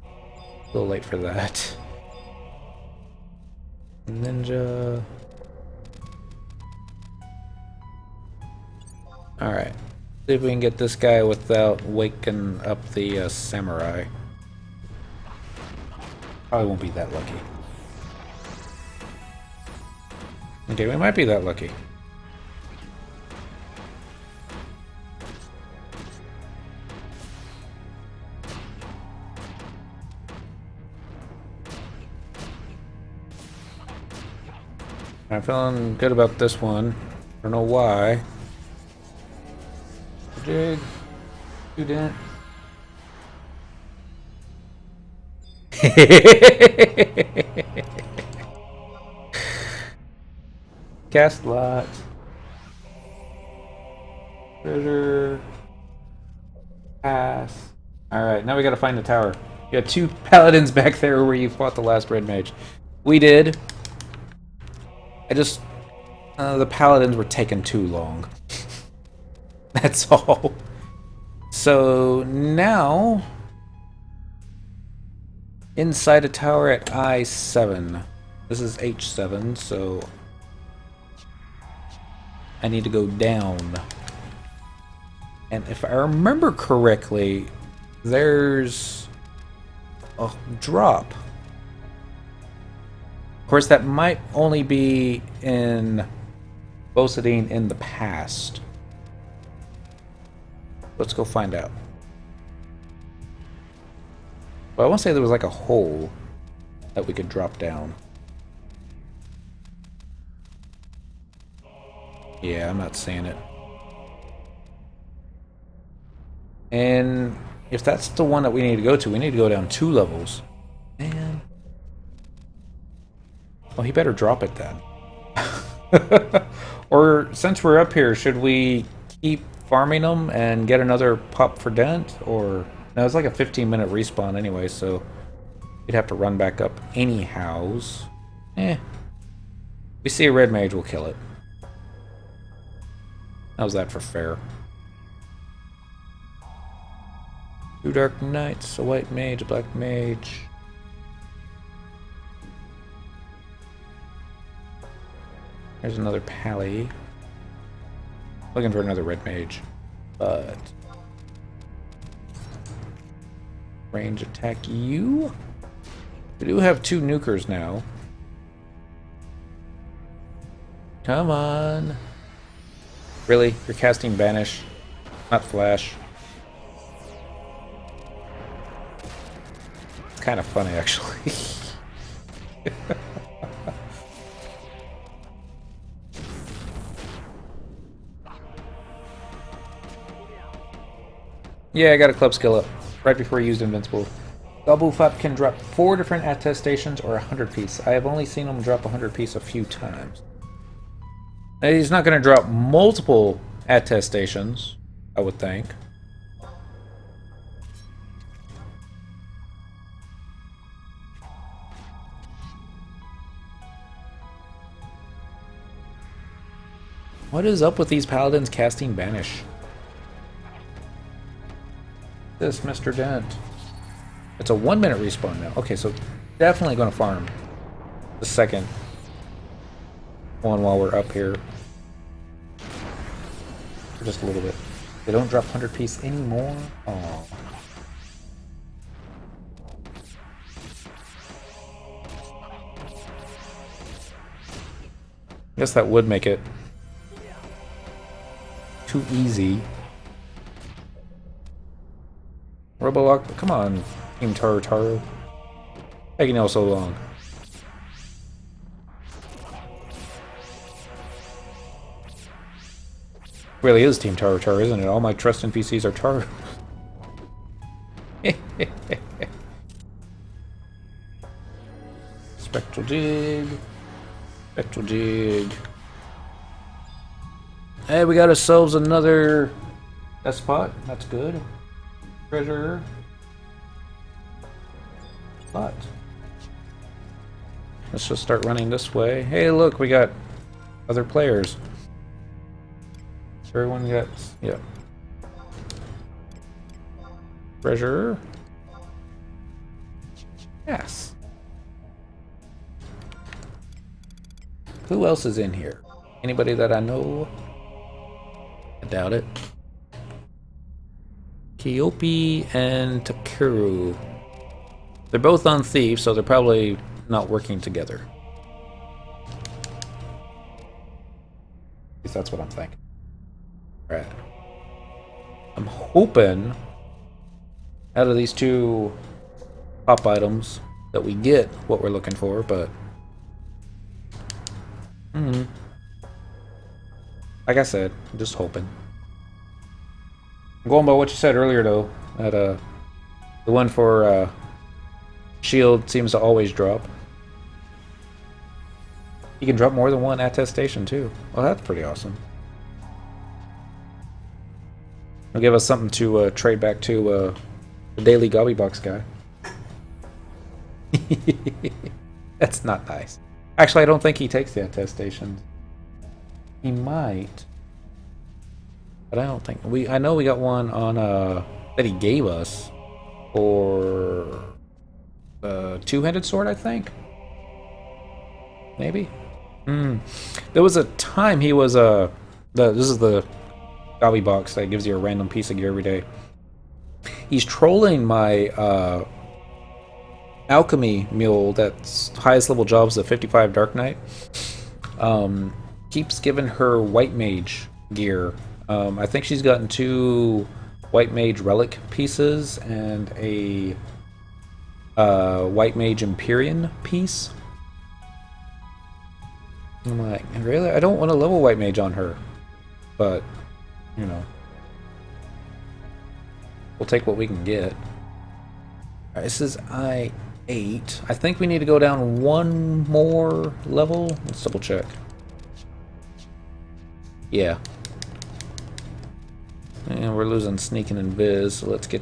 A little late for that. Ninja. Alright. See if we can get this guy without waking up the samurai. Probably won't be that lucky. Okay, we might be that lucky. I'm feeling good about this one. Don't know why. Jig. You didn't. Cast lot. Treasure. Pass. Alright, now we gotta find the tower. You got 2 paladins back there where you fought the last red mage. We did. I just... the paladins were taking too long. That's all. So now... Inside a tower at I7. This is H7, so... I need to go down. And if I remember correctly, there's a drop. Of course, that might only be in Bosadine in the past. Let's go find out. But I want to say there was like a hole that we could drop down. Yeah, I'm not seeing it. And if that's the one that we need to go to, we need to go down 2 levels. Man. Well, he better drop it then. Or since we're up here, should we keep farming them and get another pop for Dent? Or no, it's like a 15-minute respawn anyway, so we'd have to run back up anyhows. We see a red mage, we'll kill it. How's that for fair? 2 Dark Knights, a white mage, a black mage. There's another pally. Looking for another red mage. But... range attack you? We do have 2 nukers now. Come on. Really? You're casting Banish, not Flash. It's kind of funny, actually. Yeah, I got a club skill up right before I used Invincible. Galbufap can drop 4 different attestations or 100 piece. I have only seen him drop 100 piece a few times. Now, he's not going to drop multiple attestations, I would think. What is up with these paladins casting Banish? This, Mr. Dent. It's a 1-minute respawn now. Okay, so definitely going to farm the second one while we're up here. For just a little bit. They don't drop 100 piece anymore. Oh. Guess that would make it too easy. Robolock, come on, Team Taru. Taking all so long. Really is Team Taru Taru, isn't it? All my trust NPCs are Taru. Spectral Dig. Spectral Dig. Hey, we got ourselves another spot. That's good. Treasure. Spot. Let's just start running this way. Hey, look, we got other players. Everyone gets, yeah. Treasure. Yes. Who else is in here? Anybody that I know? I doubt it. Kyopi and Takeru. They're both on Thief, so they're probably not working together. At least that's what I'm thinking. Right. I'm hoping out of these two pop items that we get what we're looking for, but like I said, I'm just hoping. I'm going by what you said earlier though, that the one for shield seems to always drop. You can drop more than one attestation too. Well, that's pretty awesome. It'll give us something to trade back to the daily Gobby Box guy. That's not nice. Actually, I don't think he takes the attestations. He might, but I don't think I know we got one on that he gave us for two-handed sword. I think maybe. There was a time he was this is the Gobby Box that gives you a random piece of gear every day. He's trolling my alchemy mule that's highest level jobs at 55 Dark Knight. Keeps giving her white mage gear. I think she's gotten 2 white mage relic pieces and a white mage Empyrean piece. I'm like, really? I don't want to level white mage on her, but you know, we'll take what we can get. Alright, this is I8. I think we need to go down one more level. Let's double check. Yeah. And we're losing sneaking and viz, so let's get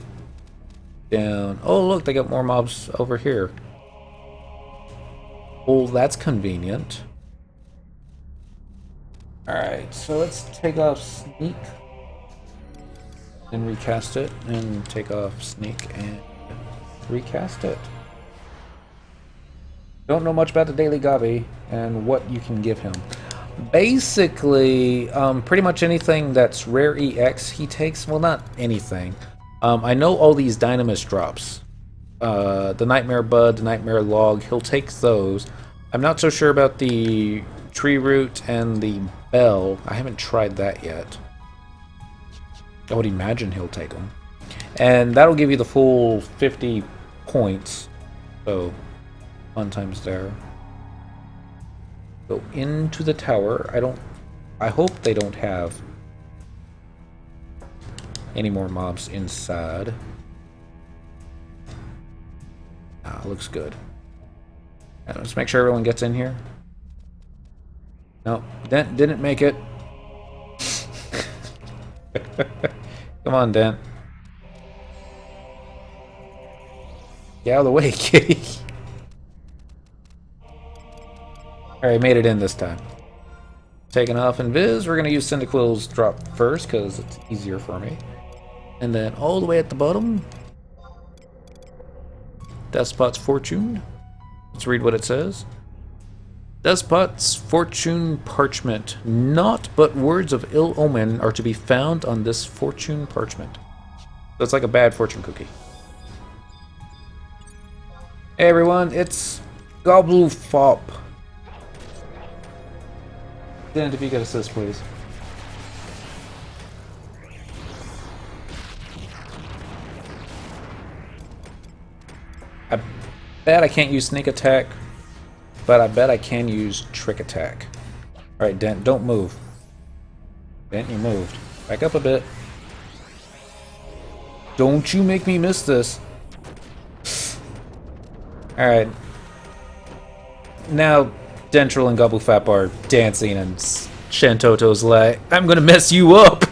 down. Oh, look, they got more mobs over here. Oh, that's convenient. Alright, so let's take off sneak and recast it, and take off sneak and recast it. Don't know much about the Daily Gobby and what you can give him. Basically, pretty much anything that's rare EX he takes. Well, not anything. I know all these Dynamis drops. The Nightmare Bud, the Nightmare Log, he'll take those. I'm not so sure about the Tree Root and the Bell. I haven't tried that yet. I would imagine he'll take them. And that'll give you the full 50 points. So, fun times there. Go into the tower. I hope they don't have any more mobs inside. Ah, looks good. Let's make sure everyone gets in here. No, Dent didn't make it. Come on, Dent. Get out of the way, kitty. Alright, made it in this time. Taking off in Viz. We're going to use Cyndaquil's drop first because it's easier for me. And then all the way at the bottom, Despot's Fortune. Let's read what it says. Despot's Fortune Parchment. Naught but words of ill omen are to be found on this Fortune Parchment. So it's like a bad fortune cookie. Hey everyone, it's Goblu Fop. Dent, if you could assist, please. I bet I can't use sneak attack, but I bet I can use trick attack. Alright, Dent, don't move. Dent, you moved. Back up a bit. Don't you make me miss this. Alright. Now, Dentral and Gobblefap are dancing, and Shantoto's like, I'm gonna mess you up!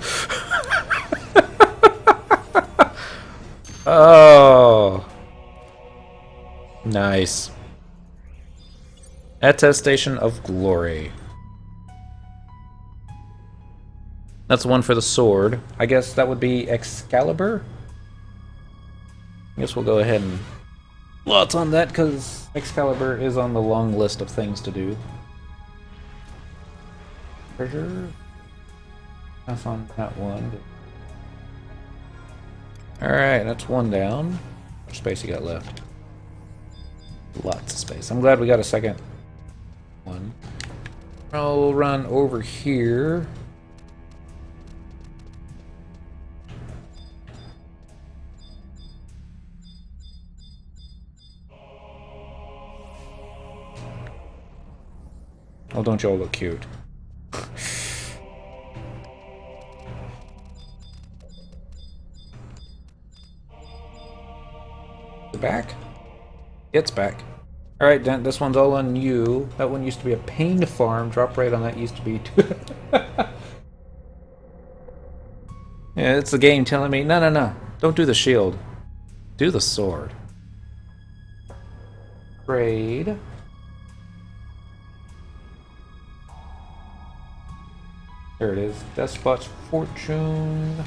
Oh. Nice. Attestation of Glory. That's one for the sword. I guess that would be Excalibur? I guess we'll go ahead and lots on that, because Excalibur is on the long list of things to do. Treasure? That's on that one. Alright, that's one down. How much space you got left? Lots of space. I'm glad we got a second one. I'll run over here. Oh, don't you all look cute? Back? It's back. Alright, Dent, this one's all on you. That one used to be a pain to farm. Drop rate on that used to be too. Yeah, it's the game telling me, no. Don't do the shield. Do the sword. Trade. There it is. Despot's Fortune.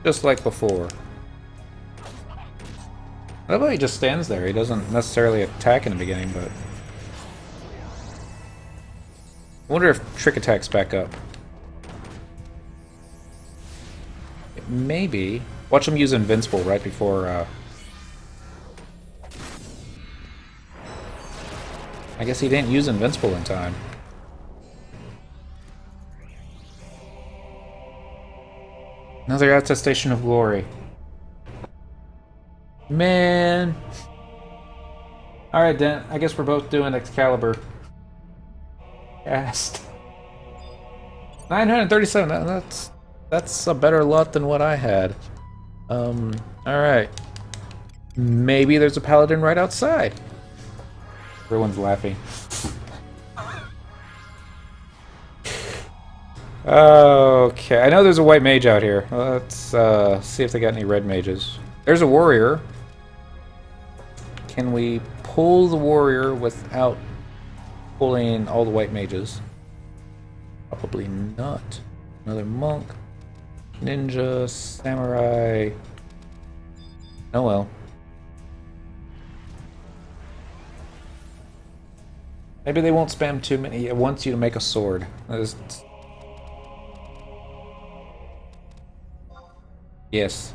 Just like before. I love how he just stands there. He doesn't necessarily attack in the beginning, but... I wonder if Trick Attack's back up. Maybe. Watch him use Invincible right before... I guess he didn't use Invincible in time. Another attestation of glory. Man. Alright, Dent. I guess we're both doing Excalibur. Cast. 937. That's a better lot than what I had. Alright. Maybe there's a paladin right outside. Everyone's laughing. Okay, I know there's a white mage out here. Let's see if they got any red mages. There's a warrior. Can we pull the warrior without pulling all the white mages? Probably not. Another monk. Ninja, samurai. Oh well. Maybe they won't spam too many. It wants you to make a sword. Yes.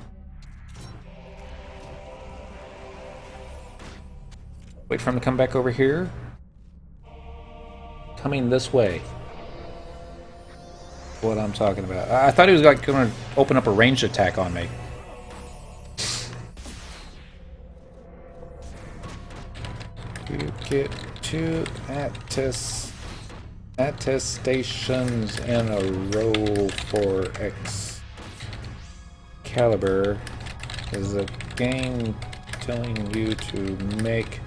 Wait for him to come back over here. Coming this way. What I'm talking about. I thought he was like going to open up a ranged attack on me. You get 2 attestations in a row for Excalibur. Is the game telling you to make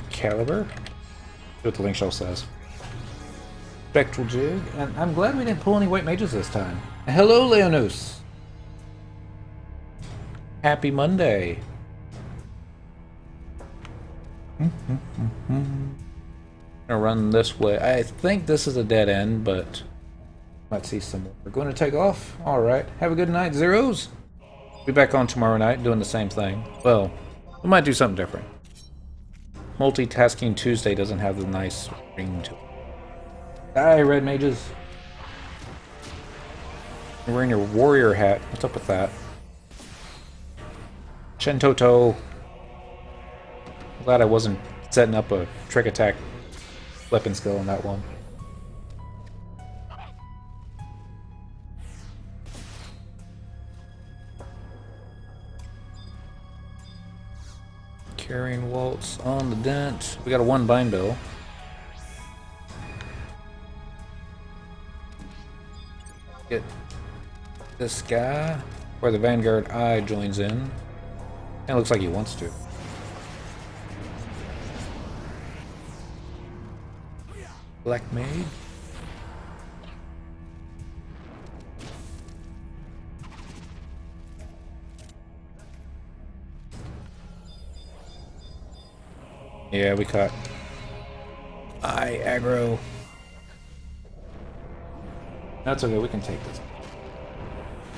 Excalibur? See what the link shell says. Spectral Jig, and I'm glad we didn't pull any white mages this time. Hello, Leonus. Happy Monday. Gonna run this way. I think this is a dead end, but might see some more. We're going to take off. All right. Have a good night, Zeros. Be back on tomorrow night doing the same thing. Well, we might do something different. Multitasking Tuesday doesn't have the nice ring to it. Die, red mages. You're wearing your warrior hat. What's up with that? Shentoto. Glad I wasn't setting up a trick attack weapon skill on that one. Carrying waltz on the dent. We got a 1 bind bill. get this guy, where the Vanguard Eye joins in. And it looks like he wants to. Black Maid. Yeah, we caught Eye aggro. That's okay, we can take this.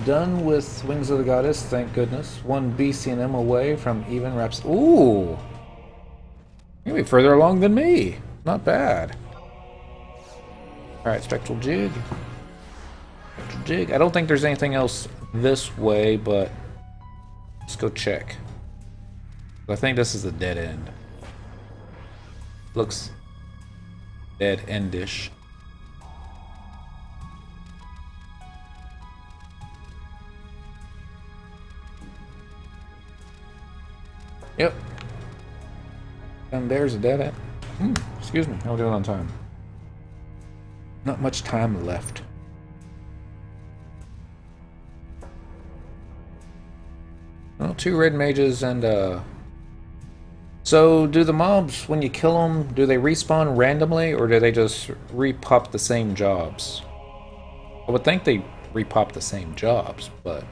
Done with Wings of the Goddess, thank goodness. One BCNM away from even reps. Ooh! You're gonna be further along than me. Not bad. Alright, Spectral Jig. Spectral Jig. I don't think there's anything else this way, but let's go check. I think this is a dead end. Looks dead endish. Yep. And there's a dead end. Excuse me, I'll do it on time. Not much time left. Well, 2 red mages and So, do the mobs, when you kill them, do they respawn randomly, or do they just repop the same jobs? I would think they repop the same jobs, but...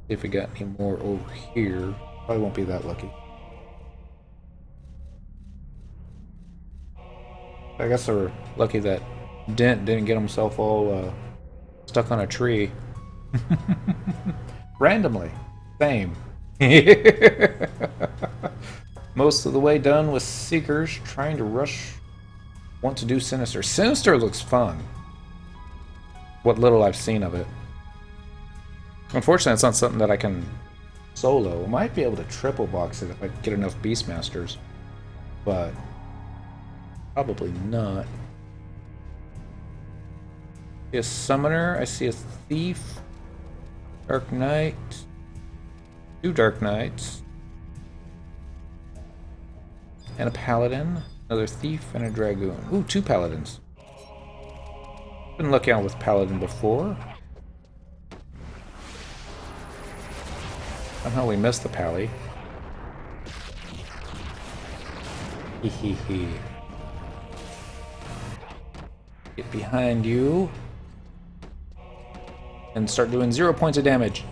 if we got any more over here, probably won't be that lucky. I guess we're lucky that Dent didn't get himself all stuck on a tree. Randomly. Same. Most of the way done with Seekers, trying to rush. Want to do Sinister. Sinister looks fun. What little I've seen of it. Unfortunately, it's not something that I can solo. I might be able to triple box it if I get enough Beastmasters. But probably not. I see a Summoner. I see a Thief. Dark Knight. 2 Dark Knights. And a Paladin. Another Thief and a Dragoon. Ooh, 2 Paladins. Been lucky out with Paladin before. Somehow we missed the Pally. Hee. Get behind you. And start doing 0 points of damage.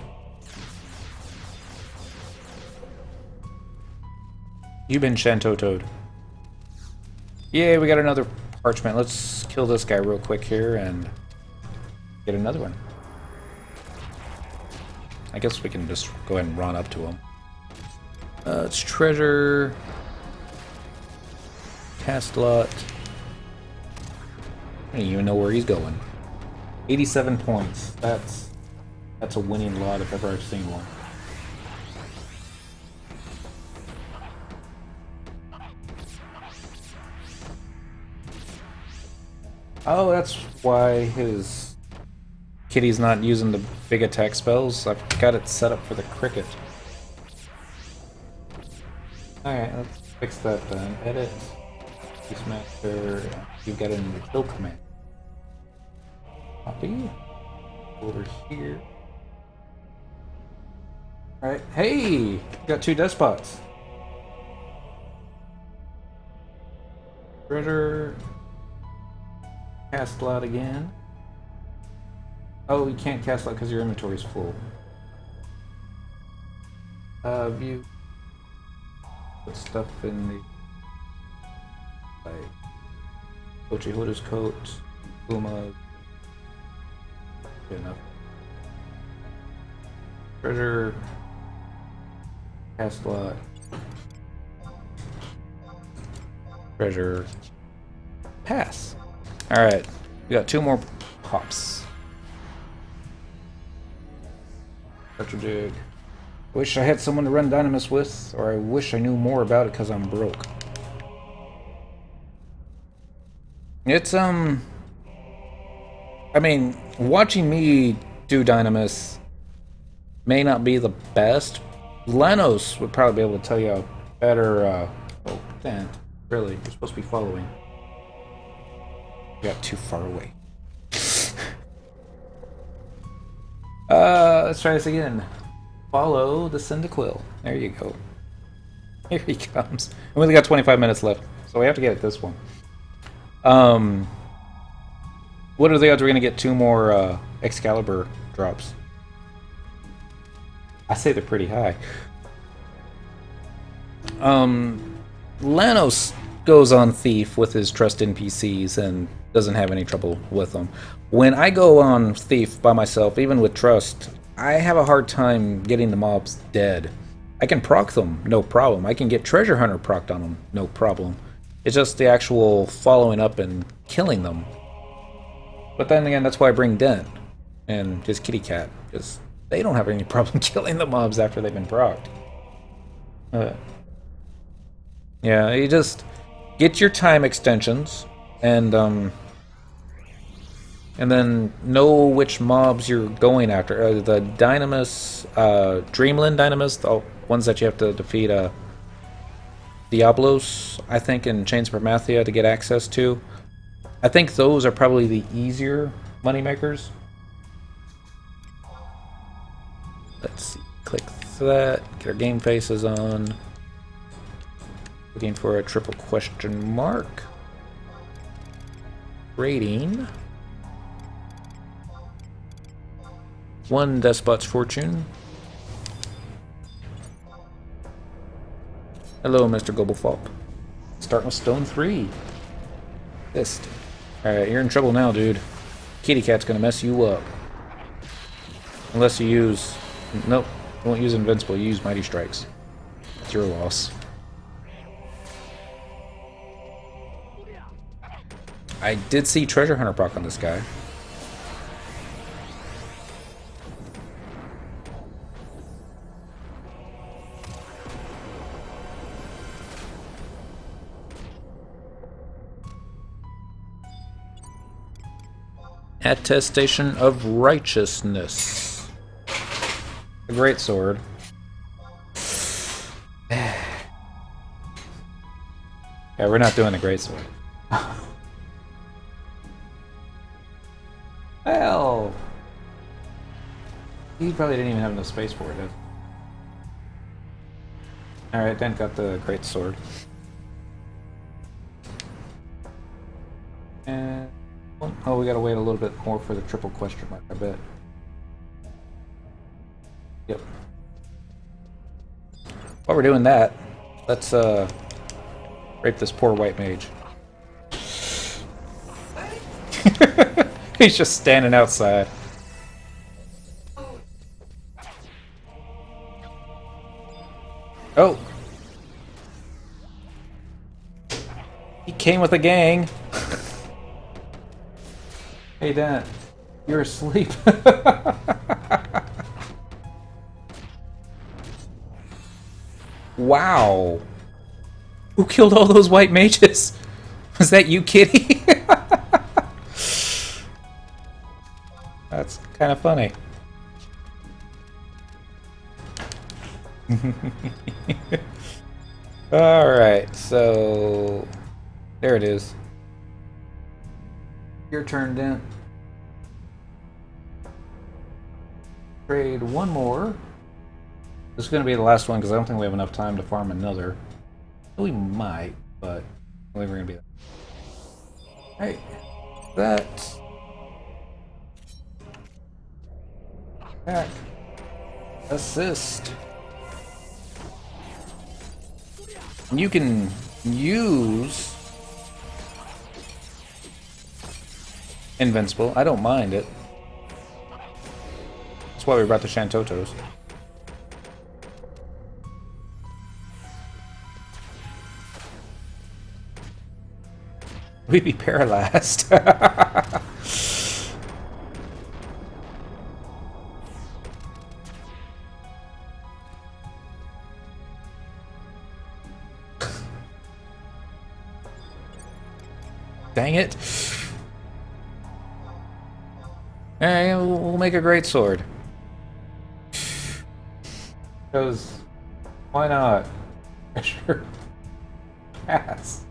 You've been Shanto-toed. Yay, we got another parchment. Let's kill this guy real quick here and get another one. I guess we can just go ahead and run up to him. It's treasure. Cast lot. I don't even know where he's going. 87 points. That's a winning lot if ever I've seen one. Oh, that's why his kitty's not using the big attack spells. I've got it set up for the cricket. Alright, let's fix that then. Edit. Beastmaster. You've got it in the kill command. Copy. Over here. Alright. Hey! Got 2 despots. Treasure. Cast lot again. Oh, you can't cast lot because your inventory is full. View. Put stuff in the like Ochihoda's coat, Uma. Good enough. Treasure. Cast lot. Treasure. Pass. Alright. We got 2 more pops. Spectral Jig. Wish I had someone to run Dynamis with, or I wish I knew more about it because I'm broke. It's, I mean, watching me do Dynamis may not be the best. Lenos would probably be able to tell you a better, oh, Dent. Really, you're supposed to be following. You got too far away. Let's try this again. Follow the Cyndaquil. There you go. Here he comes. We only got 25 minutes left, so we have to get at this one. What are the odds we're gonna get 2 more Excalibur drops? I say they're pretty high. Lanos goes on Thief with his trust NPCs and doesn't have any trouble with them. When I go on Thief by myself, even with trust, I have a hard time getting the mobs dead. I can proc them, no problem. I can get Treasure Hunter procced on them, no problem. It's just the actual following up and killing them. But then again, that's why I bring Dent and his kitty cat, because they don't have any problem killing the mobs after they've been procced. Yeah, you just get your time extensions and then know which mobs you're going after. The Dreamland Dynamis, the ones that you have to defeat Diablos, I think, in Chains of Promathia to get access to. I think those are probably the easier moneymakers. Let's see, click that, get our game faces on. Looking for a triple question mark. Rating. 1 Despot's Fortune. Hello, Mr. Gobblefalp. Starting with Stone 3. Fist. Alright, you're in trouble now, dude. Kitty Cat's gonna mess you up. Unless you use... Nope, you won't use Invincible, you use Mighty Strikes. It's your loss. I did see Treasure Hunter proc on this guy. Attestation of Righteousness. A great sword. Yeah, we're not doing the great sword. Well, he probably didn't even have enough space for it. Alright, Dent got the great sword. And oh, we gotta wait a little bit more for the triple question mark, I bet. Yep. While we're doing that, let's rape this poor white mage. He's just standing outside. Oh! He came with a gang! Hey, Dad, you're asleep. Wow. Who killed all those white mages? Was that you, Kitty? That's kind of funny. Alright, so... there it is. Your turn, Dent. Trade one more. This is going to be the last one because I don't think we have enough time to farm another. We might, but I believe we're going to be there. Hey, that. Back. Assist. You can use Invincible. I don't mind it. That's why we brought the Shantotos. We'd be paralyzed. Dang it. Alright, we'll make a great sword. Because, why not? Sure. Pass.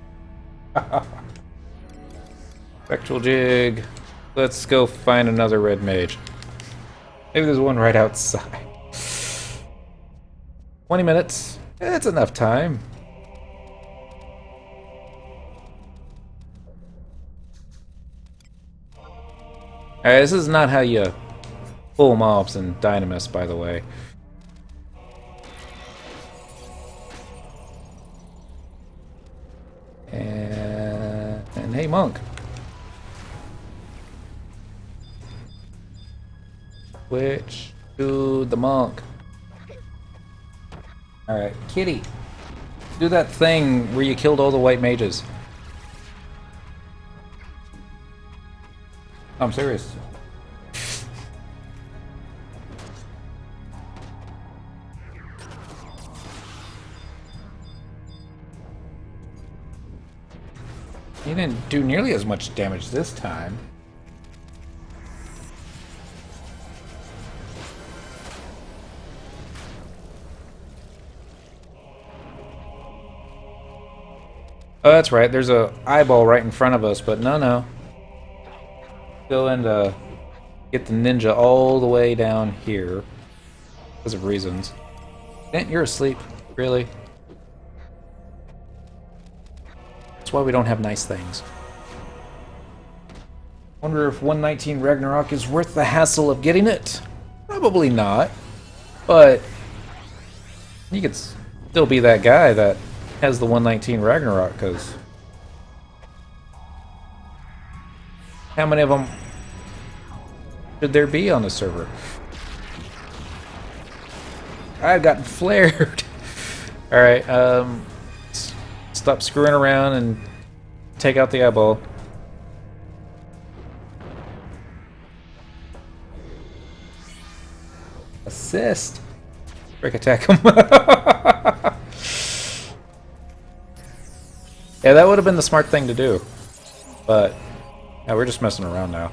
Spectral Jig. Let's go find another red mage. Maybe there's one right outside. 20 minutes. It's enough time. Alright, this is not how you pull mobs in Dynamis, by the way. And hey, monk. Switch to the monk. Alright, kitty. Do that thing where you killed all the white mages. I'm serious. He didn't do nearly as much damage this time. Oh, that's right. There's a eyeball right in front of us, but no. Go and get the ninja all the way down here because of reasons. Dent, you're asleep. Really? That's why we don't have nice things. Wonder if 119 Ragnarok is worth the hassle of getting it? Probably not. But you could still be that guy that has the 119 Ragnarok, because how many of them should there be on the server? I've gotten flared. Alright, stop screwing around and take out the eyeball. Assist. Break attack him. Yeah, that would have been the smart thing to do. But yeah, we're just messing around now.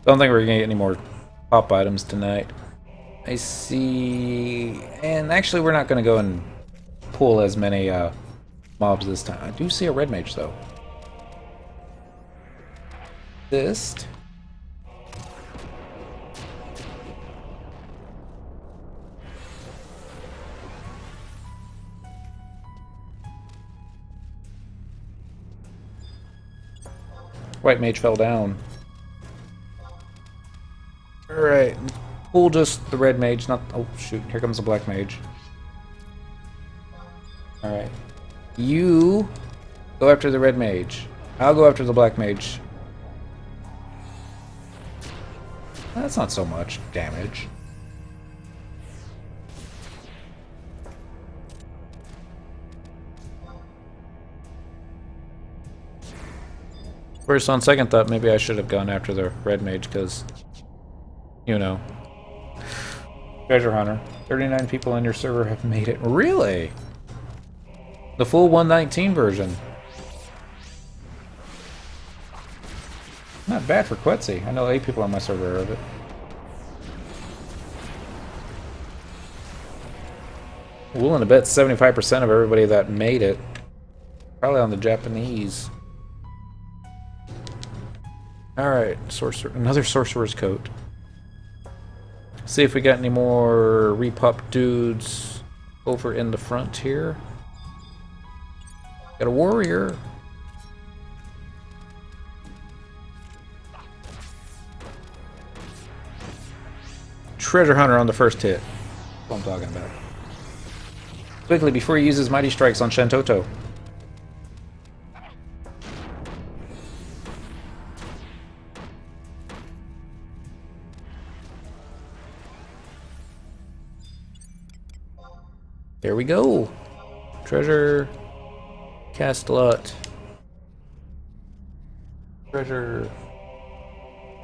Don't think we're gonna get any more pop items tonight. I see. And actually, we're not gonna go and pull as many mobs this time. I do see a red mage though. Assist. White mage fell down. Alright. Pull just the red mage, not... Oh, shoot. Here comes the black mage. Alright. You go after the red mage. I'll go after the black mage. That's not so much damage. First, on second thought, maybe I should have gone after the red mage, because, you know. Treasure Hunter. 39 people on your server have made it. Really? The full 119 version. Not bad for Quetzy. I know 8 people on my server of it. Willing to bet 75% of everybody that made it. Probably on the Japanese. Alright, another sorcerer's coat. See if we got any more repop dudes over in the front here. Got a warrior. Treasure Hunter on the first hit. That's what I'm talking about. Quickly, before he uses Mighty Strikes on Shantoto. There we go. Treasure Castellot. Treasure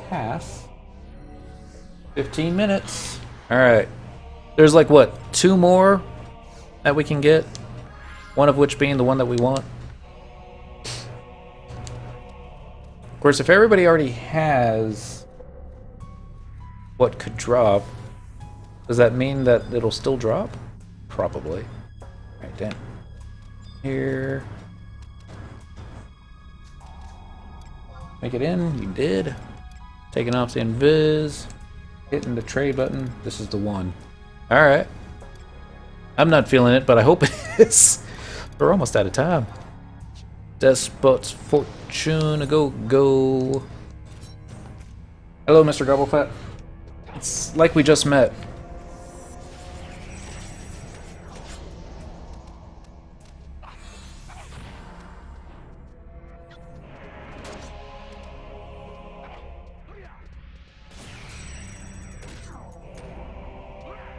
pass. 15 minutes. Alright. There's like, what, 2 more that we can get? One of which being the one that we want. Of course, if everybody already has what could drop, does that mean that it'll still drop? Probably. Alright, then. Here. Make it in. You did. Taking off the invis. Hitting the trade button. This is the one. Alright. I'm not feeling it, but I hope it is. We're almost out of time. Despot's Fortune. Go. Hello, Mr. Gobblefett. It's like we just met.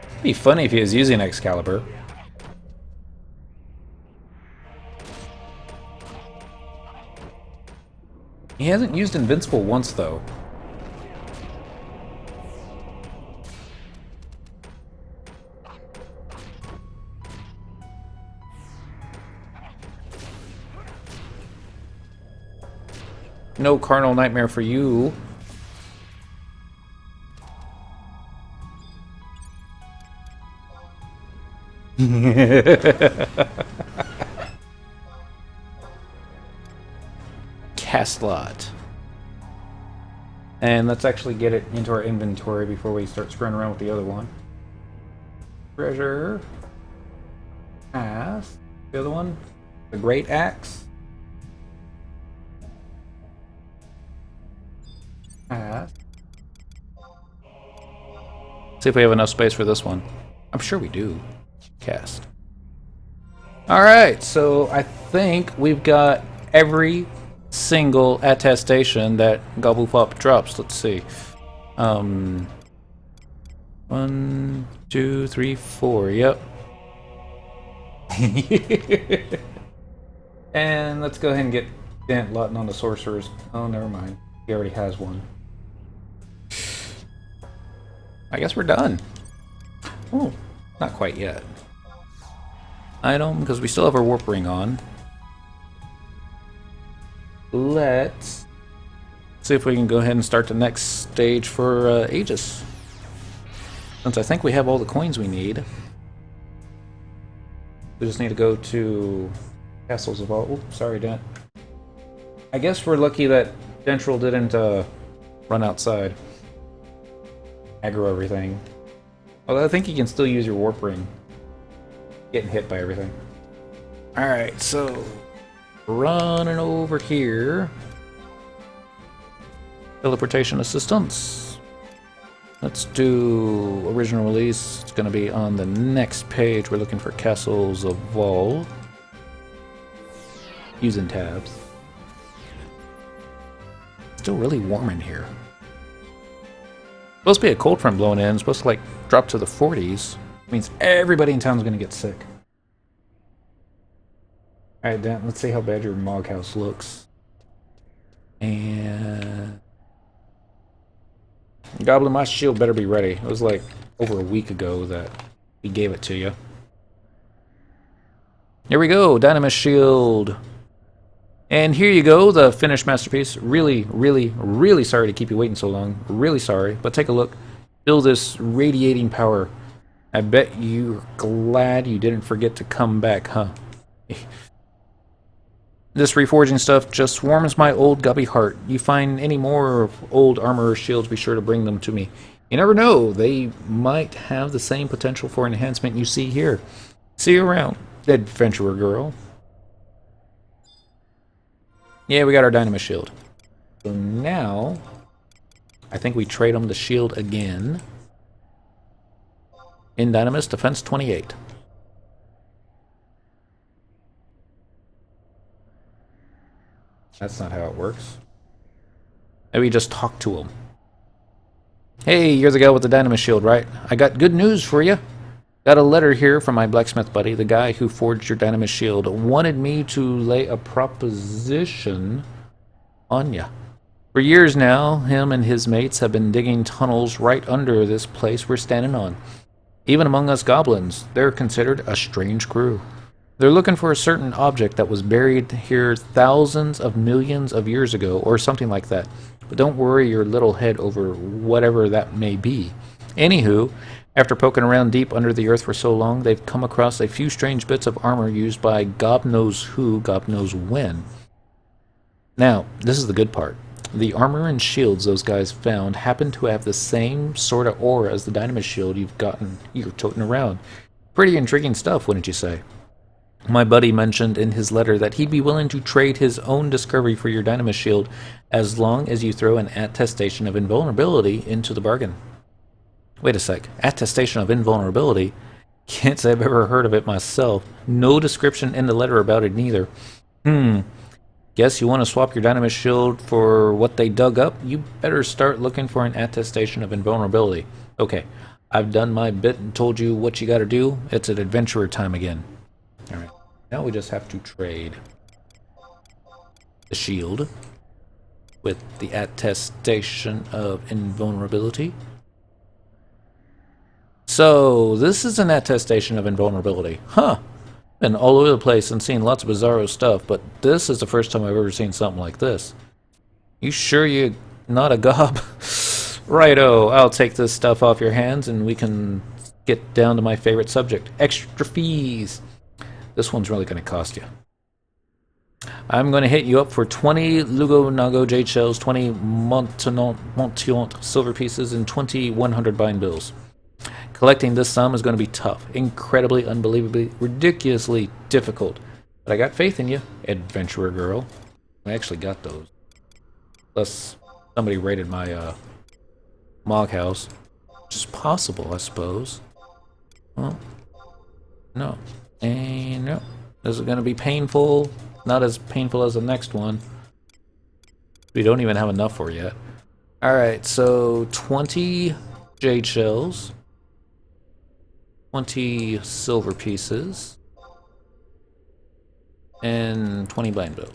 It'd be funny if he was using Excalibur. He hasn't used Invincible once, though. No carnal nightmare for you. Cast lot. And let's actually get it into our inventory before we start screwing around with the other one. Treasure. Cast. The other one. The Great Axe. Cast. See if we have enough space for this one. I'm sure we do. Cast. Alright, so I think we've got every single attestation that Gobblepop drops. Let's see. 1, 2, 3, 4. Yep. And let's go ahead and get Dent Lutton on the sorcerers. Oh, never mind. He already has one. I guess we're done. Oh, not quite yet. Item, because we still have our warp ring on. Let's see if we can go ahead and start the next stage for Aegis. Since I think we have all the coins we need. We just need to go to Castles of all. Oops, sorry, Dent. I guess we're lucky that Dentril didn't run outside. Aggro everything. Although I think you can still use your warp ring. Getting hit by everything. Alright, so running over here. Teleportation assistance. Let's do original release. It's going to be on the next page. We're looking for Castles of Vol. Using tabs. Still really warm in here. Supposed to be a cold front blowing in. Supposed to like drop to the 40s. Means everybody in town is going to get sick. Alright, Dan, let's see how bad your Mog House looks. And Goblin, my shield better be ready. It was like over a week ago that we gave it to you. Here we go, Dynamis Shield. And here you go, the finished masterpiece. Really sorry to keep you waiting so long. Really sorry, but take a look. Feel this radiating power. I bet you're glad you didn't forget to come back, huh? This reforging stuff just warms my old gubby heart. You find any more old armor or shields, be sure to bring them to me. You never know, they might have the same potential for enhancement you see here. See you around, adventurer girl. Yeah, we got our Dynamis shield. So now, I think we trade them the shield again. In Dynamis, defense 28. That's not how it works. Maybe just talk to him. Hey, you're the guy with the Dynamis shield, right? I got good news for you. Got a letter here from my blacksmith buddy, the guy who forged your Dynamis shield. Wanted me to lay a proposition on ya. For years now, him and his mates have been digging tunnels right under this place we're standing on. Even among us goblins, they're considered a strange crew. They're looking for a certain object that was buried here thousands of millions of years ago, or something like that. But don't worry your little head over whatever that may be. Anywho, after poking around deep under the earth for so long, they've come across a few strange bits of armor used by God knows who, God knows when. Now, this is the good part. The armor and shields those guys found happen to have the same sort of aura as the Dynamis shield you're toting around. Pretty intriguing stuff, wouldn't you say? My buddy mentioned in his letter that he'd be willing to trade his own discovery for your Dynamis shield as long as you throw an attestation of invulnerability into the bargain. Wait a sec. Attestation of invulnerability? Can't say I've ever heard of it myself. No description in the letter about it neither. Guess you want to swap your Dynamis shield for what they dug up? You better start looking for an attestation of invulnerability. Okay, I've done my bit and told you what you gotta do. It's an adventurer time again. Alright, now we just have to trade the shield with the attestation of invulnerability. So, this is an attestation of invulnerability. Huh. Been all over the place and seen lots of bizarro stuff, but this is the first time I've ever seen something like this. You sure you're not a gob? Righto, I'll take this stuff off your hands and we can get down to my favorite subject. Extra fees. This one's really going to cost you. I'm going to hit you up for 20 Lugo Nago jade shells, 20 Montiant silver pieces, and 20 100 bind bills. Collecting this sum is going to be tough, incredibly, unbelievably, ridiculously difficult. But I got faith in you, adventurer girl. I actually got those. Plus, somebody raided my Mog house. Which is possible, I suppose. Well, no. And no. This is going to be painful. Not as painful as the next one. We don't even have enough for yet. Alright, so 20 jade shells. 20 silver pieces. And 20 bind bills.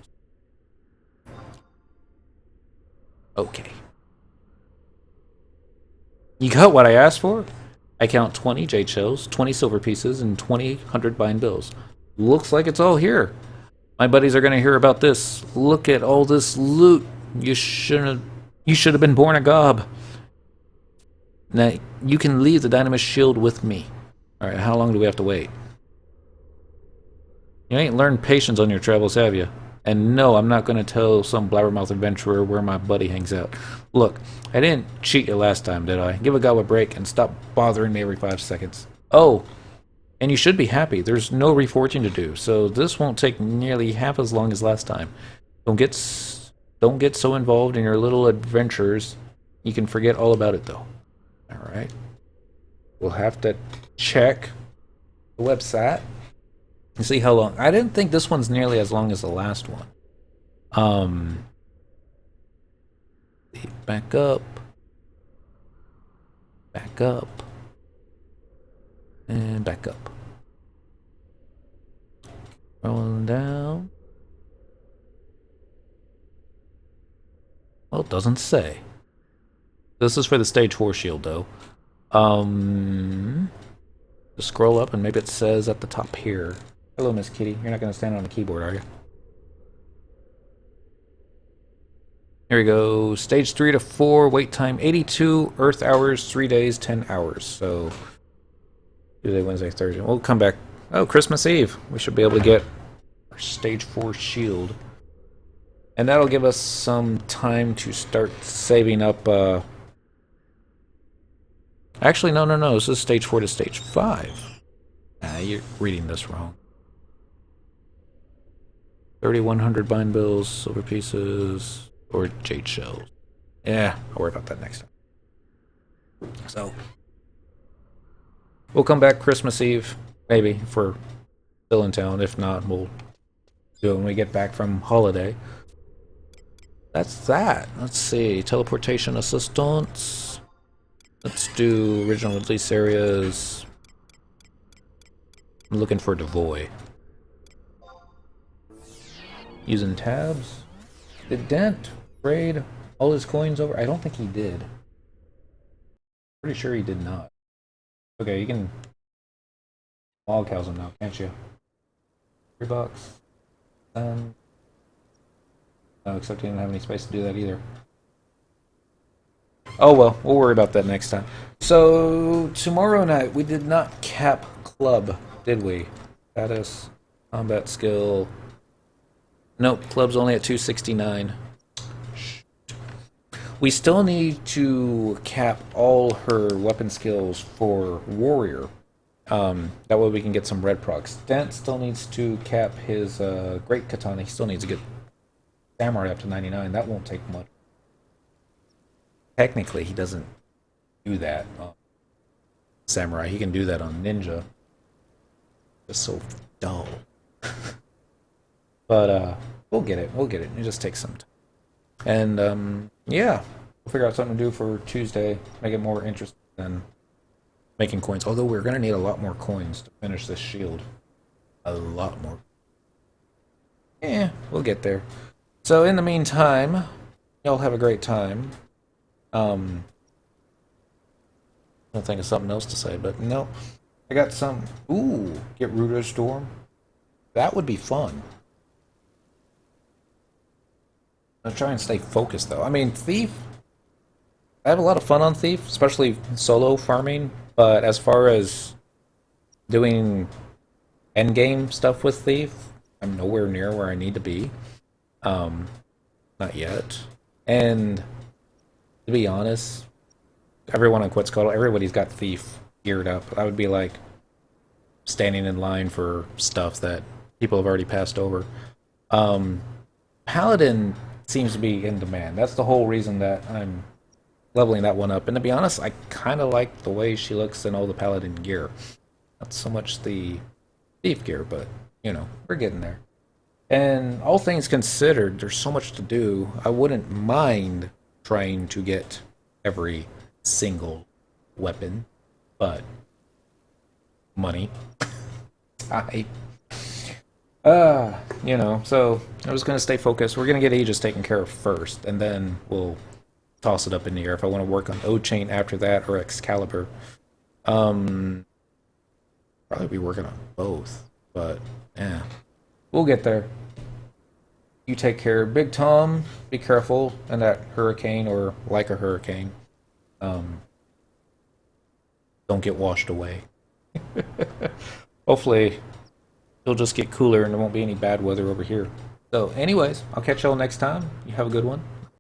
Okay. You got what I asked for? I count 20 jade shells, 20 silver pieces, and 20 100 bind bills. Looks like it's all here. My buddies are going to hear about this. Look at all this loot. You should have been born a gob. Now, you can leave the Dynamis shield with me. Alright, how long do we have to wait? You ain't learned patience on your travels, have you? And no, I'm not going to tell some blabbermouth adventurer where my buddy hangs out. Look, I didn't cheat you last time, did I? Give a gob a break and stop bothering me every 5 seconds. Oh, and you should be happy. There's no reforging to do, so this won't take nearly half as long as last time. Don't get so involved in your little adventures. You can forget all about it, though. Alright. We'll have to check the website and see how long. I didn't think this one's nearly as long as the last one. Back up. Back up. And back up. Rolling down. Well, it doesn't say. This is for the stage 4 shield, though. Just scroll up and maybe it says at the top here. Hello, Miss Kitty. You're not going to stand on the keyboard, are you? Here we go. Stage 3 to 4. Wait time 82. Earth hours 3 days 10 hours. So Tuesday, Wednesday, Thursday. We'll come back. Oh, Christmas Eve. We should be able to get our stage 4 shield. And that'll give us some time to start saving up. Actually, no. This is stage 4 to stage 5. Nah, you're reading this wrong. 3,100 bind bills, silver pieces, or jade shells. Yeah, I'll worry about that next time. So, we'll come back Christmas Eve, maybe, if we're still in town. If not, we'll do it when we get back from holiday. That's that. Let's see. Teleportation assistance. Let's do original release areas. I'm looking for Devoy. Using tabs. Did Dent trade all his coins over? I don't think he did. Pretty sure he did not. Okay, you can log house him now, can't you? $3. No, except he didn't have any space to do that either. Oh well, we'll worry about that next time. So, tomorrow night, we did not cap club, did we? Status, combat skill. Nope, club's only at 269. We still need to cap all her weapon skills for warrior. That way we can get some red procs. Dent still needs to cap his great katana. He still needs to get samurai up to 99. That won't take much. Technically, he doesn't do that on samurai. He can do that on ninja. It's so dull. But we'll get it. We'll get it. It just takes some time. And yeah, we'll figure out something to do for Tuesday. Make it more interesting than making coins. Although we're gonna need a lot more coins to finish this shield. A lot more. Yeah, we'll get there. So in the meantime, y'all have a great time. I'll think of something else to say, but no. I got some. Ooh, get Ruder Storm. That would be fun. I'll try and stay focused though. I mean, Thief. I have a lot of fun on Thief, especially solo farming. But as far as doing endgame stuff with Thief, I'm nowhere near where I need to be. Not yet. And to be honest, everyone on Quetzalcoatl, everybody's got Thief geared up. I would be like standing in line for stuff that people have already passed over. Paladin seems to be in demand. That's the whole reason that I'm leveling that one up. And to be honest, I kind of like the way she looks in all the Paladin gear. Not so much the Thief gear, but, you know, we're getting there. And all things considered, there's so much to do. I wouldn't mind trying to get every single weapon, but money. I you know, so I'm just gonna stay focused. We're gonna get Aegis taken care of first, and then we'll toss it up in the air if I want to work on O-Chain after that or Excalibur. Probably be working on both, but yeah, we'll get there. You take care. Big Tom, be careful in that hurricane or like a hurricane. Don't get washed away. Hopefully, it'll just get cooler and there won't be any bad weather over here. So anyways, I'll catch y'all next time. You have a good one.